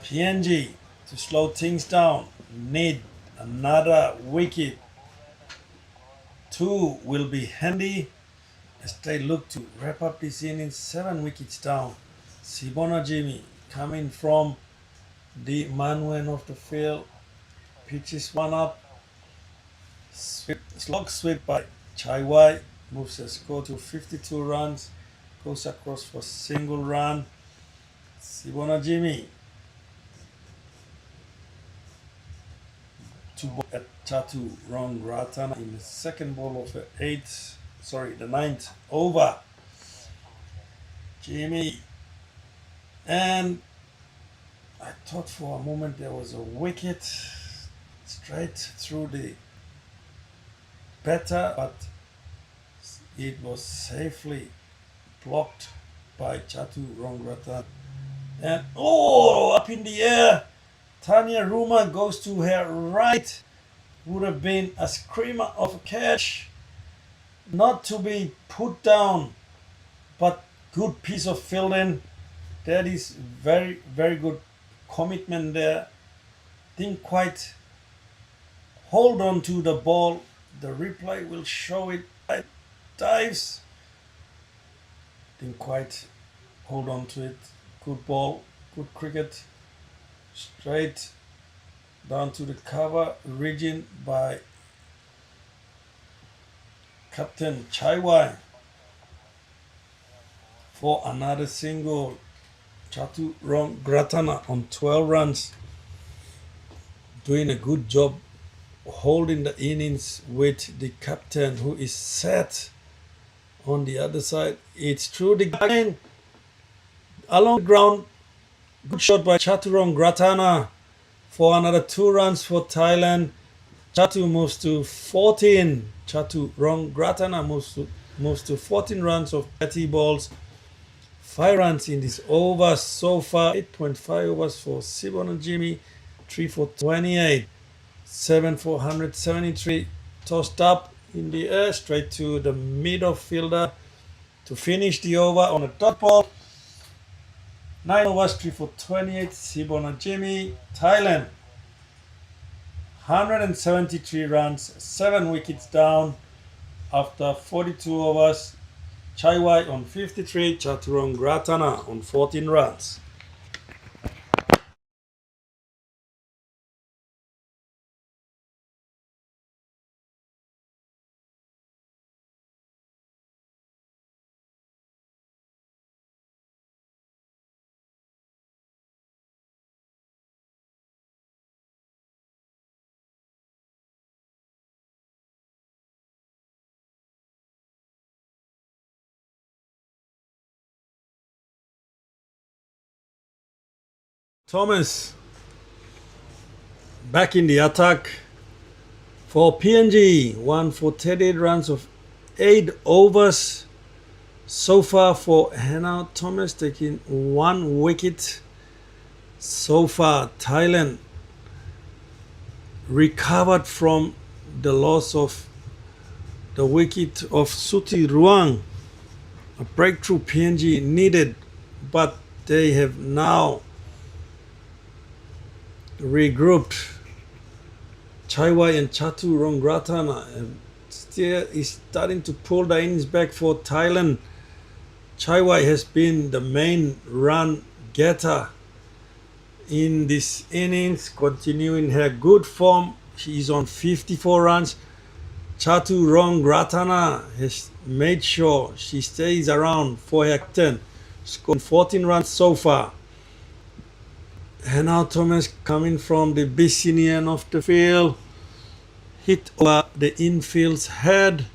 PNG to slow things down need another wicket. 2 will be handy as they look to wrap up this innings. 7 wickets down. Sibona Jimmy coming from the manual of the field, pitches one up. Slog sweep by Chai Wai moves the score to 52 runs. Goes across for single run. Sibona Jimmy to ball at Chatu Rong Ratana in the second ball of the ninth over. Jimmy, and I thought for a moment there was a wicket straight through the batter, but it was safely blocked by Chatu Rongratan. And up in the air, Tanya Ruma goes to her right. Would have been a screamer of a catch, not to be put down, but good piece of fielding. That is very, very good commitment there. Didn't quite hold on to the ball. The replay will show it. Dives. Didn't quite hold on to it. Good ball, good cricket. Straight down to the cover, region by Captain Chai Wai for another single. Chatu Rong Gratana on 12 runs, doing a good job holding the innings with the captain who is set on the other side. It's through the again along the ground. Good shot by Chatu Rong Gratana for another 2 runs for Thailand. Chatu moves to 14. Chatu Rong Gratana moves to 14 runs of 30 balls. 5 runs in this over so far. 8.5 overs for Sibona Jimmy. 3 for 28. 7 for 173. Tossed up in the air straight to the middle fielder to finish the over on a dot ball. 9 overs, 3 for 28. Sibona Jimmy. Thailand 173 runs, 7 wickets down after 42 overs. Chai Wai on 53, Chaturong Gratana on 14 runs. Thomas back in the attack for PNG. 1 for 38 runs of 8 overs so far for Hannah Thomas, taking 1 wicket so far. Thailand recovered from the loss of the wicket of Suti Ruang. A breakthrough PNG needed, but they have now regrouped. Chai Wai and Chatu Rongratana still is starting to pull the innings back for Thailand. Chai Wai has been the main run getter in this innings, continuing her good form. She is on 54 runs. Chatu Rongratana has made sure she stays around for her captain, scored 14 runs so far. Hannah Thomas coming from the busy end of the field, hit over the infield's head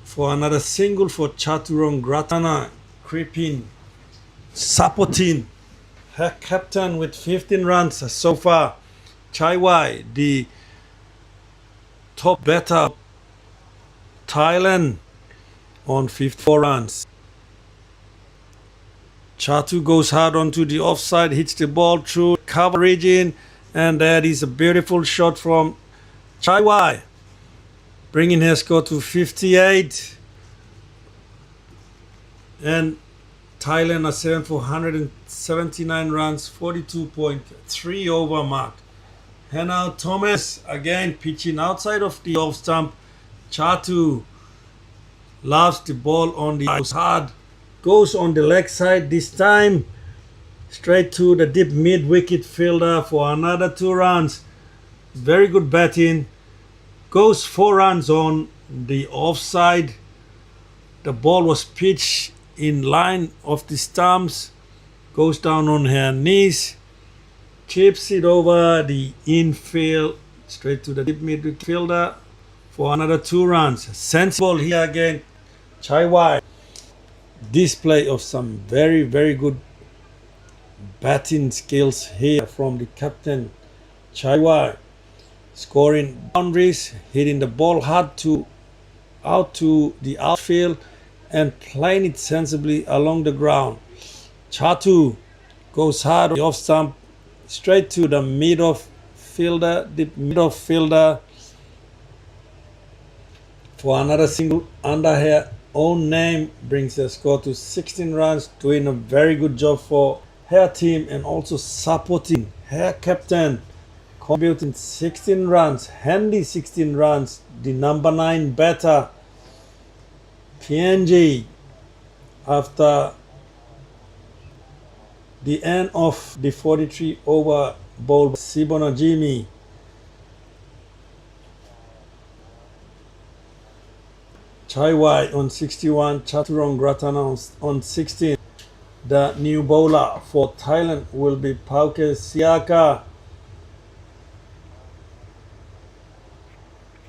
for another single for Chaturong Gratana, creeping supporting her captain with 15 runs so far. Chai Wai, the top batter of Thailand, on 54 runs. Chatu goes hard onto the offside, hits the ball through cover region, and that is a beautiful shot from Chai Wai, bringing her score to 58. And Thailand are 7 for 179 runs, 42.3 over mark. And now Thomas again pitching outside of the off stump. Chatu loves the ball on the hard, goes on the leg side this time, straight to the deep mid wicket fielder for another 2 runs. Very good batting. Goes 4 runs on the offside. The ball was pitched in line of the stumps, goes down on her knees, chips it over the infield straight to the deep midfielder for another 2 runs. Sensible here again. Chai Wai, display of some very good batting skills here from the captain. Chai Wai scoring boundaries, hitting the ball hard out to the outfield and playing it sensibly along the ground. Chatu goes hard on the off stump, straight to the mid off fielder for another single under her own name, brings her score to 16 runs, doing a very good job for her team and also supporting her captain, contributing 16 runs, handy 16 runs, the number 9 batter. PNG, after the end of the 43 over ball by Sibona Jimmy, Chai Wai on 61, Chaturong Ratana on 16. The new bowler for Thailand will be Pauke Siaka.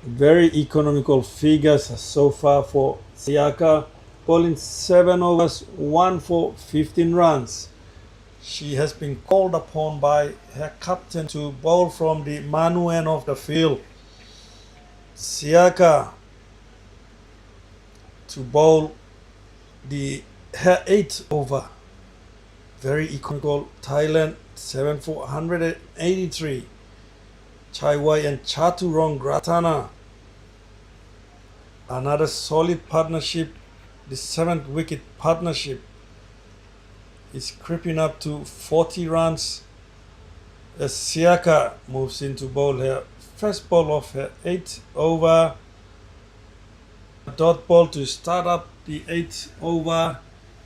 Very economical figures so far for Siaka, bowling 7 overs, 1 for 15 runs. She has been called upon by her captain to bowl from the Manu end of the field. Siaka to bowl her 8th over. Very economical. Thailand 7 for 183. Chai Wai and Chaturong Ratana, another solid partnership. The 7th wicket partnership is creeping up to 40 runs as Siaka moves into bowl her first ball of her 8th over. Dot ball to start up the 8th over.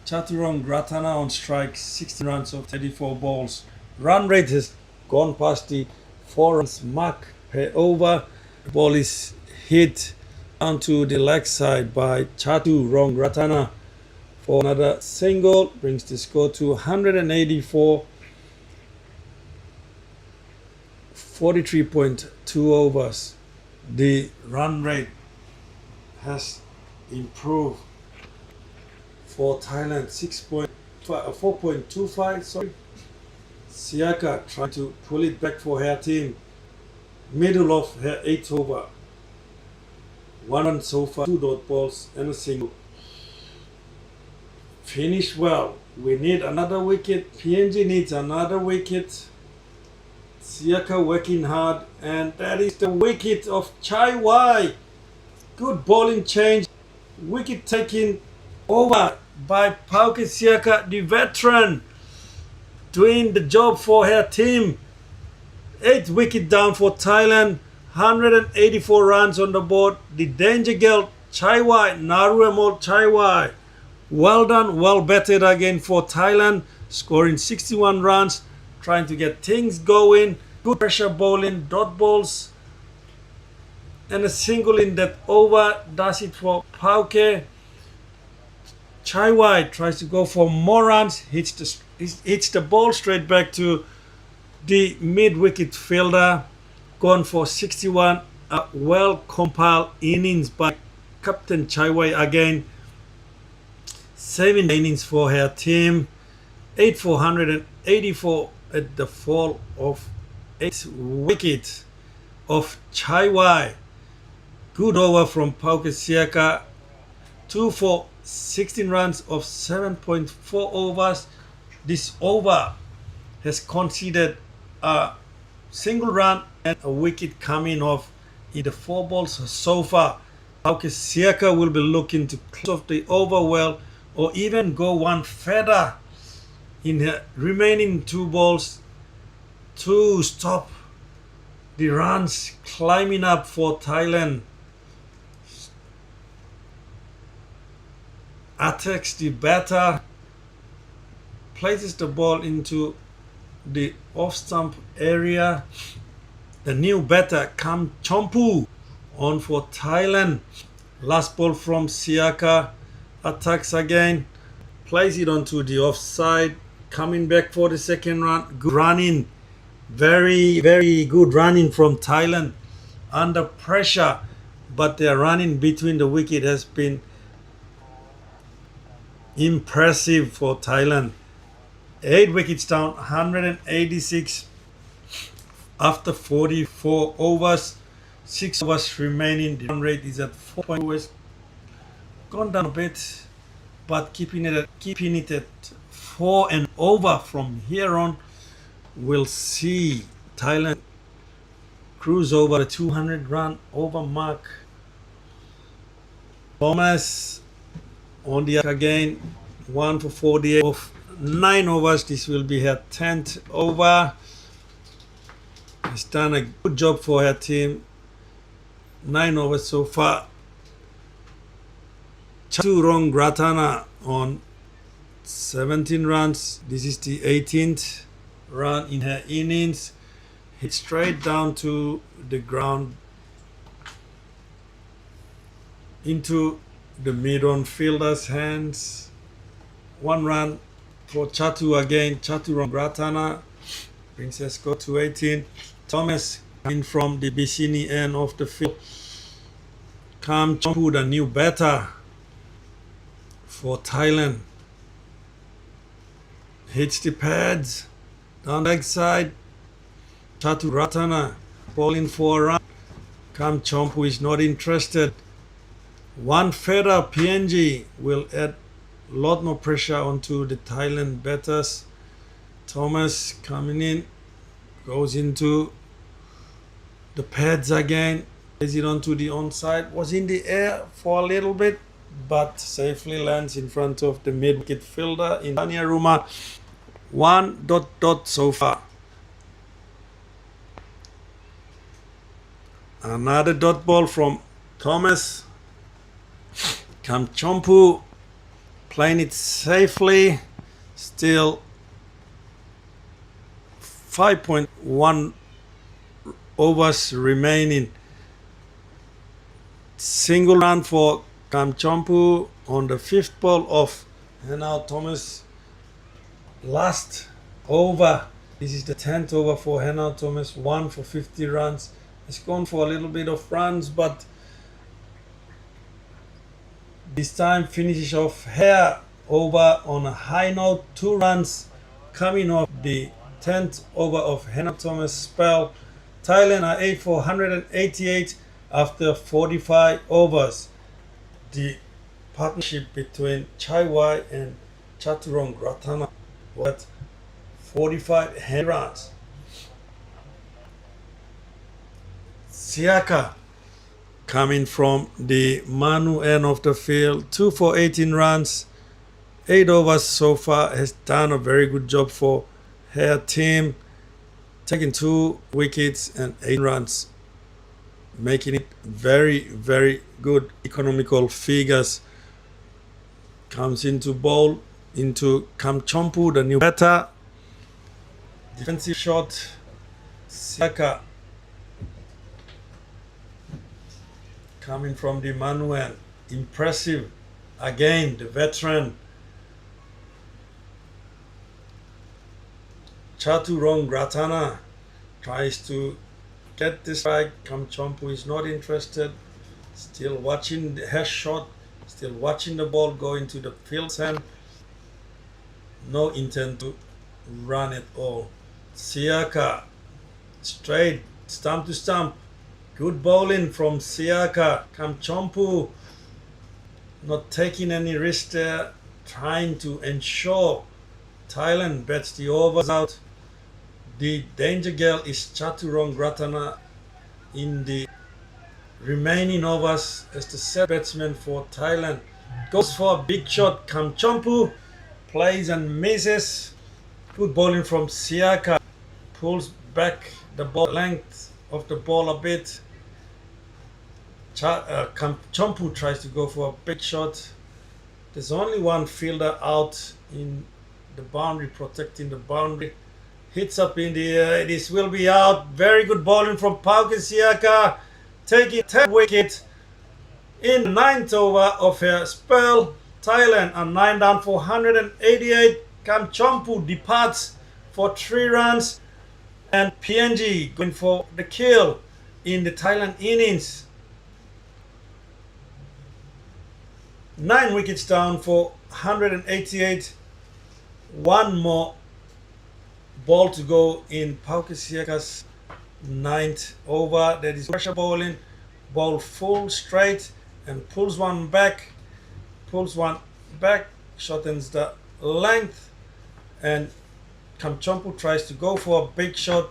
Chaturong Ratana on strike, 16 runs of 34 balls. Run rate has gone past the 4 runs mark per over. The ball is hit onto the leg side by Chaturong Ratana for another single, brings the score to 184. 43.2 overs. The run rate has improved for Thailand, 4.25. Sorry. Siaka trying to pull it back for her team. Middle of her 8th over. 1 run so far, 2 dot balls and a single. Finish well. We need another wicket. PNG needs another wicket. Siaka working hard, and that is the wicket of Chai Wai. Good bowling change. Wicket taken over by Pauke Siaka, the veteran, doing the job for her team. 8th wicket down for Thailand. 184 runs on the board. The danger girl Chai Wai, Naruemol Chai Wai. Well done, well batted again for Thailand, scoring 61 runs, trying to get things going. Good pressure bowling, dot balls, and a single in that over does it for Pauke. Chai Wai tries to go for more runs, hits the ball straight back to the mid-wicket fielder, gone for 61. A well-compiled innings by Captain Chai Wai again. 7 innings for her team. 8,484 at the fall of 8th wicket of Chaiwai. Good over from Pauke Siaka. 2 for 16 runs of 7.4 overs. This over has conceded a single run and a wicket coming off in the 4 balls so far. Pauke Siaka will be looking to close off the over well, or even go one further in the remaining 2 balls to stop the runs climbing up for Thailand. Attacks the batter, places the ball into the off-stump area. The new batter, Kam Chompu, on for Thailand. Last ball from Siaka, attacks again, plays it onto the offside, coming back for the second run. Good running, very good running from Thailand under pressure, but their running between the wicket has been impressive for Thailand. 8 wickets down, 186 after 44 overs. 6 overs remaining. The run rate is at 4.2. Gone down a bit, but keeping it at 4 and over from here on. We'll see Thailand cruise over the 200 run over mark. Thomas on the again, 1 for 48 of 9 overs. This will be her 10th over. He's done a good job for her team. 9 overs so far. Chaturong Ratana on 17 runs. This is the 18th run in her innings. Hit straight down to the ground into the mid-on fielder's hands. 1 run for Chatu again. Chaturong Ratana brings her score to 18. Thomas coming from the Bikini end of the field. Kam Chompu, the new batter for Thailand. Hits the pads down the leg side. Chatu Ratana bowling for a run. Kam Chompu is not interested. 1 feather PNG will add a lot more pressure onto the Thailand batters. Thomas coming in, goes into the pads again, plays it onto the onside, was in the air for a little bit, but safely lands in front of the mid-wicket fielder in Tanyaruma. 1 ... so far. Another dot ball from Thomas. Kam Chompu playing it safely. Still 5.1 overs remaining. Single run for Kam Chompu on the 5th ball of Henao Thomas. Last over. This is the 10th over for Henao Thomas. 1 for 50 runs. It's gone for a little bit of runs, but this time finishes off her over on a high note. 2 runs coming off the 10th over of Henao Thomas' spell. Thailand are 8 for 188 after 45 overs. The partnership between Chaiwai and Chaturong Ratana was 45 hand runs. Siaka coming from the Manu end of the field, 2 for 18 runs, 8 overs so far, has done a very good job for her team, taking 2 wickets and 8 runs, making it very good economical figures. Comes into bowl into Kam Chompu, the new batter. Defensive shot. Siaka coming from the Manuel. Impressive. Again, the veteran. Chaturong Ratana tries to get the strike. Kam Chompu is not interested. Still watching her shot. Still watching the ball go into the field's hand. no intent to run at all. Siaka, straight, stump to stump. Good bowling from Siaka. Kamchompu, not taking any risk there, trying to ensure Thailand bets the overs out. The danger girl is Chaturongratana in the remaining overs as the set batsman for Thailand. Goes for a big shot. Kamchompu plays and misses. Good bowling from Siaka. Pulls back the ball, length of the ball a bit. Kamchompu tries to go for a big shot. There's only one fielder out in the boundary, protecting the boundary. Hits up in the air. This will be out. Very good bowling from Pauke Siaka. Taking 10th wicket in the 9th over of her spell. Thailand are 9 down for 188. Kamchompu departs for 3 runs. And PNG going for the kill in the Thailand innings. 9 wickets down for 188. One more ball to go in Pauke Siaka's 9th over. That is pressure bowling. Ball full straight and pulls one back. Shortens the length. And Kamchompu tries to go for a big shot.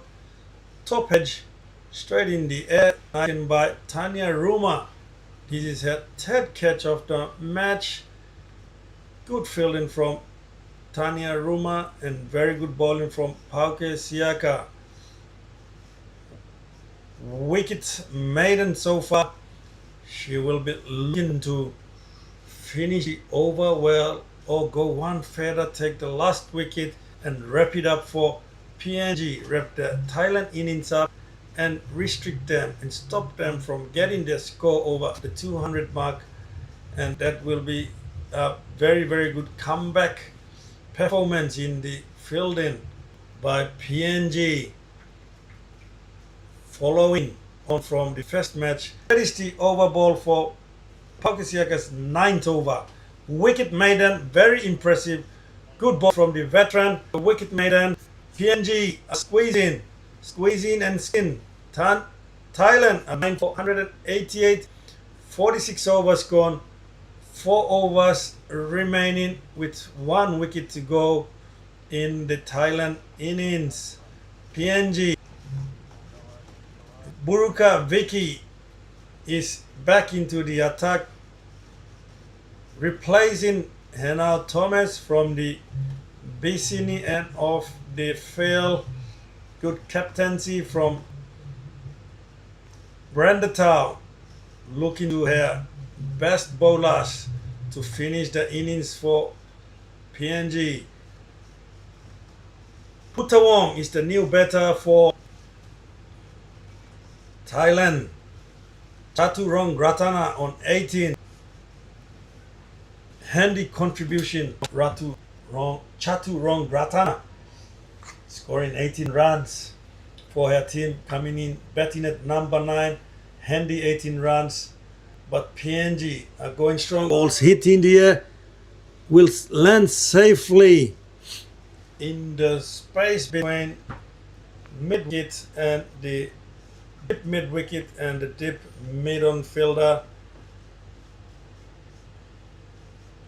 Top edge. Straight in the air. Taken by Tanya Ruma. This is her 3rd catch of the match. Good fielding from Tanya Ruma and very good bowling from Pauke Siaka. Wicket maiden so far. She will be looking to finish the over well or go one further, take the last wicket and wrap it up for PNG. Wrap the Thailand innings up and restrict them and stop them from getting their score over the 200 mark. And that will be a very, very good comeback performance in the fielding by PNG. Following on from the first match, that is the over ball for Pauke Siaka's 9th over. Wicket maiden, very impressive. Good ball from the veteran. The wicket maiden, PNG are squeezing and skin. Thailand are 9 for 188. 46 overs gone. 4 overs remaining with 1 wicket to go in the Thailand innings. PNG. Buruka Vicky is back into the attack, replacing Hannah Thomas from the Bicini end of the field. Good captaincy from Brenda Tao, looking to her best bowlers to finish the innings for PNG. Puttawong is the new batter for Thailand. Chaturongratana on 18. Handy contribution. Chaturongratana scoring 18 runs for her team, coming in batting at number 9. Handy 18 runs. But PNG are going strong. Balls hit in the air. Will land safely in the space between mid-wicket and the deep mid-wicket and the deep mid-on fielder.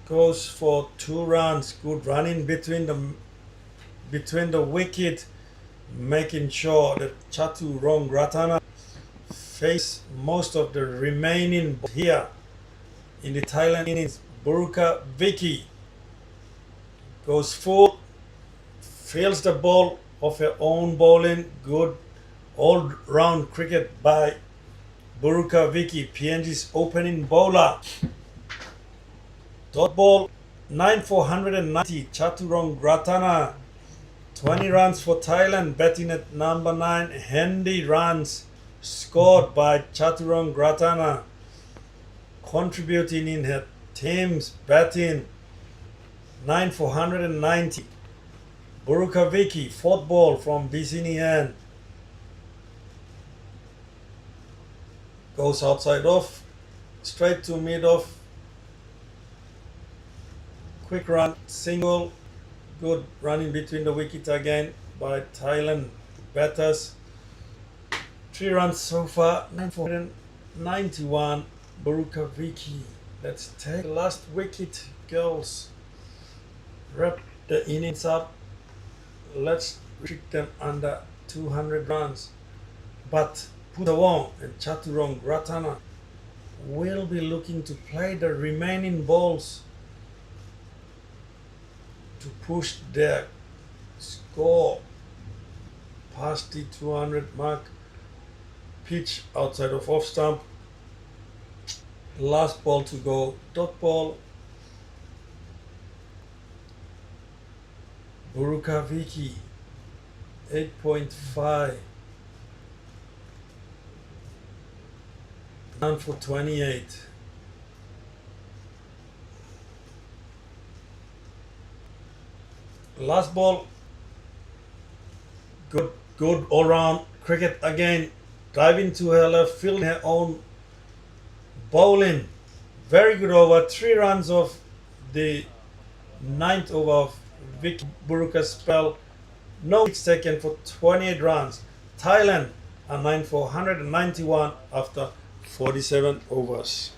Goes for 2 runs. Good running between the wicket, making sure that Chaturongratana face most of the remaining here in the Thailand innings. Buruka Vicky goes full, fields the ball of her own bowling. Good all-round cricket by Buruka Vicky, PNG's opening bowler. Dot ball 9 for 190. Chaturongratana 20 runs for Thailand, batting at number 9. Handy runs scored by Chaturongratana, contributing in her team's batting. 9 for 190. Buruka Vicky, 4th ball from Bicini end. Goes outside off, straight to mid off. Quick run, single, Good running between the wickets again by Thailand batters. 3 runs so far, 991. Baruka Vicky. Let's take the last wicket, girls. Wrap the innings up. Let's restrict them under 200 runs. But Putawong and Chaturong Ratana will be looking to play the remaining balls to push their score past the 200 mark. Pitch outside of off stump. Last ball to go, dot ball. Baruka Vicky, 8.5. Down for 28. Last ball. Good all round cricket again. Diving to her left, fielding her own bowling. Very good over. 3 runs of the 9th over of Vicky Baruka's spell. No hits taken for 28 runs. Thailand are 9 for 191 after 47 overs.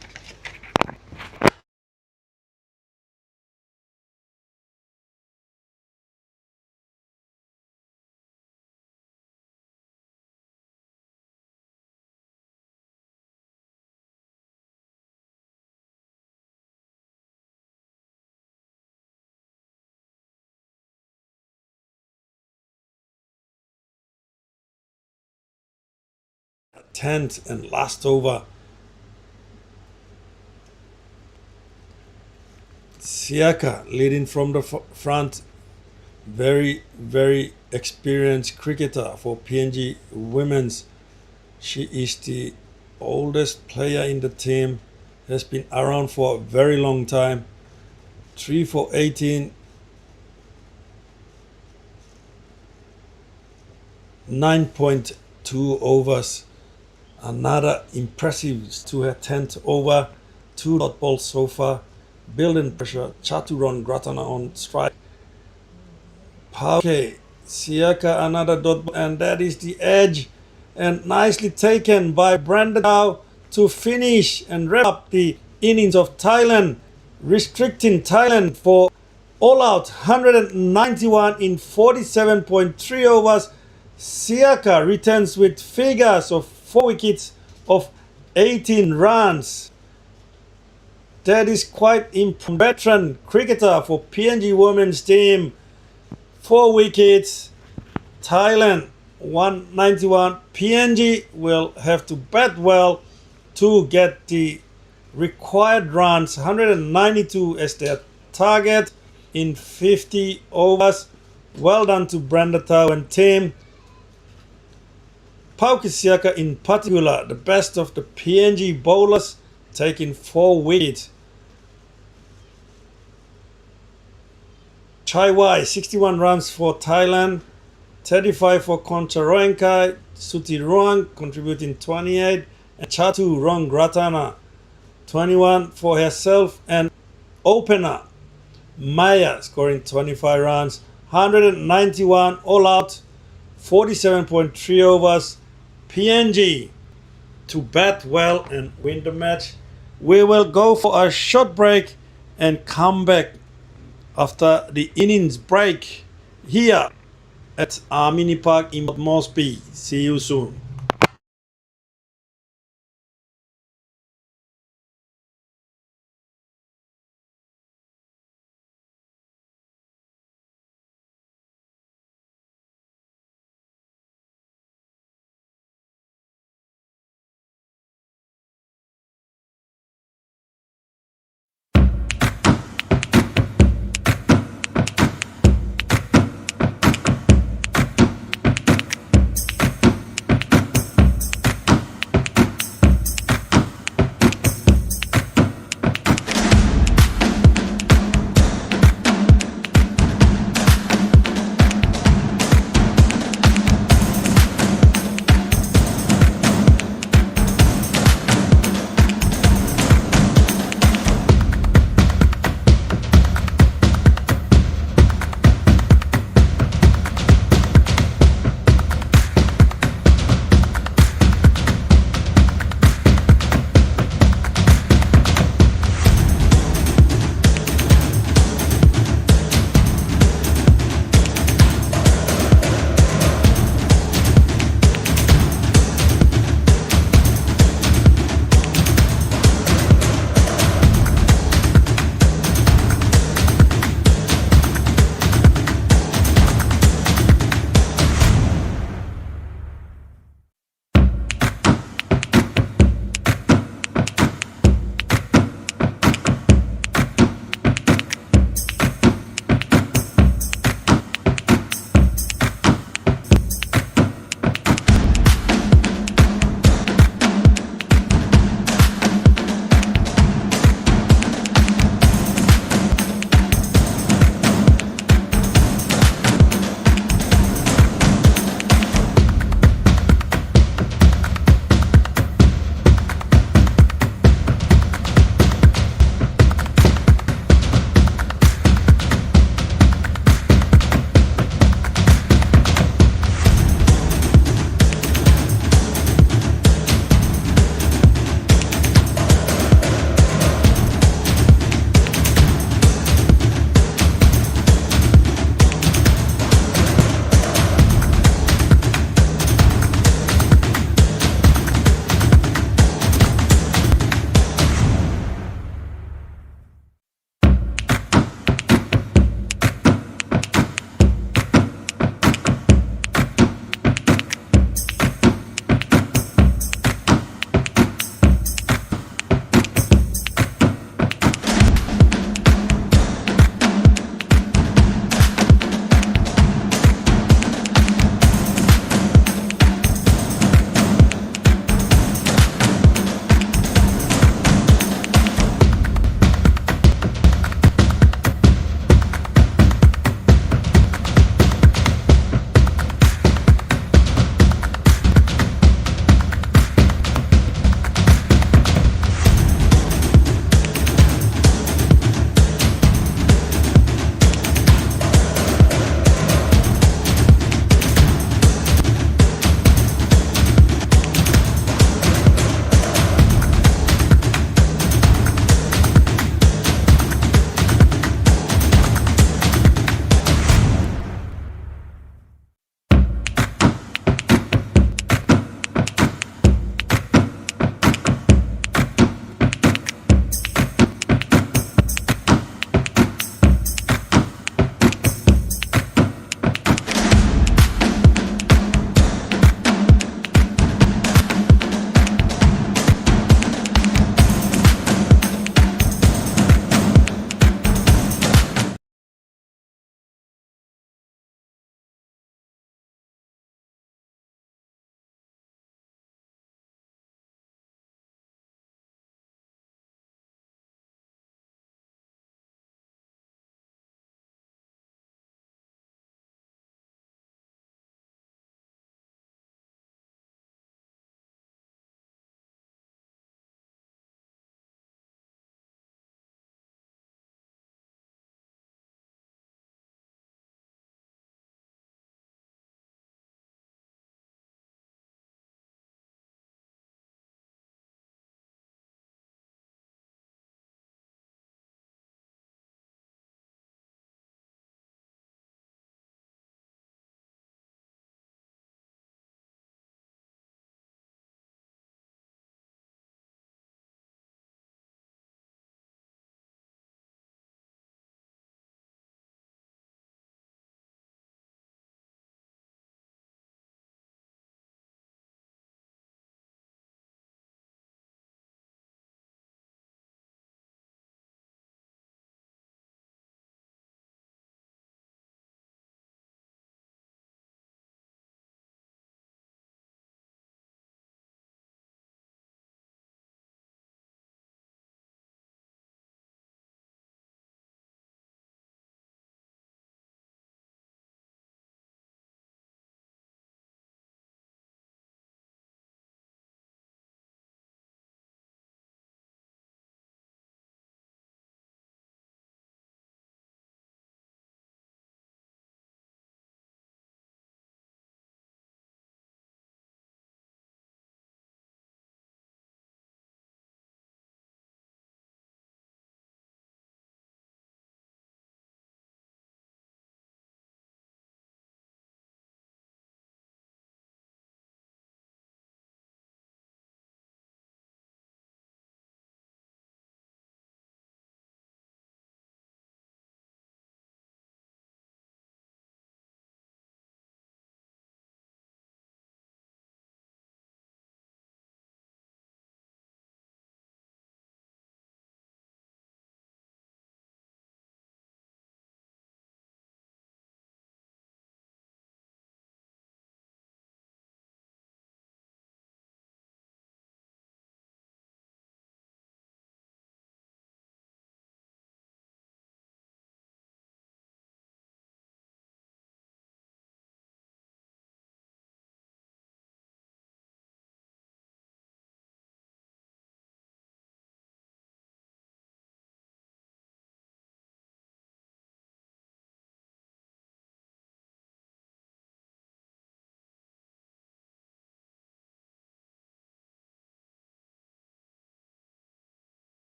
Tenth and last over. Siaka leading from the front. Very experienced cricketer for PNG Women's. She is the oldest player in the team. Has been around for a very long time. 3 for 18. 9.2 overs. Another impressive to her 10th over. 2 dot balls so far. Building pressure. Chaturong Gratana on strike. Okay, Siaka another dot ball, and that is the edge. And nicely taken by Brandon Dow to finish and wrap up the innings of Thailand, restricting Thailand for all out 191 in 47.3 overs. Siaka returns with figures of 4 wickets of 18 runs. That is quite impressive. Veteran cricketer for PNG women's team. 4 wickets. Thailand 191. PNG will have to bat well to get the required runs, 192 as their target in 50 overs. Well done to Brenda Tau and team. Pauki Siaka in particular, the best of the PNG bowlers, taking 4 wickets. Chai Wai, 61 runs for Thailand, 35 for Koncharoenkai, Suti Ruang contributing 28, and Chaturong Ratana, 21 for herself, and opener Maya scoring 25 runs, 191 all out, 47.3 overs. PNG to bat well and win the match. We will go for a short break and come back after the innings break here at Amini Park in Moresby. See you soon.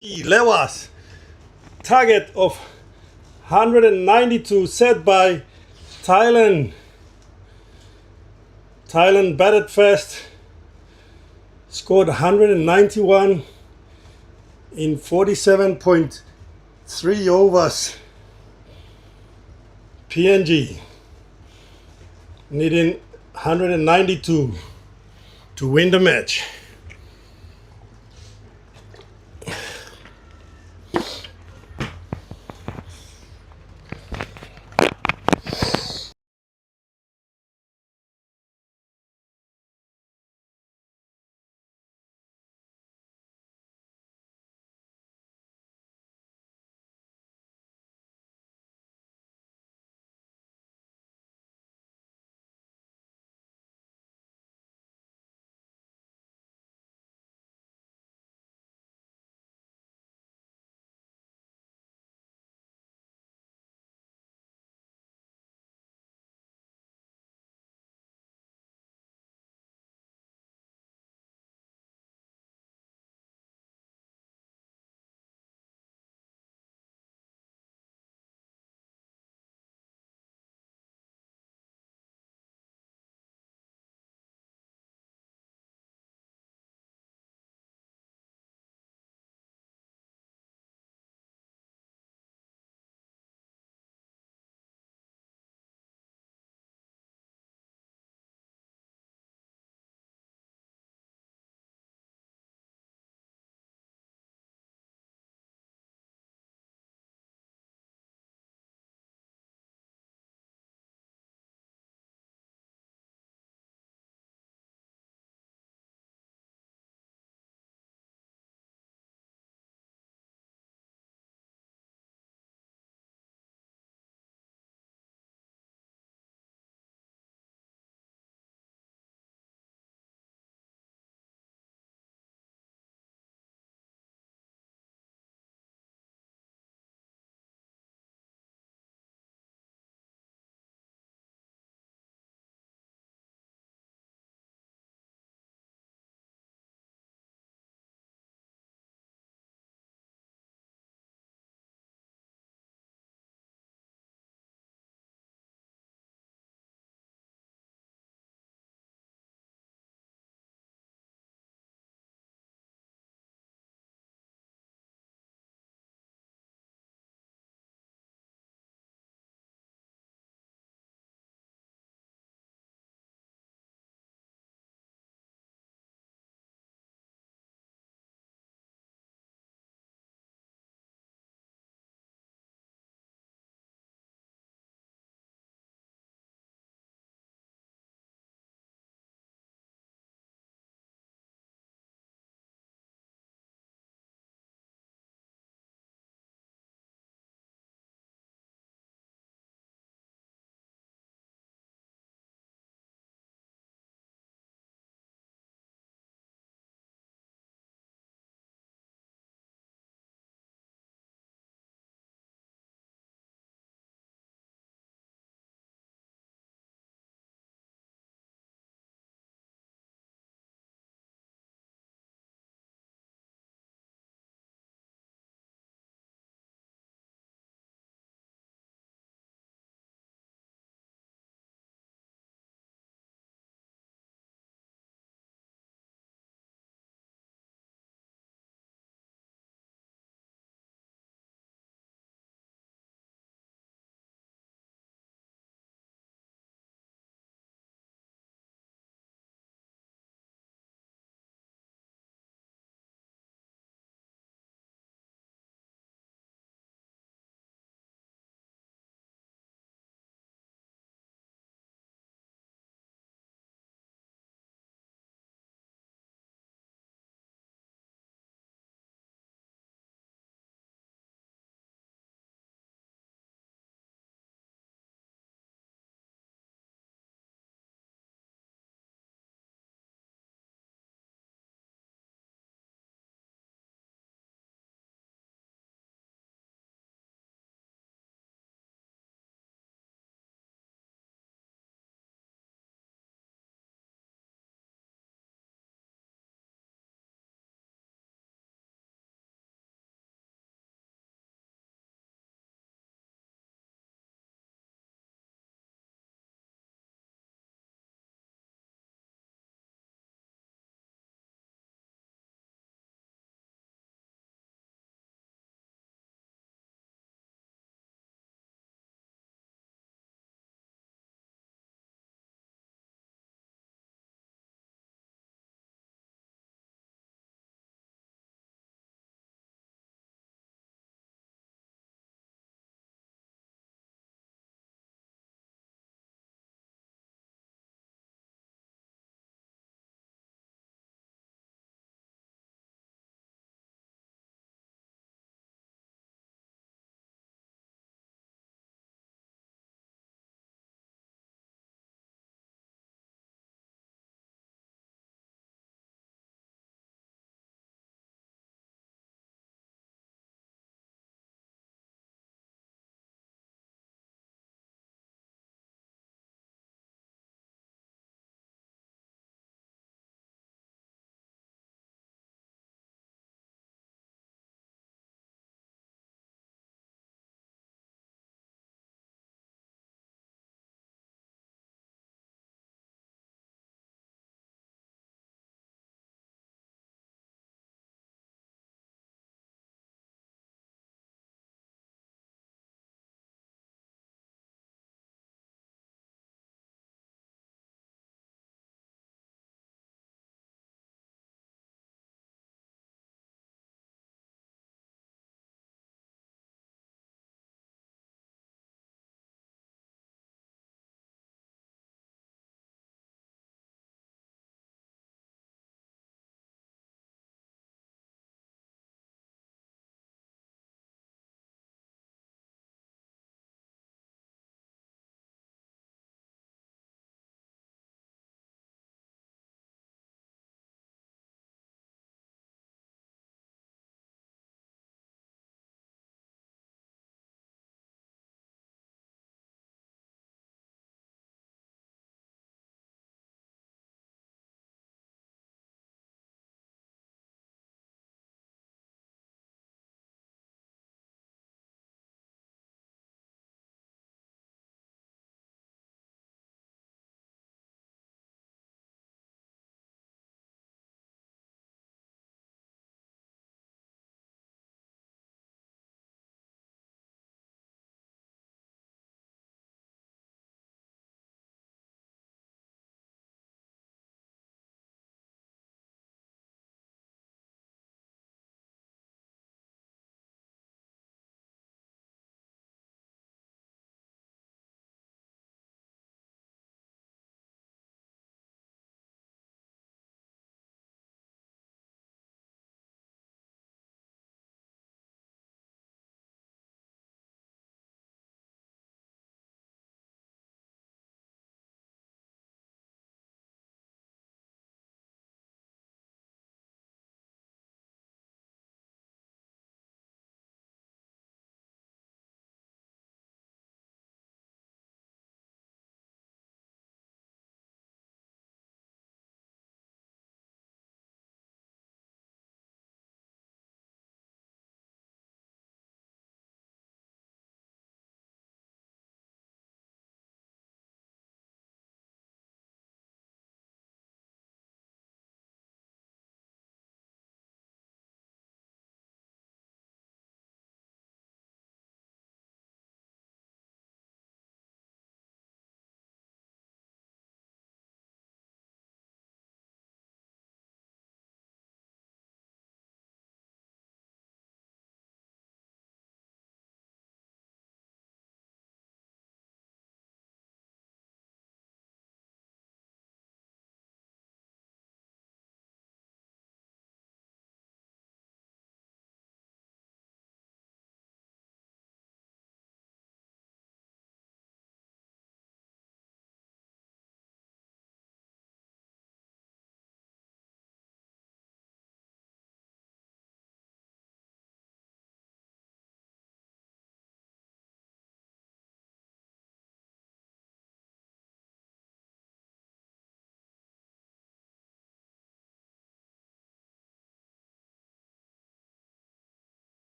Lewas. Target of 192 set by Thailand. Thailand batted fast. Scored 191 in 47.3 overs. PNG needing 192 to win the match.